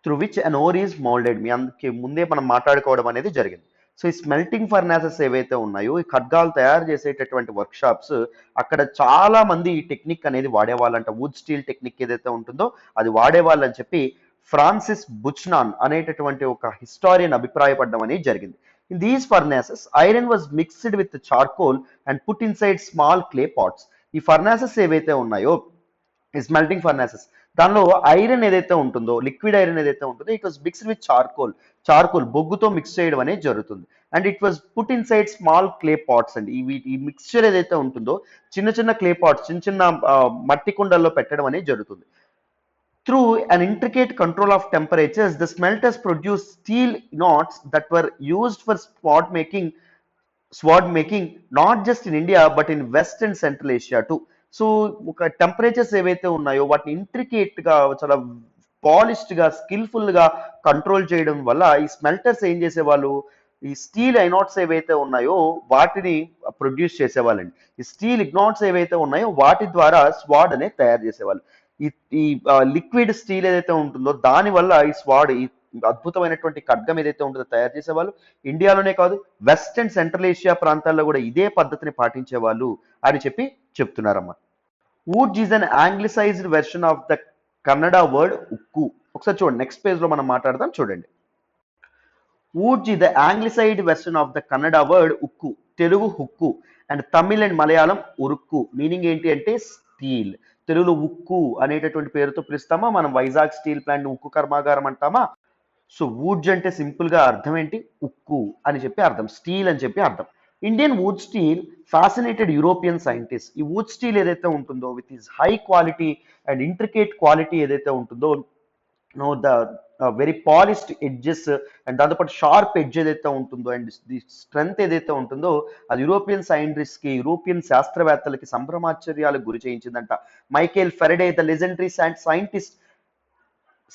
through which an ore is moulded. మీ అందుకే ముందే మనం మాట్లాడుకోవడం అనేది జరిగింది. సో ఈ స్మెల్టింగ్ ఫర్నాసెస్ ఏవైతే ఉన్నాయో, ఈ ఖడ్గాలు తయారు చేసేటటువంటి వర్క్ షాప్స్, అక్కడ చాలా మంది ఈ టెక్నిక్ అనేది వాడేవాళ్ళంట. వుడ్ స్టీల్ టెక్నిక్ ఏదైతే ఉంటుందో అది వాడేవాళ్ళని చెప్పి ఫ్రాన్సిస్ బుచ్నాన్ అనేటటువంటి ఒక హిస్టారియన్ అభిప్రాయపడడం అనేది జరిగింది. In these furnaces iron was mixed with charcoal and put inside small clay pots. ఈ ఫర్నాసెస్ ఏవైతే ఉన్నాయో, ఈ స్మెల్టింగ్ ఫర్నాసెస్, దానిలో ఐరన్ ఏదైతే ఉంటుందో, లిక్విడ్ ఐరన్ ఏదైతే ఉంటుందో, it was mixed with charcoal బొగ్గుతో మిక్స్ చేయడం అనేది జరుగుతుంది. And it was put inside small clay pots అండి. ఈ మిక్స్చర్ ఏదైతే ఉంటుందో చిన్న చిన్న క్లే పాట్స్, చిన్న చిన్న మట్టి కుండల్లో పెట్టడం అనేది జరుగుతుంది. Through an intricate control of temperatures the smelters produce steel knots that were used for sword making not just in India but in West and Central Asia too. So ఒక temperatures ఏవైతే ఉన్నాయో వాటిని ఇంట్రికేట్ గా, చాలా polished గా, skilful గా control చేయడం వల్ల ఈ స్మెల్టర్స్ ఏం చేసేవాళ్ళు? ఈ స్టీల్ ఐనాట్స్ ఏవైతే ఉన్నాయో వాటిని ప్రొడ్యూస్ చేసేవాళ్ళండి. ఈ స్టీల్ ఇగ్నాట్స్ ఏవైతే ఉన్నాయో వాటి ద్వారా స్వాడ్ అనేది తయారు చేసేవాళ్ళు. ఈ లిక్విడ్ స్టీల్ ఏదైతే ఉంటుందో దాని వల్ల ఈ స్వాడ్, ఈ అద్భుతమైనటువంటి ఖడ్గం ఏదైతే ఉంటుందో తయారు చేసేవాళ్ళు. ఇండియాలోనే కాదు, వెస్ట్ అండ్ సెంట్రల్ ఏషియా ప్రాంతాల్లో కూడా ఇదే పద్ధతిని పాటించేవాళ్ళు అని చెప్తున్నారమ్మా. Wootz is an anglicised version of the Kannada word ukku. ఒకసారి చూడండి, నెక్స్ట్ పేజ్ లో మనం మాట్లాడదాం, చూడండి. Wootz is the anglicised version of the Kannada word ukku, Telugu hukku, and Tamil and Malayalam urukku. Meaning ఏంటి అంటే స్టీల్. తెలుగులో ఉక్కు అనేటటువంటి పేరుతో పిలుస్తామా, మనం వైజాగ్ స్టీల్ ప్లాంట్ ఉక్కు కర్మాగారం అంటామా. సో వుడ్ అంటే సింపుల్ గా అర్థం ఏంటి, ఉక్కు అని చెప్పి అర్థం, స్టీల్ అని చెప్పి అర్థం. Indian wootz steel fascinated European scientist. ఈ వుడ్ స్టీల్ ఏదైతే ఉంటుందో with its high quality and intricate quality ఏదైతే ఉంటుందో, నో the very polished edges and దాంతోపాటు షార్ప్ ఎడ్జ్ ఏదైతే ఉంటుందో అండ్ ది స్ట్రెంగ్త్ ఏదైతే ఉంటుందో, అది యూరోపియన్ సైంటిస్ట్ కి, యూరోపియన్ శాస్త్రవేత్తలకి సంభ్రమాశ్చర్యాలకు గురి చేయించిందంట. Michael Faraday, the legendary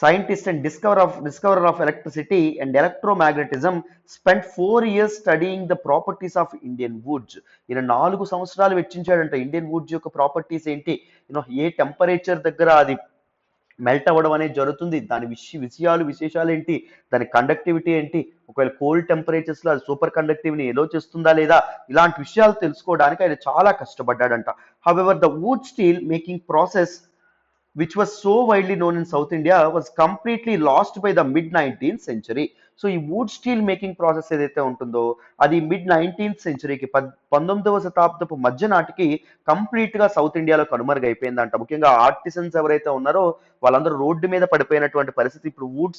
scientist and discoverer of electricity and electromagnetism, spent 4 years studying the properties of Indian woods. ఈయన 4 సంవత్సరాలు వెచ్చించాడంట ఇండియన్ వుడ్స్ యొక్క ప్రాపర్టీస్ ఏంటి, ఏ టెంపరేచర్ దగ్గర అది మెల్ట్ అవ్వడం అనేది జరుగుతుంది, దాని విశేషాలు ఏంటి, దాని కండక్టివిటీ ఏంటి, ఒకవేళ కోల్డ్ టెంపరేచర్స్ లో అది సూపర్ కండక్టివిటీ ఎలో చేస్తుందా లేదా, ఇలాంటి విషయాలు తెలుసుకోవడానికి ఆయన చాలా కష్టపడ్డాడంట. However the wootz steel making process which was so widely known in South India was completely lost by the mid 19th century. So ఈ వుడ్ స్టీల్ మేకింగ్ ప్రాసెస్ ఏదైతే ఉంటుందో అది మిడ్ 19th సెంచరీకి 19వ శతాబ్దపు మధ్య నాటికి కంప్లీట్ గా సౌత్ ఇండియాలో కనుమరుగైపోయిందంట. ముఖ్యంగా ఆర్టిసన్స్ ఎవరైతే ఉన్నారో వాళ్ళందరూ రోడ్డు మీద పడిపోయినటువంటి పరిస్థితి. ఇప్పుడు వుడ్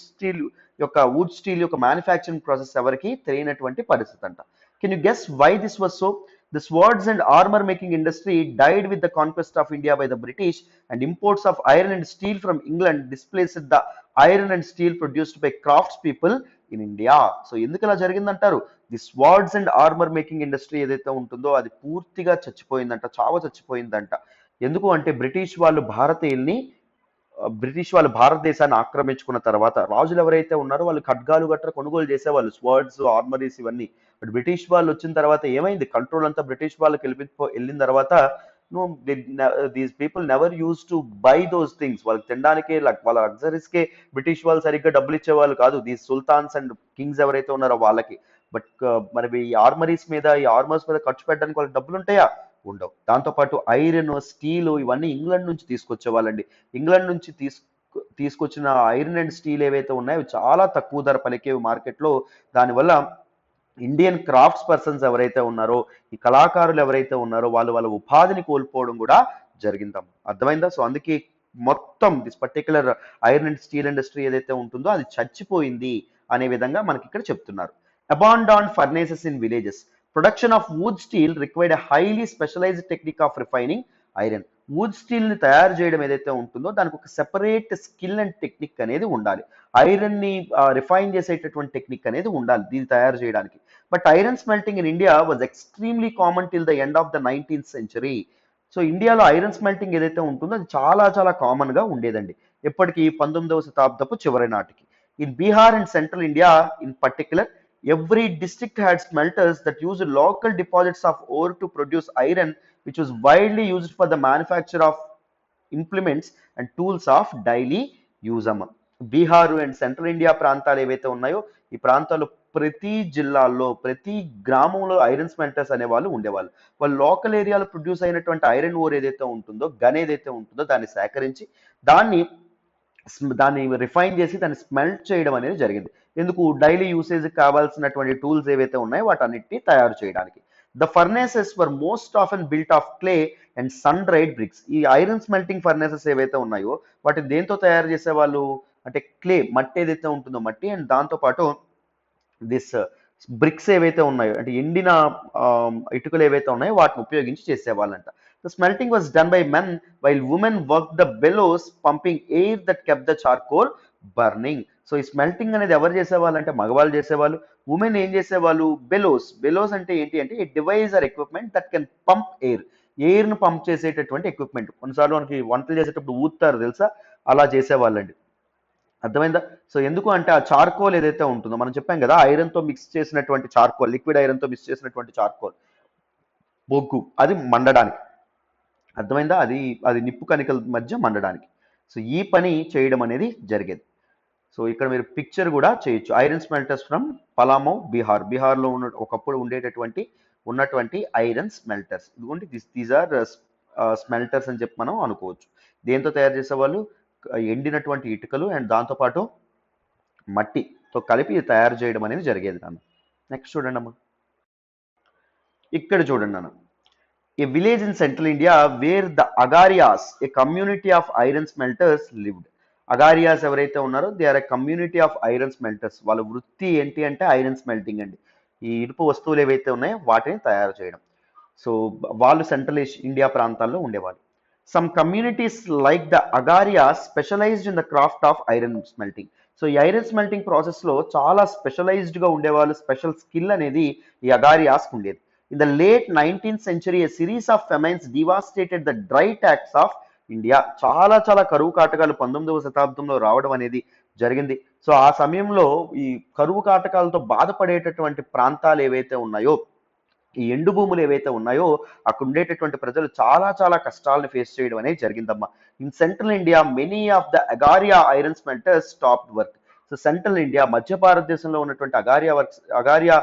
స్టీల్ యొక్క మ్యానుఫ్యాక్చరింగ్ ప్రాసెస్ ఎవరికి తెలియనటువంటి పరిస్థితి అంట. Can you guess why this was so? The swords and armor making industry died with the conquest of India by the British, and imports of iron and steel from England displaced the iron and steel produced by craftspeople in India. So ఎందుకు ఇలా జరిగిందంటారు? The swords and armour making industry ఏదైతే ఉంటుందో అది పూర్తిగా చచ్చిపోయిందంట, చచ్చిపోయిందంట. ఎందుకు అంటే British వాళ్ళు భారతదేశాన్ని ఆక్రమించుకున్న తర్వాత రాజులు ఎవరైతే ఉన్నారో వాళ్ళు ఖడ్గాలు గట్రా కొనుగోలు చేసేవాళ్ళు, స్వర్డ్స్, ఆర్మరీస్ ఇవన్నీ. బట్ బ్రిటిష్ వాళ్ళు వచ్చిన తర్వాత ఏమైంది, కంట్రోల్ అంతా బ్రిటిష్ వాళ్ళకి వెళ్ళిన తర్వాత no these people never use to buy those things. వాళ్ళకి తినడానికే, వాళ్ళ లగ్జరీస్కే బ్రిటిష్ వాళ్ళు సరిగ్గా డబ్బులు ఇచ్చేవాళ్ళు కాదు, దీస్ సుల్తాన్స్ అండ్ కింగ్స్ ఎవరైతే ఉన్నారో వాళ్ళకి. బట్ మరి ఈ ఆర్మరీస్ మీద, ఈ ఆర్మర్స్ మీద ఖర్చు పెట్టడానికి వాళ్ళకి డబ్బులు ఉంటాయా? ఉండవు. దాంతోపాటు ఐరన్, స్టీల్ ఇవన్నీ ఇంగ్లాండ్ నుంచి తీసుకొచ్చేవాళ్ళండి. ఇంగ్లాండ్ నుంచి తీసుకొచ్చిన ఐరన్ అండ్ స్టీల్ ఏవైతే ఉన్నాయో చాలా తక్కువ ధర పలికేవి మార్కెట్లో. దానివల్ల ఇండియన్ క్రాఫ్ట్స్ పర్సన్స్ ఎవరైతే ఉన్నారో, ఈ కళాకారులు ఎవరైతే ఉన్నారో వాళ్ళ ఉపాధిని కోల్పోవడం కూడా జరిగిందాం. అర్థమైందా? సో అందుకే మొత్తం this particular iron and steel industry ఏదైతే ఉంటుందో అది చచ్చిపోయింది అనే విధంగా మనకి ఇక్కడ చెప్తున్నారు. Abandoned furnaces in villages. Production of wood steel required a highly specialized technique of refining iron. Wootz steel ని తయారు చేయడం ఏదైతే ఉంటుందో దానికి ఒక సెపరేట్ స్కిల్ అండ్ టెక్నిక్ అనేది ఉండాలి. ఐరన్ ని రిఫైన్ చేసేటటువంటి టెక్నిక్ అనేది ఉండాలి దీన్ని తయారు చేయడానికి. But iron smelting in India was extremely common till the end of the 19th century. So ఇండియాలో ఐరన్ స్మెల్టింగ్ ఏదైతే ఉంటుందో అది చాలా కామన్ గా ఉండేదండి ఎప్పటికీ 19వ శతాబ్దపు చివరి నాటికి. In Bihar and central India in particular, every district had smelters that used local deposits of ore to produce iron, which was widely used for the manufacture of implements and tools of daily use. Bihar and central India ప్రాంతాలు ఏవైతే ఉన్నాయో ఈ ప్రాంతాల్లో ప్రతి జిల్లాల్లో, ప్రతి గ్రామంలో iron smelters అనే వాళ్ళు ఉండేవాళ్ళు. వాళ్ళు లోకల్ ఏరియాలో ప్రొడ్యూస్ అయినటువంటి ఐరన్ ఓర్ ఏదైతే ఉంటుందో, గన్ ఏదైతే ఉంటుందో దాన్ని సేకరించి దాన్ని రిఫైన్ చేసి దాన్ని స్మెల్ట్ చేయడం అనేది జరిగింది. ఎందుకు? డైలీ యూసేజ్ కావాల్సినటువంటి టూల్స్ ఏవైతే ఉన్నాయో వాటన్నిటిని తయారు చేయడానికి. The furnaces were most often built of clay and sun dried bricks. ఈ ఐరన్ స్మెల్టింగ్ ఫర్నేసెస్ ఏవైతే ఉన్నాయో వాటిని దేంతో తయారు చేసేవాళ్ళు అంటే క్లే, మట్టి ఏదైతే ఉంటుందో మట్టి, అండ్ దాంతోపాటు దిస్ బ్రిక్స్ ఏవైతే ఉన్నాయో అంటే ఎండిన ఇటుకలు ఏవైతే ఉన్నాయో వాటిని ఉపయోగించి చేసేవాళ్ళంట. The smelting was done by men while women worked the bellows, pumping air that kept the charcoal burning. So ఈ స్మెల్టింగ్ అనేది ఎవరు చేసేవాళ్ళు అంటే మగవాళ్ళు చేసేవాళ్ళు. ఉమెన్ ఏం చేసేవాళ్ళు? బెలోస్ అంటే ఏంటి అంటే a device or equipment that can pump air ను పంప్ చేసేటటువంటి ఎక్విప్మెంట్. కొన్నిసార్లు మనకి వంటలు చేసేటప్పుడు ఊతారు తెలుసా, అలా చేసేవాళ్ళండి. అర్థమైందా? సో ఎందుకు అంటే ఆ చార్కోల్ ఏదైతే ఉంటుందో మనం చెప్పాం కదా, ఐరన్ తో మిక్స్ చేసినటువంటి చార్కోల్, లిక్విడ్ ఐరన్ తో మిక్స్ చేసినటువంటి చార్కోల్, బొగ్గు, అది మండడానికి. అర్థమైందా? అది నిప్పు కణికల మధ్య మండడానికి. సో ఈ పని చేయడం అనేది జరిగేది. సో ఇక్కడ మీరు పిక్చర్ కూడా చేయొచ్చు. Iron smelters from Palamau Bihar. బీహార్లో ఒకప్పుడు ఉన్నటువంటి ఐరన్ స్మెల్టర్స్. ఇదిగోండి దీస్ ఆర్ స్మెల్టర్స్ అని చెప్పి మనం అనుకోవచ్చు. దేంతో తయారు చేసేవాళ్ళు? ఎండినటువంటి ఇటుకలు అండ్ దాంతోపాటు మట్టితో కలిపి తయారు చేయడం అనేది జరిగేది నాన్న. నెక్స్ట్ చూడండి అమ్మా. ఇక్కడ చూడండి నాన్న. A village in central India where the Agarias, a community of iron smelters lived. Agarias ఎవరైతే ఉన్నారో they are a community of iron smelters. వాళ్ళ వృత్తి ఏంటి అంటే ఐరన్ స్మెల్టింగ్ అండి. ఈ ఇనుప వస్తువులు ఏవైతే ఉన్నాయో వాటిని తయారు చేయడం. సో వాళ్ళు సెంట్రల్ ఇండియా ప్రాంతాల్లో ఉండేవాళ్ళు. Some communities like the Agaria specialised in the craft of iron smelting. So ఈ ఐరన్ స్మెల్టింగ్ ప్రాసెస్లో చాలా స్పెషలైజ్డ్గా ఉండేవాళ్ళు. స్పెషల్ స్కిల్ అనేది ఈ అగారియాస్కి ఉండేది. In the late 19th century, a series of famines devastated the dry tracts of India. చాలా చాలా కరువు కాటకాలు 19వ శతాబ్దంలో రావడం అనేది జరిగింది. సో ఆ సమయంలో ఈ కరువు కాటకాలతో బాధపడేటటువంటి ప్రాంతాలు ఏవైతే ఉన్నాయో, ఈ ఎండు భూములు ఏవైతే ఉన్నాయో అక్కడ ఉండేటటువంటి ప్రజలు చాలా చాలా కష్టాలను ఫేస్ చేయడం అనేది జరిగిందమ్మా. In Central India many of the Agaria iron smelters stopped work. So Central India, మధ్య భారతదేశంలో ఉన్నటువంటి అగారియా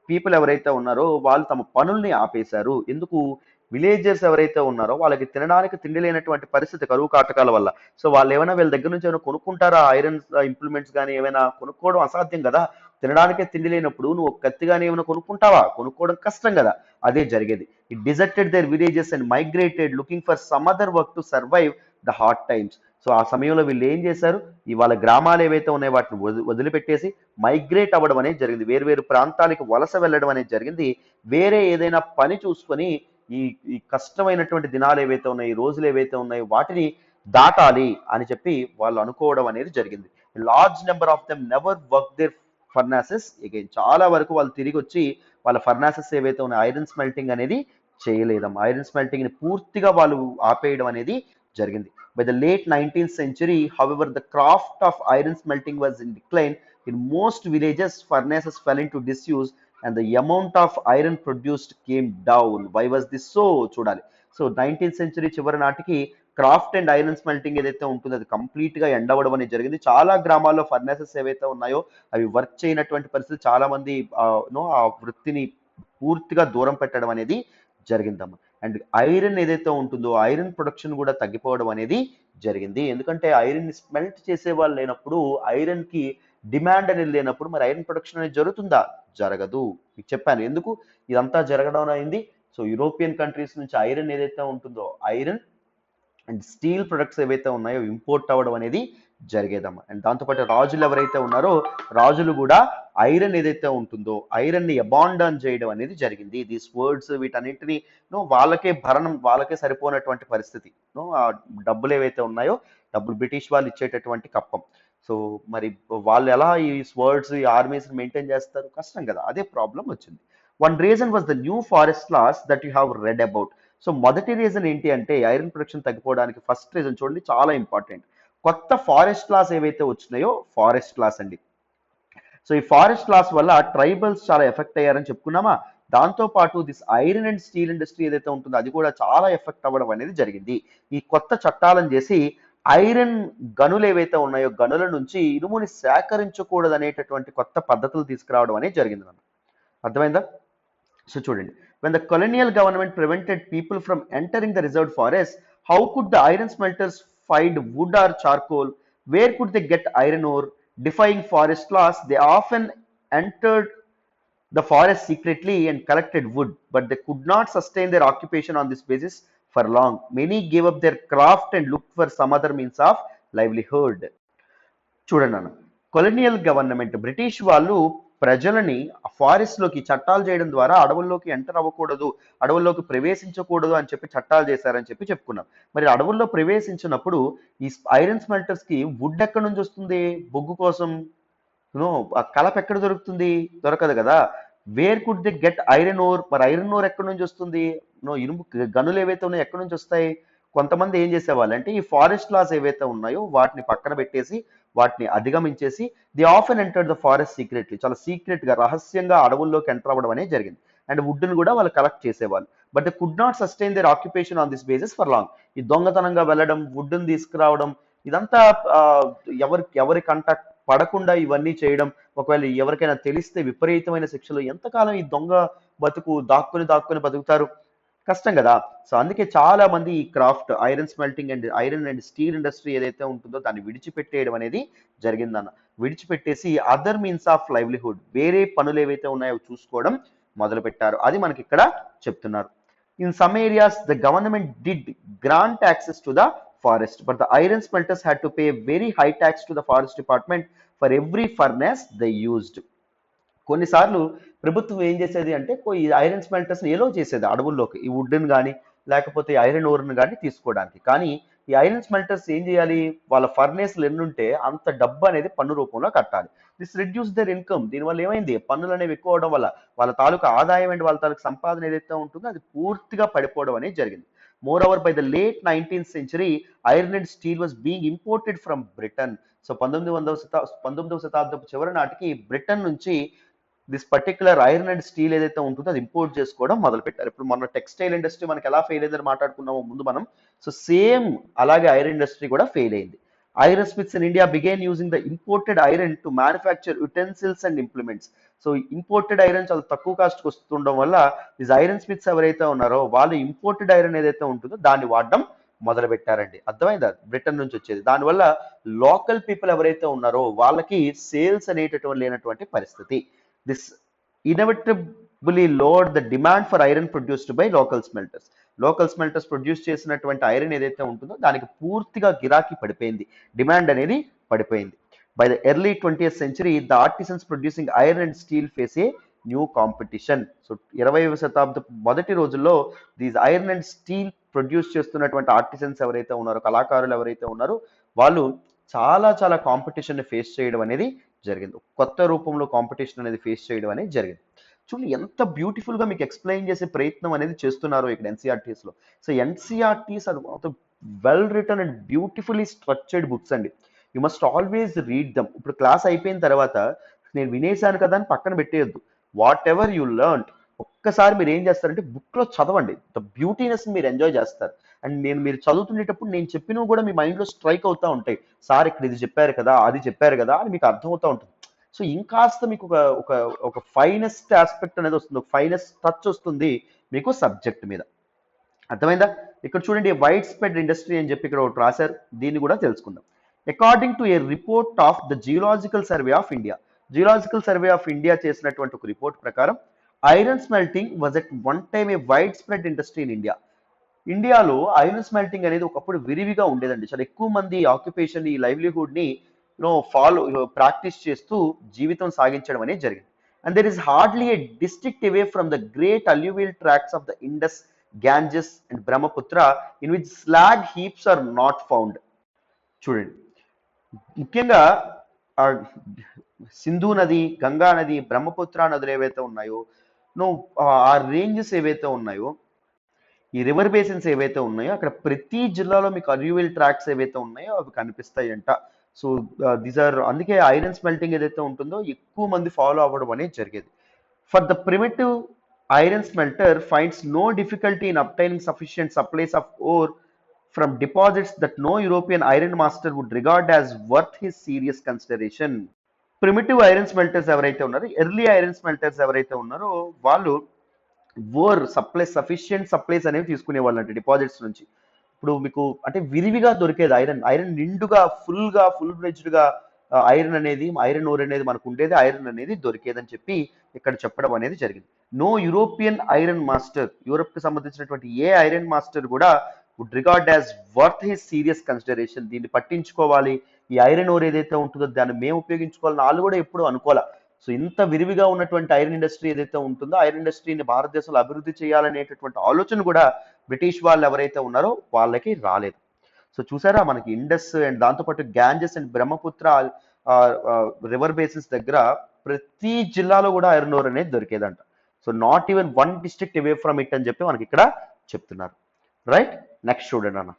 పీపుల్ ఎవరైతే ఉన్నారో వాళ్ళు తమ పనుల్ని ఆపేశారు. ఎందుకు? విలేజర్స్ ఎవరైతే ఉన్నారో వాళ్ళకి తినడానికి తిండి లేనటువంటి పరిస్థితి కరువు కాటకాల వల్ల. సో వాళ్ళు ఏమైనా వీళ్ళ దగ్గర నుంచి ఏమైనా కొనుక్కుంటారా? ఐరన్ ఇంప్లిమెంట్స్ కానీ ఏమైనా కొనుక్కోవడం అసాధ్యం కదా. తినడానికే తిండి లేనప్పుడు నువ్వు కత్తి కానీ ఏమైనా కొనుక్కుంటావా? కొనుక్కోవడం కష్టం కదా. అదే జరిగేది. It deserted their villages and migrated looking for some other work to survive the hard times. So ఆ సమయంలో వీళ్ళు ఏం చేశారు? ఇవాళ గ్రామాలు ఏవైతే ఉన్నాయో వాటిని వదిలిపెట్టేసి మైగ్రేట్ అవ్వడం అనేది జరిగింది. వేరు ప్రాంతాలకు వలస వెళ్ళడం అనేది జరిగింది. వేరే ఏదైనా పని చూసుకొని ఈ ఈ కష్టమైనటువంటి దినాలు ఏవైతే ఉన్నాయో, ఈ రోజులు ఏవైతే ఉన్నాయో వాటిని దాటాలి అని చెప్పి వాళ్ళు అనుకోవడం అనేది జరిగింది. Large number of them never work their furnaces again. చాలా వరకు వాళ్ళు తిరిగి వచ్చి వాళ్ళ ఫర్నాసెస్ ఏవైతే ఉన్నాయో ఐరన్ స్మెల్టింగ్ అనేది చేయలేదమ్మా. ఐరన్ స్మెల్టింగ్ ని పూర్తిగా వాళ్ళు ఆపేయడం అనేది జరిగింది. By the late 19th century, however, the craft of iron smelting was in decline. In most villages, furnaces fell into disuse and the amount of iron produced came down. Why was this so? చూడాలి. So 19th century చివరి నాటికి craft and iron smelting ఏదైతే ఉంటుందో అది కంప్లీట్గా end అవ్వడం అనేది జరిగింది. చాలా గ్రామాల్లో ఫర్నాసెస్ ఏవైతే ఉన్నాయో అవి వర్క్ చేయనటువంటి పరిస్థితి, చాలా మంది ఆ వృత్తిని పూర్తిగా దూరం పెట్టడం అనేది జరిగిందమ్మా. అండ్ ఐరన్ ఏదైతే ఉంటుందో ఐరన్ ప్రొడక్షన్ కూడా తగ్గిపోవడం అనేది జరిగింది. ఎందుకంటే ఐరన్ స్మెల్ట్ చేసే వాళ్ళు లేనప్పుడు, ఐరన్ కి డిమాండ్ అనేది లేనప్పుడు మరి ఐరన్ ప్రొడక్షన్ అనేది జరుగుతుందా? జరగదు. మీకు చెప్పాను ఎందుకు ఇదంతా జరగడం అయింది. సో యూరోపియన్ కంట్రీస్ నుంచి ఐరన్ ఏదైతే ఉంటుందో ఐరన్ అండ్ స్టీల్ ప్రొడక్ట్స్ ఏవైతే ఉన్నాయో ఇంపోర్ట్ అవ్వడం అనేది జరిగేదమ్మా. అండ్ దాంతోపాటు రాజులు ఎవరైతే ఉన్నారో రాజులు కూడా ఐరన్ ఏదైతే ఉంటుందో ఐరన్ ని అబాండాన్ చేయడం అనేది జరిగింది. దీస్ వర్డ్స్ వీటన్నింటినీ వాళ్ళకే భరణం, వాళ్ళకే సరిపోయినటువంటి పరిస్థితి. ఆ డబ్బులు ఏవైతే ఉన్నాయో డబ్బులు బ్రిటిష్ వాళ్ళు ఇచ్చేటటువంటి కప్పం. సో మరి వాళ్ళు ఎలా ఈ స్వర్డ్స్ ఈ ఆర్మీస్ మెయింటైన్ చేస్తారు? కష్టం కదా. అదే ప్రాబ్లం వచ్చింది. One reason was the new forest laws that you have read about. So మొదటి రీజన్ ఏంటి అంటే ఐరన్ ప్రొడక్షన్ తగ్గిపోవడానికి ఫస్ట్ రీజన్ చూడండి, చాలా ఇంపార్టెంట్. కొత్త ఫారెస్ట్ లాస్ ఏవైతే వచ్చినాయో ఫారెస్ట్ లాస్ అండి. సో ఈ ఫారెస్ట్ లాస్ వల్ల ట్రైబల్స్ చాలా ఎఫెక్ట్ అయ్యారని చెప్పుకున్నామా. దాంతోపాటు this iron and steel industry ఏదైతే ఉంటుందో అది కూడా చాలా ఎఫెక్ట్ అవ్వడం అనేది జరిగింది. ఈ కొత్త చట్టాలను చేసి ఐరన్ గనులు ఏవైతే ఉన్నాయో గనుల నుంచి ఇనుముని సేకరించకూడదు అనేటటువంటి కొత్త పద్ధతులు తీసుకురావడం అనేది జరిగింది. అర్థమైందా? సో చూడండి, when the colonial government prevented people from entering the reserved forest, how could the iron smelters find wood or charcoal? Where could they get iron ore? Defying forest laws, they often entered the forest secretly and collected wood, but they could not sustain their occupation on this basis for long. Many gave up their craft and looked for some other means of livelihood. చూడండి అన్న, colonial government British వాళ్ళు ప్రజలని forest లోకి చట్టాలు చేయడం ద్వారా అడవుల్లోకి enter అవ్వకూడదు, అడవుల్లోకి ప్రవేశించకూడదు అని చెప్పి చట్టాలు చేశారని చెప్పి చెప్పుకున్నాం. మరి అడవుల్లో ప్రవేశించినప్పుడు ఈ ఐరన్ స్మెల్టర్స్ కి వుడ్ ఎక్కడి నుంచి వస్తుంది? బొగ్గు కోసం ఆ కలప ఎక్కడ దొరుకుతుంది? దొరకదు కదా. Where could they get iron ore? మరి ఐరన్ ఓర్ ఎక్కడి నుంచి వస్తుంది? ఇనుము గనులు ఏవైతే ఉన్నాయో ఎక్కడి నుంచి వస్తాయి? కొంతమంది ఏం చేసేవాళ్ళు అంటే ఈ ఫారెస్ట్ లాస్ ఏవైతే ఉన్నాయో వాటిని పక్కన పెట్టేసి వాటిని అధిగమించేసి they often entered the forest secretly, చాలా సీక్రెట్ గా రహస్యంగా అడవుల్లోకి ఎంటర్ అవ్వడం అనేది జరిగింది. అండ్ వుడ్ని కూడా వాళ్ళు కలెక్ట్ చేసేవాళ్ళు. But they could not sustain their occupation on this basis for long. ఈ దొంగతనంగా వెళ్ళడం, వుడ్ని తీసుకురావడం ఇదంతా ఎవరి పడకుండా ఇవన్నీ చేయడం, ఒకవేళ ఎవరికైనా తెలిస్తే విపరీతమైన శిక్షలు, ఎంతకాలం ఈ దొంగ బతుకు దాక్కుని బతుకుతారు? కష్టం కదా. సో అందుకే చాలా మంది ఈ craft iron smelting and iron and steel industry ఏదైతే ఉంటుందో దాన్ని విడిచిపెట్టేయడం అనేది జరిగిందన్న. విడిచిపెట్టేసి అదర్ మీన్స్ ఆఫ్ లైవ్లీహుడ్, వేరే పనులు ఏవైతే ఉన్నాయో చూసుకోవడం మొదలు పెట్టారు. అది మనకి ఇక్కడ చెప్తున్నారు. In some areas, the government did grant access to the forest, but the iron smelters had to pay a very high tax to the forest department for every furnace they used. కొన్నిసార్లు ప్రభుత్వం ఏం చేసేది అంటే ఈ iron స్మెల్టర్స్ని ఎలో చేసేది అడవుల్లోకి, ఈ వుడ్ని కానీ లేకపోతే ఐరన్ ఓర్ని కానీ తీసుకోవడానికి. కానీ ఈ ఐరన్ స్మెల్టర్స్ ఏం చేయాలి, వాళ్ళ ఫర్నేస్లు ఎన్నుంటే అంత డబ్బు అనేది పన్ను రూపంలో కట్టాలి. This reduce there income. దీనివల్ల ఏమైంది, పన్నులు అనేవి ఎక్కువ అవడం వల్ల వాళ్ళ తాలూకా ఆదాయం అండ్ వాళ్ళ తాలూకు సంపాదన ఏదైతే ఉంటుందో అది పూర్తిగా పడిపోవడం అనేది జరిగింది. More over by late 19th century, iron and steel was being imported from Britain. So 19వ శతాబ్దపు చివరి నాటికి బ్రిటన్ నుంచి this particular iron and steel ఏదైతే ఉంటుందో అది ఇంపోర్ట్ చేసుకోవడం మొదలు పెట్టారు. ఇప్పుడు మన టెక్స్టైల్ ఇండస్ట్రీ మనకి ఎలా ఫెయిల్ అయిందని మాట్లాడుకున్నామో ముందు మనం, సో సేమ్ అలాగే ఐరన్ ఇండస్ట్రీ కూడా ఫెయిల్ అయింది. Iron smiths in India began using the imported iron to manufacture utensils and implements. So imported iron చాలా తక్కువ కాస్ట్కి వస్తుండడం వల్ల దిస్ ఐరన్ స్మిత్స్ ఎవరైతే ఉన్నారో వాళ్ళు ఇంపోర్టెడ్ ఐరన్ ఏదైతే ఉంటుందో దాన్ని వాడడం మొదలు పెట్టారండి. అర్థమైందా, బ్రిటన్ నుంచి వచ్చేది. దానివల్ల లోకల్ పీపుల్ ఎవరైతే ఉన్నారో వాళ్ళకి సేల్స్ అనేటటువంటి లేనటువంటి పరిస్థితి. This inevitably lowered the demand for iron produced by local smelters. Local smelters produce చేసినటువంటి ఐరన్ ఏదైతే ఉంటుందో దానికి పూర్తిగా గిరాకీ పడిపోయింది, డిమాండ్ అనేది పడిపోయింది. By the early 20th century, the artisans producing iron and steel face a new competition. So 20వ శతాబ్దపు మొదటి రోజుల్లో these iron and steel produce చేస్తున్నటువంటి ఆర్టిసన్స్ ఎవరైతే ఉన్నారో, కళాకారులు ఎవరైతే ఉన్నారో వాళ్ళు చాలా చాలా కాంపిటీషన్ ఫేస్ చేయడం అనేది జరిగింది. కొత్త రూపంలో కాంపిటీషన్ అనేది ఫేస్ చేయడం అనేది జరిగింది. చూడండి ఎంత బ్యూటిఫుల్గా మీకు ఎక్స్ప్లెయిన్ చేసే ప్రయత్నం అనేది చేస్తున్నారో ఇక్కడ ఎన్సీఆర్టీస్లో. సో ఎన్సీఆర్టీస్ అది well written and beautifully structured books అండి. You must always read them. ఇప్పుడు క్లాస్ అయిపోయిన తర్వాత నేను వినేశాను కదా అని పక్కన పెట్టేయద్దు. వాట్ ఎవర్ యూ లెర్న్ ఒక్కసారి మీరు ఏం చేస్తారంటే బుక్లో చదవండి. ద బ్యూటీనెస్ మీరు ఎంజాయ్ చేస్తారు. అండ్ మీరు చదువుతునేటప్పుడు నేను చెప్పినవి కూడా మీ మైండ్లో స్ట్రైక్ అవుతూ ఉంటాయి. సార్ ఇక్కడ ఇది చెప్పారు కదా, అది చెప్పారు కదా అని మీకు అర్థమవుతూ ఉంటుంది. సో ఇంకాస్త మీకు ఒక ఫైనెస్ట్ ఆస్పెక్ట్ అనేది వస్తుంది, ఒక ఫైనెస్ట్ టచ్ వస్తుంది మీకు సబ్జెక్ట్ మీద. అర్థమైందా? ఇక్కడ చూడండి వైడ్ స్ప్రెడ్ ఇండస్ట్రీ అని చెప్పి ఇక్కడ ఒకటి రాశారు, దీన్ని కూడా తెలుసుకుందాం. According to A report of the geological survey of India, geological survey of India చేసినటువంటి ఒక రిపోర్ట్ ప్రకారం iron smelting was at one time A wide spread industry in India. ఇండియాలో ఐరన్ స్మెల్టింగ్ అనేది ఒకప్పుడు విరివిగా ఉండేదండి. చాలా ఎక్కువ మంది ఆక్యుపేషన్ ఈ లైవ్లీహుడ్ని ప్రాక్టీస్ చేస్తూ జీవితం సాగించడం అనేది జరిగింది. And there is hardly a district away from the great alluvial tracts of the Indus, Ganges and Brahmaputra in which slag heaps are not found. చూడండి ముఖ్యంగా సింధు నది, గంగా నది, బ్రహ్మపుత్ర నదులు ఏవైతే ఉన్నాయో, ఆ రేంజెస్ ఏవైతే ఉన్నాయో, ఈ రివర్ బేసిన్స్ ఏవైతే ఉన్నాయో అక్కడ ప్రతి జిల్లాలో మీకు అల్యూవియల్ ట్రాక్స్ ఏవైతే ఉన్నాయో అవి కనిపిస్తాయంట. సో దీస్ ఆర్, అందుకే ఐరన్ స్మెల్టింగ్ ఏదైతే ఉంటుందో ఎక్కువ మంది ఫాలో అవ్వడం అనేది జరిగేది. For the primitive iron smelter finds no difficulty in obtaining sufficient supplies of ore from deposits that no European iron master would regard as worth his serious consideration. Primitive iron smelters ఎవరైతే ఉన్నారో, early iron smelters ఎవరైతే ఉన్నారో వాళ్ళు sufficient supplies అనేవి తీసుకునేవాళ్ళు అంటే deposits నుంచి. ఇప్పుడు మీకు అంటే విరివిగా దొరికేది ఐరన్ నిండుగా ఫుల్ ఫ్లెడ్జ్డ్గా ఐరన్ ఓర్ అనేది మనకు ఉండేది, ఐరన్ అనేది దొరికేదని చెప్పి ఇక్కడ చెప్పడం అనేది జరిగింది. నో యూరోపియన్ ఐరన్ మాస్టర్, యూరోప్కి సంబంధించినటువంటి ఏ ఐరన్ మాస్టర్ కూడా would regard as worth his serious consideration. దీన్ని పట్టించుకోవాలి, ఈ ఐరన్ ఓర్ ఏదైతే ఉంటుందో దాన్ని మేము ఉపయోగించుకోవాలని వాళ్ళు కూడా ఎప్పుడు అనుకోవాలి. సో ఇంత విరివిగా ఉన్నటువంటి ఐరన్ ఇండస్ట్రీ ఏదైతే ఉంటుందో, ఐరన్ ఇండస్ట్రీని భారతదేశంలో అభివృద్ధి చేయాలనేటటువంటి ఆలోచన కూడా బ్రిటిష్ వాళ్ళు ఎవరైతే ఉన్నారో వాళ్ళకి రాలేదు. సో చూసారా మనకి ఇండస్ అండ్ దాంతోపాటు Ganges and Brahmaputra river basins దగ్గర ప్రతి జిల్లాలో కూడా ఐరన్ ఓర్ అనేది దొరికేదంట. So not even one district away from it అని చెప్పి మనకి ఇక్కడ చెప్తున్నారు. రైట్, నెక్స్ట్ చూడండి అన్న.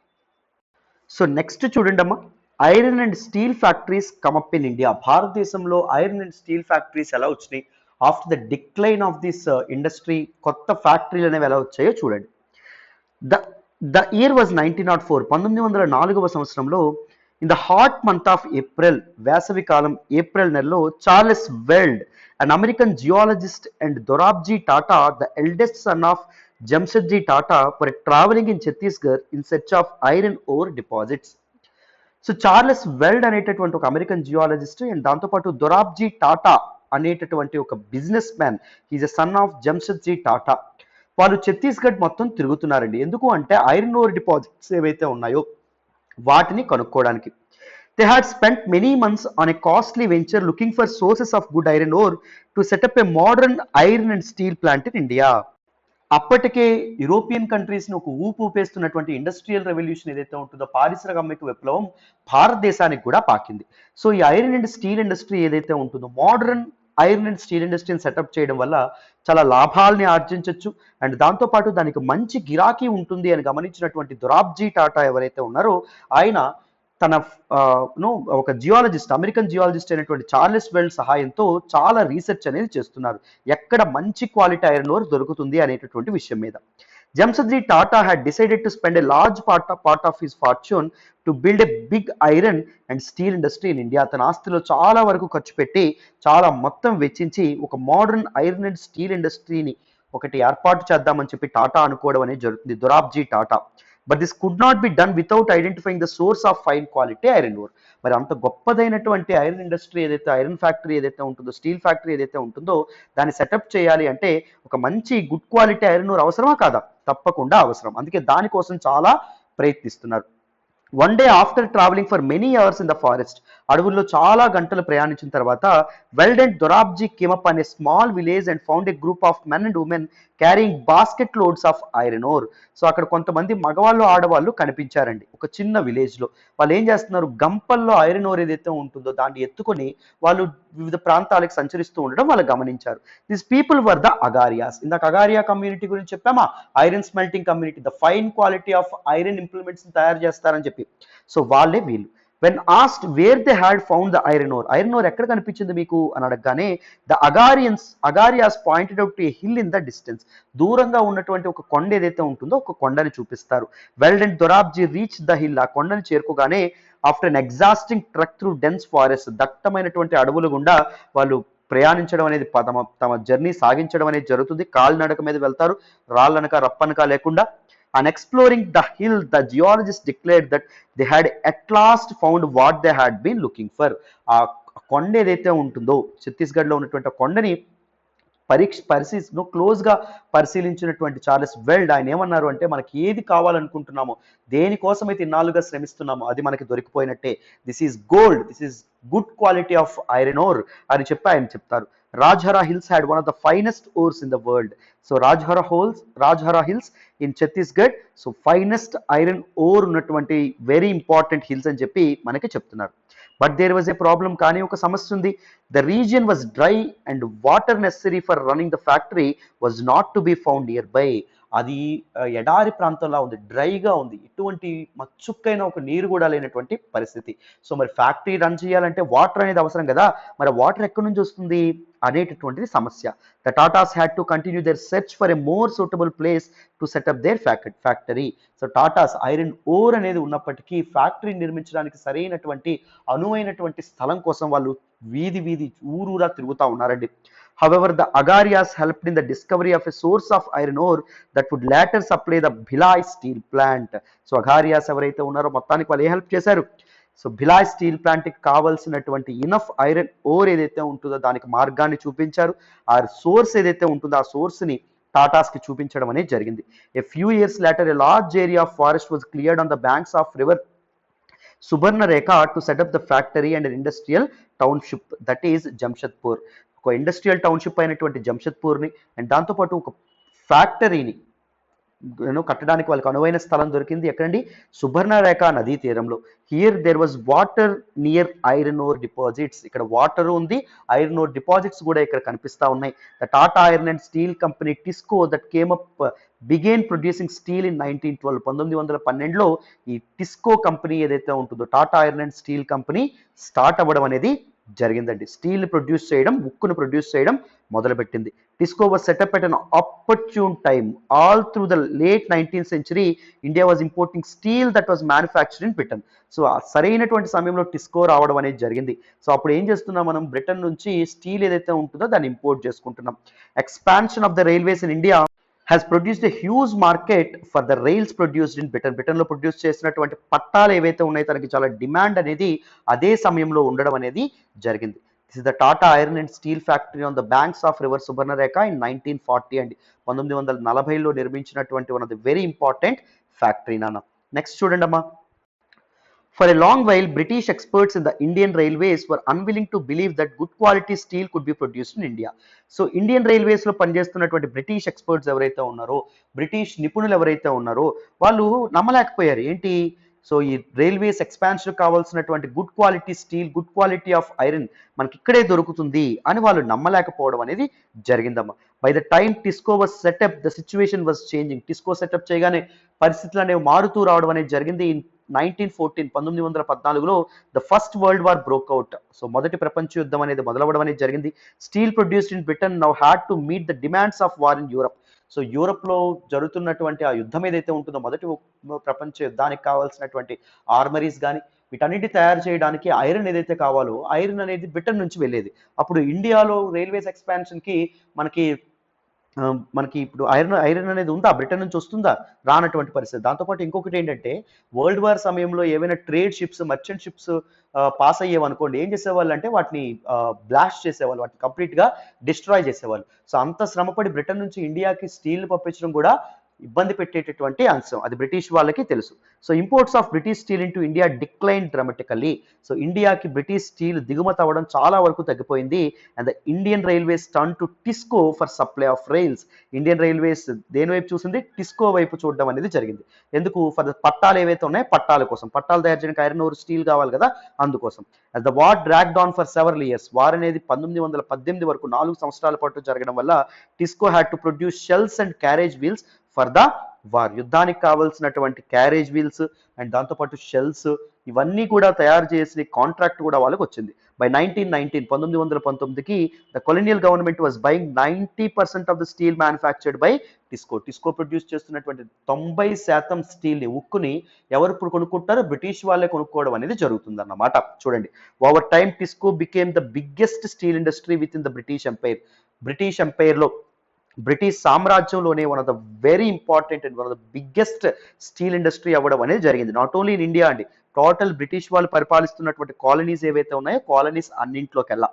సో నెక్స్ట్ చూడండి అమ్మా, iron and steel factories come up in India. భారతదేశంలో ఐరన్ అండ్ స్టీల్ ఫ్యాక్టరీస్ ఎలా వచ్చినాయి after the decline of this industry, కొత్త ఫ్యాక్టరీలు అనేవి ఎలా వచ్చాయో చూడండి. The year was 1904. 1904 సంవత్సరంలో in the hot month of April, వేసవి కాలం ఏప్రిల్ నెలలో Charles Weld, an American geologist and Dorabji Tata, the eldest son of Jamshedji Tata, for travelling in Chhattisgarh in search of iron ore deposits. So Charles Weld అనేటటువంటి ఒక American geologist and దాంతోపాటు దొరాబ్జీ టాటా అనేటటువంటి ఒక business man, is a sun of Jamshedji Tata. వాళ్ళు ఛత్తీస్గఢ్ మొత్తం తిరుగుతున్నారండి. ఎందుకు అంటే iron ore deposits ఏవైతే ఉన్నాయో వాటిని కనుక్కోవడానికి. They had spent many months on a costly venture looking for sources of good iron ore to set up a modern iron and steel plant in India. అప్పటికే European కంట్రీస్ని ఒక ఊపు ఊపేస్తున్నటువంటి ఇండస్ట్రియల్ రెవల్యూషన్ ఏదైతే ఉంటుందో, పారిశ్రామిక విప్లవం భారతదేశానికి కూడా పాకింది. సో ఈ ఐరన్ అండ్ స్టీల్ ఇండస్ట్రీ ఏదైతే ఉంటుందో, మోడర్న్ ఐరన్ అండ్ స్టీల్ ఇండస్ట్రీని సెటప్ చేయడం వల్ల చాలా లాభాలని ఆర్జించవచ్చు అండ్ దాంతోపాటు దానికి మంచి గిరాకీ ఉంటుంది అని గమనించినటువంటి దొరాబ్జీ టాటా ఎవరైతే ఉన్నారో ఆయన తన ఒక జియాలజిస్ట్, అమెరికన్ జియాలజిస్ట్ అయినటువంటి చార్లెస్ వెల్డ్ సహాయంతో చాలా రీసెర్చ్ అనేది చేస్తున్నారు ఎక్కడ మంచి క్వాలిటీ ఐరన్ ఓర్ దొరుకుతుంది అనేటటువంటి విషయం మీద. Jamshedji Tata had decided to spend a large part of his fortune to build a big iron and steel industry in India. తన ఆస్తిలో చాలా వరకు ఖర్చు పెట్టి చాలా మొత్తం వెచ్చించి ఒక మోడర్న్ ఐరన్ అండ్ స్టీల్ ఇండస్ట్రీని ఒకటి ఏర్పాటు చేద్దామని చెప్పి టాటా అనుకోవడం అనేది జరుగుతుంది, Dorabji Tata. But this could not be done without identifying the source of fine quality iron ore. మరి అంత గొప్పదైనటువంటి ఐరన్ ఇండస్ట్రీ ఏదైతే, ఐరన్ ఫ్యాక్టరీ ఏదైతే ఉంటుందో, స్టీల్ ఫ్యాక్టరీ ఏదైతే ఉంటుందో దాన్ని సెటప్ చేయాలి అంటే ఒక మంచి గుడ్ క్వాలిటీ ఐరన్ ఓర్ అవసరమా కాదా? తప్పకుండా అవసరం. అందుకే దానికోసం చాలా ప్రయత్నిస్తున్నారు. One day after travelling for many hours in the forest, అడవుల్లో చాలా గంటలు ప్రయాణించిన తర్వాత Weld and Dorabji came up on a small village and found a group of men and women carrying basket loads of iron ore. So అక్కడ కొంతమంది మగవాళ్ళు ఆడవాళ్ళు కనిపించారండి ఒక చిన్న విలేజ్ లో. వాళ్ళు ఏం చేస్తున్నారు, గంపల్లో ఐరన్ ఓర్ ఏదైతే ఉంటుందో దాన్ని ఎత్తుకొని వాళ్ళు వివిధ ప్రాంతాలకు సంచరిస్తూ ఉండడం వాళ్ళు గమనించారు. This people were the Agarias. ఇందాక అగారియా కమ్యూనిటీ గురించి చెప్పామా, iron smelting community, the fine quality of iron implements తయారు చేస్తారని చెప్పి. సో వాళ్ళే వీళ్ళు. When asked where they had found the iron ore, iron ore ఎక్కడ కనిపించింది మీకు అని అడగగానే the Agarias pointed out a hill in the distance, దూరంగా ఉన్నటువంటి ఒక కొండ ఏదైతే ఉంటుందో ఒక కొండని చూపిస్తారు. Weld and Dorabji reach the hill, ఆ కొండని చేరుకోగానే after an exhausting trek through dense forest, దట్టమైనటువంటి అడవుల గుండా వాళ్ళు ప్రయాణించడం అనేది తమ జర్నీ సాగించడం అనేది జరుగుతుంది. కాలినడక మీద వెళ్తారు, రాళ్ళనక రప్పనక లేకుండా. And exploring the hill, the geologists declared that they had at last found what they had been looking for. ఆ కొండ ఏదైతే ఉంటుందో ఛత్తీస్గఢ్లో ఉన్నటువంటి కొండని క్లోజ్గా పరిశీలించినటువంటి చార్లెస్ వెల్డ్ ఆయన ఏమన్నారు అంటే, మనకి ఏది కావాలనుకుంటున్నామో, దేనికోసమైతే ఇన్నాళ్ళుగా శ్రమిస్తున్నామో అది మనకి దొరికిపోయినట్టే. This is gold, this is good quality of iron ore అని చెప్పి ఆయన చెప్తారు. Rajhara hills had one of the finest ores in the world. So Rajhara hills in Chhattisgarh, so finest iron ore ఉన్నటువంటి వెరీ ఇంపార్టెంట్ హిల్స్ అని చెప్పి మనకి చెప్తున్నారు. But there was a problem, కానీ ఒక సమస్య ఉంది. The region was dry and water necessary for running the factory was not to be found near by. అది ఎడారి ప్రాంతంలో ఉంది, డ్రైగా ఉంది, ఎటువంటి మచ్చుక్కైన ఒక నీరు కూడా లేనటువంటి పరిస్థితి. సో మరి ఫ్యాక్టరీ రన్ చేయాలంటే వాటర్ అనేది అవసరం కదా, మరి వాటర్ ఎక్కడి నుంచి వస్తుంది అనేటటువంటిది సమస్య. The Tatas had to continue their search for a more suitable place to set up their factory. So Tatas iron ore అనేది ఉన్నప్పటికీ ఫ్యాక్టరీ నిర్మించడానికి సరైనటువంటి అనువైనటువంటి స్థలం కోసం వాళ్ళు వీధి ఊరూరా తిరుగుతూ ఉన్నారండి. However, the Agarias helped in the discovery of a source of iron ore that would later supply the Bhilai steel plant. So Agarias ఎవరైతే ఉన్నారో మొత్తానికి వాళ్ళు ఏ హెల్ప్ చేశారు, సో భిలాయ్ స్టీల్ ప్లాంట్కి కావాల్సినటువంటి ఇనఫ్ ఐరన్ ఓర్ ఏదైతే ఉంటుందో దానికి మార్గాన్ని చూపించారు. ఆ సోర్స్ ఏదైతే ఉంటుందో ఆ సోర్స్ని టాటాస్కి చూపించడం అనేది జరిగింది. A few years later, a large area of forest was cleared on the banks of river Subarnarekha to set up the factory and an industrial township, that is Jamshedpur. ఒక ఇండస్ట్రియల్ టౌన్షిప్ అయినటువంటి జంషెద్పూర్ని and దాంతోపాటు ఒక ఫ్యాక్టరీని కట్టడానికి వాళ్ళకి అనువైన స్థలం దొరికింది. ఎక్కడండి, సుబర్ణరేఖ నదీ తీరంలో. Here there was water near iron ore deposits, ఇక్కడ వాటర్ ఉంది, ఐరన్ ఓర్ డిపాజిట్స్ కూడా ఇక్కడ కనిపిస్తూ ఉన్నాయి. The Tata iron and steel company TISCO that came up began producing steel in 1912. 1912లో ఈ టిస్కో కంపెనీ ఏదైతే ఉంటుందో Tata iron and steel company start అవ్వడం అనేది జరిగిందండి. స్టీల్ ప్రొడ్యూస్ చేయడం, ఉక్కును ప్రొడ్యూస్ చేయడం మొదలుపెట్టింది. TISCO was set up at an opportune time. All through the late 19th century India was importing steel that was manufactured in Britain. So సరైనటువంటి సమయంలో టిస్కో రావడం అనేది జరిగింది. సో అప్పుడు ఏం చేస్తున్నాం మనం, బ్రిటన్ నుంచి స్టీల్ ఏదైతే ఉంటుందో దాన్ని ఇంపోర్ట్ చేసుకుంటున్నాం. Expansion of the railways in India has produced a huge market for the rails produced in Britain. బ్రిటన్లో ప్రొడ్యూస్ చేసినటువంటి పట్టాలు ఏవైతే ఉన్నాయో తనకి చాలా డిమాండ్ అనేది అదే సమయంలో ఉండడం అనేది జరిగింది. This is the Tata iron and steel factory on the banks of river Subarnarekha in 1940 అండి. 1940లో నిర్మించినటువంటి one of the very important factory నాన్న. నెక్స్ట్ చూడండి అమ్మా. For a long while, British experts in the Indian Railways were unwilling to believe that good quality steel could be produced in India. So Indian రైల్వేస్లో పనిచేస్తున్నటువంటి British experts ఎవరైతే ఉన్నారో, British నిపుణులు ఎవరైతే ఉన్నారో వాళ్ళు నమ్మలేకపోయారు. ఏంటి, సో ఈ రైల్వేస్ ఎక్స్పాన్షన్ కావాల్సినటువంటి good quality steel, good quality of iron మనకి ఇక్కడే దొరుకుతుంది అని వాళ్ళు నమ్మలేకపోవడం అనేది జరిగిందమ్మా. By the time TISCO was set up the situation was changing. TISCO set up చేయగానే పరిస్థితులు అనేవి మారుతూ రావడం అనేది జరిగింది. 1914లో the first world war broke out. So మొదటి ప్రపంచ యుద్ధం అనేది మొదలవడం అనేది జరిగింది. Steel produced in Britain now had to meet the demands of war in Europe. So యూరప్లో జరుగుతున్నటువంటి ఆ యుద్ధం ఏదైతే ఉంటుందో, మొదటి ప్రపంచ యుద్ధానికి కావాల్సినటువంటి ఆర్మరీస్ కానీ వీటన్నిటి తయారు చేయడానికి ఐరన్ ఏదైతే కావాలో ఐరన్ అనేది బ్రిటన్ నుంచి వెళ్ళేది. అప్పుడు ఇండియాలో రైల్వేస్ ఎక్స్పాన్షన్కి మనకి ఇప్పుడు ఐరన్ అనేది ఉందా, బ్రిటన్ నుంచి వస్తుందా, రానటువంటి పరిస్థితి. దాంతోపాటు ఇంకొకటి ఏంటంటే, వరల్డ్ వార్ సమయంలో ఏవైనా trade ships, merchant ships pass అయ్యేవనుకోండి, ఏం చేసేవాళ్ళు అంటే వాటిని బ్లాస్ట్ చేసేవాళ్ళు, వాటిని కంప్లీట్గా డిస్ట్రాయ్ చేసేవాళ్ళు. సో అంత శ్రమపడి బ్రిటన్ నుంచి ఇండియాకి స్టీల్ పంపించడం కూడా ఇబ్బంది పెట్టేటటువంటి అంశం, అది బ్రిటిష్ వాళ్ళకి తెలుసు. So imports of British steel into India decline dramatically. So ఇండియాకి బ్రిటిష్ స్టీల్ దిగుమతి అవ్వడం చాలా వరకు తగ్గిపోయింది. And the Indian railways turn to TISCO for supply of rails. Indian railways దేని వైపు చూసింది, టిస్కో వైపు చూడడం అనేది జరిగింది. ఎందుకు, ఫర్ ద పట్టాలు ఏవైతే ఉన్నాయో పట్టాల కోసం, పట్టాలు తయారు చేయడానికి ఐరన్ ఓర్ స్టీల్ కావాలి కదా, అందుకోసం. as the war dragged on for several years, war అనేది 1918 వరకు 4 సంవత్సరాల పాటు జరగడం వల్ల TISCO had to produce shells and carriage wheels for the war. యుద్ధానికి కావాల్సినటువంటి క్యారేజ్ వీల్స్ అండ్ దాంతోపాటు షెల్స్ ఇవన్నీ కూడా తయారు చేసిన కాంట్రాక్ట్ కూడా వాళ్ళకి వచ్చింది. బై 1919కి the colonial government was buying 90% of the steel manufactured by TISCO. TISCO produce చేస్తున్నటువంటి 90% స్టీల్ని, ఉక్కుని ఎవరు ఇప్పుడు కొనుక్కుంటారో బ్రిటిష్ వాళ్ళే కొనుక్కోవడం అనేది జరుగుతుంది అన్నమాట. చూడండి, over time TISCO became the biggest steel industry within the British empire. British ఎంపైర్లో, బ్రిటిష్ సామ్రాజ్యంలోనే one of the very important and one of the biggest steel industry అవ్వడం అనేది జరిగింది. నాట్ ఓన్లీ ఇన్ ఇండియా అండి, టోటల్ బ్రిటిష్ వాళ్ళు పరిపాలిస్తున్నటువంటి colonies ఏవైతే ఉన్నాయో కాలనీస్ అన్నింట్లోకెల్లా.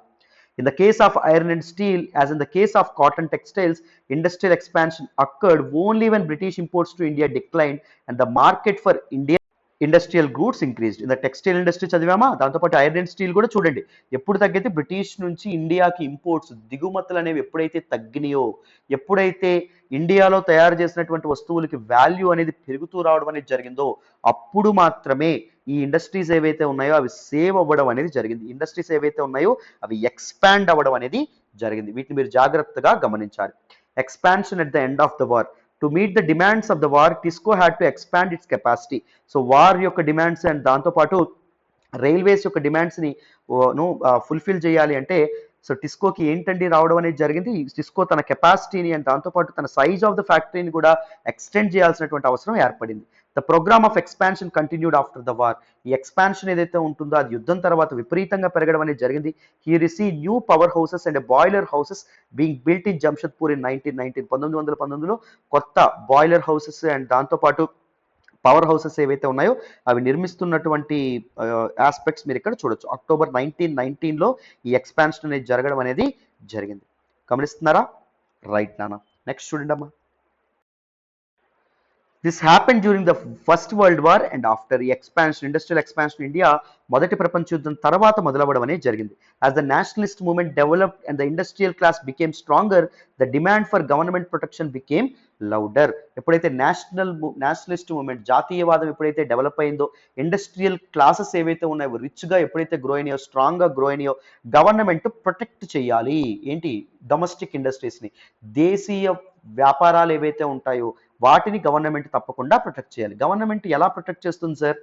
In the case of iron and steel, as in the case of cotton textiles, industrial expansion occurred only when British imports to India declined and the market for Indian industrial goods increased. In the textile industry చదివామా, దాంతోపాటు iron and steel కూడా చూడండి ఎప్పుడు తగ్గితే, British నుంచి ఇండియాకి imports, దిగుమతులు అనేవి ఎప్పుడైతే తగ్గినాయో, ఎప్పుడైతే ఇండియాలో తయారు చేసినటువంటి వస్తువులకి వాల్యూ అనేది పెరుగుతూ రావడం అనేది జరిగిందో, అప్పుడు మాత్రమే ఈ ఇండస్ట్రీస్ ఏవైతే ఉన్నాయో అవి సేవ్ అవ్వడం అనేది జరిగింది. ఇండస్ట్రీస్ ఏవైతే ఉన్నాయో అవి ఎక్స్పాండ్ అవ్వడం అనేది జరిగింది. వీటిని మీరు జాగ్రత్తగా గమనించాలి. Expansion at the end of the war. To meet the demands of the war, TISCO had to expand its capacity. So war యొక్క డిమాండ్స్ అండ్ దాంతోపాటు రైల్వేస్ యొక్క డిమాండ్స్ని ఫుల్ఫిల్ చేయాలి అంటే, సో టిస్కోకి ఏంటండి రావడం అనేది జరిగింది, టిస్కో తన కెపాసిటీని అండ్ దాంతోపాటు తన సైజ్ ఆఫ్ ద ఫ్యాక్టరీని కూడా ఎక్స్టెండ్ చేయాల్సినటువంటి అవసరం ఏర్పడింది. The programme of expansion continued after the war. ఈ ఎక్స్పాన్షన్ ఏదైతే ఉంటుందో అది యుద్ధం తర్వాత విపరీతంగా పెరగడం అనేది జరిగింది. He receive new power houses and boiler houses being built in Jamshedpur in 1919. 1919లో కొత్త బాయిలర్ హౌసెస్ అండ్ దాంతోపాటు పవర్ హౌసెస్ ఏవైతే ఉన్నాయో అవి నిర్మిస్తున్నటువంటి ఆస్పెక్ట్స్ మీరు ఇక్కడ చూడొచ్చు. అక్టోబర్ 1919లో ఈ ఎక్స్పాన్షన్ అనేది జరగడం అనేది జరిగింది. గమనిస్తున్నారా, రైట్ నాన్న. నెక్స్ట్ చూడండి అమ్మా. This happen during the first world war and after ఈ ఎక్స్పాన్షన్, ఇండస్ట్రియల్ ఎక్స్పాన్షన్ ఇండియా మొదటి ప్రపంచ యుద్ధం తర్వాత మొదలవ్వడం అనేది జరిగింది. As the Nationalist movement developed and the industrial class became stronger, the demand for government protection became louder. ఎప్పుడైతే Nationalist movement, జాతీయవాదం ఎప్పుడైతే డెవలప్ అయిందో, ఇండస్ట్రియల్ క్లాసెస్ ఏవైతే ఉన్నాయో రిచ్గా ఎప్పుడైతే గ్రో అయినాయో, స్ట్రాంగ్గా గ్రో అయినాయో, గవర్నమెంట్ ప్రొటెక్ట్ చేయాలి ఏంటి, డొమెస్టిక్ ఇండస్ట్రీస్ని, దేశీయ వ్యాపారాలు ఏవైతే ఉంటాయో వాటిని గవర్నమెంట్ తప్పకుండా ప్రొటెక్ట్ చేయాలి. గవర్నమెంట్ ఎలా ప్రొటెక్ట్ చేస్తుంది sir,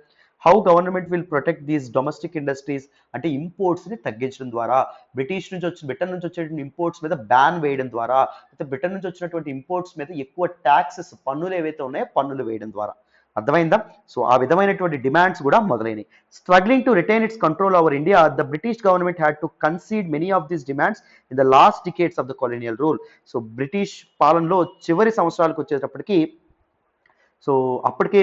how government will protect these domestic industries అంటే ఇంపోర్ట్స్ని తగ్గించడం ద్వారా, బ్రిటన్ నుంచి వచ్చేటువంటి ఇంపోర్ట్స్ మీద బ్యాన్ వేయడం ద్వారా, అయితే బ్రిటన్ నుంచి వచ్చినటువంటి ఇంపోర్ట్స్ మీద ఎక్కువ ట్యాక్సెస్ పన్నులు ఏవైతే ఉన్నాయో పన్నులు వేయడం ద్వారా. అర్థమైందా? సో ఆ విధమైనటువంటి డిమాండ్స్ కూడా మొదలైనవి. Struggling to retain it's control over India, the British government had to కన్సీడ్ many of these demands in the last decades of the colonial rule. So British పాలనలో చివరి సంవత్సరాలకు వచ్చేటప్పటికి సో అప్పటికే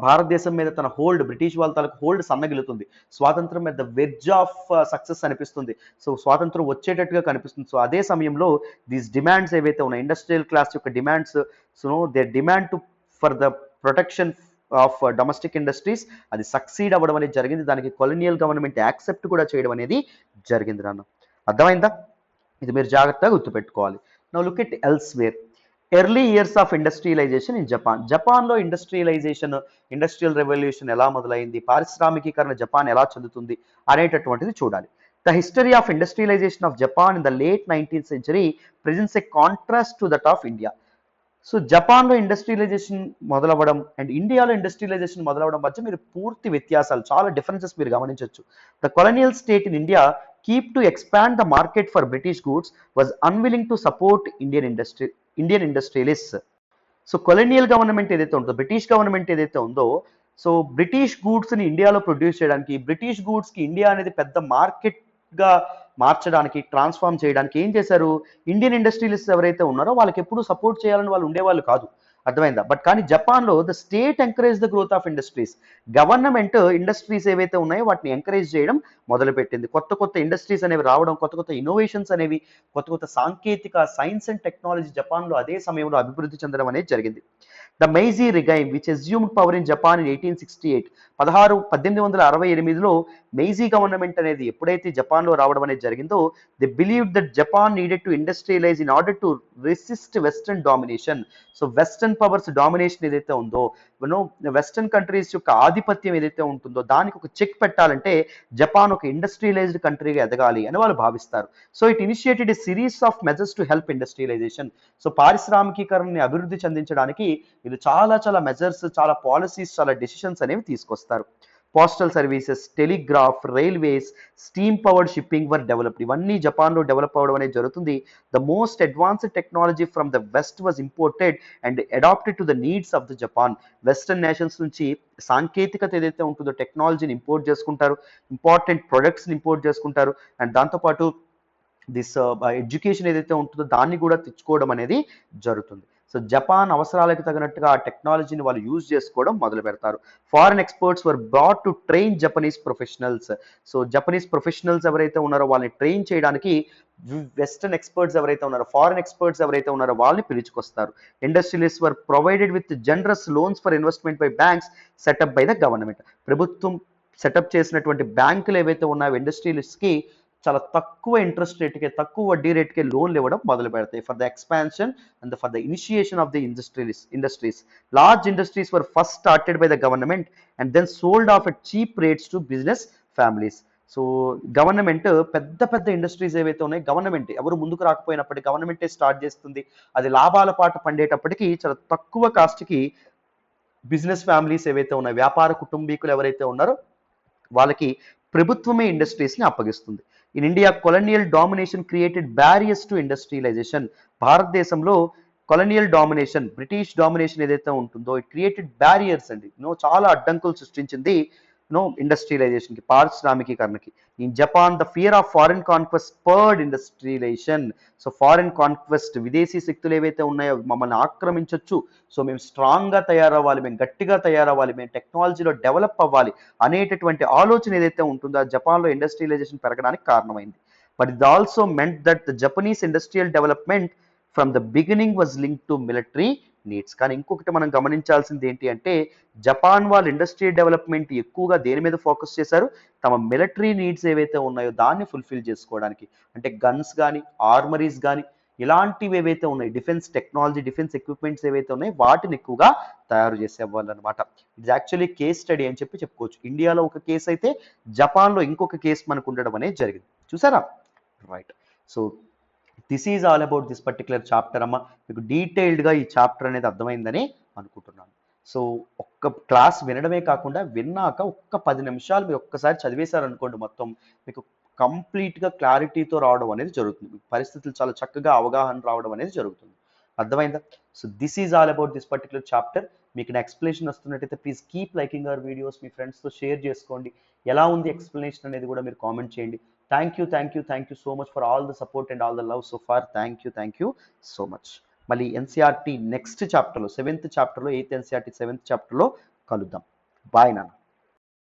భారతదేశం మీద తన హోల్డ్, బ్రిటిష్ వాళ్ళ తనకు హోల్డ్ సన్నగిలుతుంది. స్వాతంత్రం మీద వెడ్జ్ ఆఫ్ సక్సెస్ అనిపిస్తుంది. సో స్వాతంత్రం వచ్చేటట్టుగా కనిపిస్తుంది. సో అదే సమయంలో దీస్ డిమాండ్స్ ఏవైతే ఉన్నాయి, ఇండస్ట్రియల్ క్లాస్ యొక్క demands, so they demand to for the protection of domestic industries అది సక్సీడ్ అవ్వడం అనేది జరిగింది. దానికి కొలోనియల్ గవర్నమెంట్ యాక్సెప్ట్ కూడా చేయడం అనేది జరిగింది నాన్న. అర్థమైందా? ఇది మీరు జాగ్రత్తగా గుర్తుపెట్టుకోవాలి. Now look at elsewhere. Early years of industrialisation in Japan. జపాన్లో ఇండస్ట్రియలైజేషన్, ఇండస్ట్రియల్ రెవల్యూషన్ ఎలా మొదలైంది, పారిశ్రామికీకరణ జపాన్ ఎలా చెందుతుంది అనేటటువంటిది చూడాలి. The history of industrialisation of Japan in the late 19th century presents a contrast to that of India. So జపాన్లో industrialisation మొదలవ్వడం అండ్ ఇండియాలో ఇండస్ట్రియలైజేషన్ మొదలవ్వడం మధ్య మీరు పూర్తి వ్యత్యాసాలు, చాలా డిఫరెన్సెస్ మీరు గమనించవచ్చు. The colonial state in India keep to expand the market for British goods was unwilling to support Indian industrialist. So colonial government ఏదైతే ఉందో, బ్రిటిష్ గవర్నమెంట్ ఏదైతే ఉందో, సో బ్రిటిష్ గూడ్స్ని ఇండియాలో ప్రొడ్యూస్ చేయడానికి, బ్రిటిష్ గూడ్స్కి ఇండియా అనేది పెద్ద మార్కెట్గా మార్చడానికి, ట్రాన్స్ఫార్మ్ చేయడానికి ఏం చేశారు, ఇండియన్ ఇండస్ట్రియలిస్ట్ ఎవరైతే ఉన్నారో వాళ్ళకి ఎప్పుడూ సపోర్ట్ చేయాలని వాళ్ళు ఉండేవాళ్ళు కాదు. అర్థమైందా? బట్ కానీ జపాన్లో the state encourage the growth of industries. Government industries ఏవైతే ఉన్నాయో వాటిని ఎంకరేజ్ చేయడం మొదలుపెట్టింది. కొత్త కొత్త ఇండస్ట్రీస్ అనేవి రావడం, కొత్త కొత్త ఇన్నోవేషన్స్ అనేవి, కొత్త కొత్త సాంకేతిక సైన్స్ అండ్ టెక్నాలజీ జపాన్లో అదే సమయంలో అభివృద్ధి చెందడం అనేది జరిగింది. The Meiji regime which assumed power in Japan in 1868, 1868లో మెయిజీ గవర్నమెంట్ అనేది ఎప్పుడైతే జపాన్లో రావడం అనేది జరిగిందో, they believe that Japan needed to industrialise in order to resist western domination. So western powers domination ఏదైతే ఉందో, వెస్టర్న్ కంట్రీస్ యొక్క ఆధిపత్యం ఏదైతే ఉంటుందో దానికి ఒక చెక్ పెట్టాలంటే జపాన్ ఒక ఇండస్ట్రియలైజ్డ్ కంట్రీగా ఎదగాలి అని వాళ్ళు భావిస్తారు. So it initiated a series of measures to help industrialisation. So పారిశ్రామికీకరణని అభివృద్ధి చెందించడానికి ఇది చాలా చాలా మెజర్స్, చాలా పాలసీస్, చాలా డెసిషన్స్ అనేవి తీసుకొస్తారు. Postal services, telegraph, railways, steam powered shipping were developed. ఇవన్నీ జపాన్లో డెవలప్ అవ్వడం అనేది జరుగుతుంది. The most advanced technology from the west was imported and adapted to the needs of the Japan. Western nations నుంచి సాంకేతికత ఏదైతే ఉంటుందో టెక్నాలజీని ఇంపోర్ట్ చేసుకుంటారు, ఇంపార్టెంట్ ప్రొడక్ట్స్ని ఇంపోర్ట్ చేసుకుంటారు, అండ్ దాంతోపాటు దిస్ ఎడ్యుకేషన్ ఏదైతే ఉంటుందో దాన్ని కూడా తెచ్చుకోవడం అనేది జరుగుతుంది. సో జపాన్ అవసరాలకు తగినట్టుగా ఆ టెక్నాలజీని వాళ్ళు యూజ్ చేసుకోవడం మొదలు పెడతారు. Foreign experts were brought to train Japanese professionals. So Japanese professionals ఎవరైతే ఉన్నారో వాళ్ళని ట్రైన్ చేయడానికి వెస్టర్న్ ఎక్స్పర్ట్స్ ఎవరైతే ఉన్నారో, ఫారిన్ ఎక్స్పర్ట్స్ ఎవరైతే ఉన్నారో వాళ్ళని పిలుచుకొస్తారు. Industrialist were provided with generous loans for investment by banks set up by the government. ప్రభుత్వం సెటప్ చేసినటువంటి బ్యాంకులు ఏవైతే ఉన్నాయో ఇండస్ట్రియలిస్ట్కి చాలా తక్కువ ఇంట్రెస్ట్ రేట్కే, తక్కువ వడ్డీ రేట్కే లోన్లు ఇవ్వడం మొదలు పెడతాయి for the expansion and for the initiation of the industries. Large industries were first started by the government and then sold off at cheap rates to business families. So government పెద్ద పెద్ద industries ఏవైతే ఉన్నాయో, government ఎవరు ముందుకు రాకపోయినప్పటికీ గవర్నమెంటే start చేస్తుంది. అది లాభాల పాట పండేటప్పటికీ చాలా తక్కువ కాస్ట్కి బిజినెస్ ఫ్యామిలీస్ ఏవైతే ఉన్నాయో, వ్యాపార కుటుంబీకులు ఎవరైతే ఉన్నారో వాళ్ళకి ప్రభుత్వమే ఇండస్ట్రీస్ని అప్పగిస్తుంది. In India colonial domination created barriers to industrialisation. భారతదేశంలో కొలోనియల్ డామినేషన్, బ్రిటిష్ డామినేషన్ ఏదైతే ఉంటుందో ఇట్ క్రియేటెడ్ బ్యారియర్స్ అండి, చాలా అడ్డంకులు సృష్టించింది ఇండస్ట్రియలైజేషన్కి, పారిశ్రామికీకరణకి. In Japan the fear of foreign conquest spurred industrialisation. So foreign conquest, విదేశీ శక్తులు ఏవైతే ఉన్నాయో మమ్మల్ని ఆక్రమించవచ్చు, సో మేము స్ట్రాంగ్గా తయారవ్వాలి, మేము గట్టిగా తయారవ్వాలి, మేము టెక్నాలజీలో డెవలప్ అవ్వాలి అనేటటువంటి ఆలోచన ఏదైతే ఉంటుందో ఆ జపాన్లో ఇండస్ట్రియలైజేషన్ పెరగడానికి కారణమైంది. But it also meant that the Japanese industrial development from the beginning was link to military needs. కానీ ఇంకొకటి మనం గమనించాల్సింది ఏంటి అంటే జపాన్ వాళ్ళు ఇండస్ట్రియల్ డెవలప్మెంట్ ఎక్కువగా దేని మీద ఫోకస్ చేశారు, తమ మిలిటరీ నీడ్స్ ఏవైతే ఉన్నాయో దాన్ని ఫుల్ఫిల్ చేసుకోవడానికి. అంటే గన్స్ కానీ, ఆర్మరీస్ కానీ, ఇలాంటివి ఏవైతే ఉన్నాయి, డిఫెన్స్ టెక్నాలజీ, డిఫెన్స్ ఎక్విప్మెంట్స్ ఏవైతే ఉన్నాయో వాటిని ఎక్కువగా తయారు చేసేవాళ్ళు అనమాట. ఇట్స్ యాక్చువల్లీ కేస్ స్టడీ అని చెప్పుకోవచ్చు. ఇండియాలో ఒక కేసు అయితే జపాన్లో ఇంకొక కేసు మనకు ఉండడం అనేది జరిగింది. చూసారా? Right. So this is all about this particular chapter అమ్మ. మీకు డీటెయిల్డ్గా ఈ చాప్టర్ అనేది అర్థమైందని అనుకుంటున్నాను. సో ఒక్క క్లాస్ వినడమే కాకుండా విన్నాక ఒక్క 10 నిమిషాలు మీరు ఒక్కసారి చదివేశారనుకోండి మొత్తం, మీకు కంప్లీట్‌గా క్లారిటీతో రావడం అనేది జరుగుతుంది. మీకు పరిస్థితులు చాలా చక్కగా అవగాహన రావడం అనేది జరుగుతుంది. అర్థమైందా? So this is all about this particular chapter. మీకు నా ఎక్స్‌ప్లనేషన్ వస్తున్నట్టయితే please keep liking our videos. మీ ఫ్రెండ్స్‌తో షేర్ చేసుకోండి. ఎలా ఉంది ఎక్స్‌ప్లనేషన్ అనేది కూడా మీరు కామెంట్ చేయండి. Thank you so much for all the support and all the love so far. Thank you so much. మళ్ళీ ఎన్సీఆర్టీ నెక్స్ట్ చాప్టర్లో 7th చాప్టర్లో 8th ఎన్సీఆర్టీ 7th చాప్టర్లో కలుద్దాం. బాయ్ నాన్న.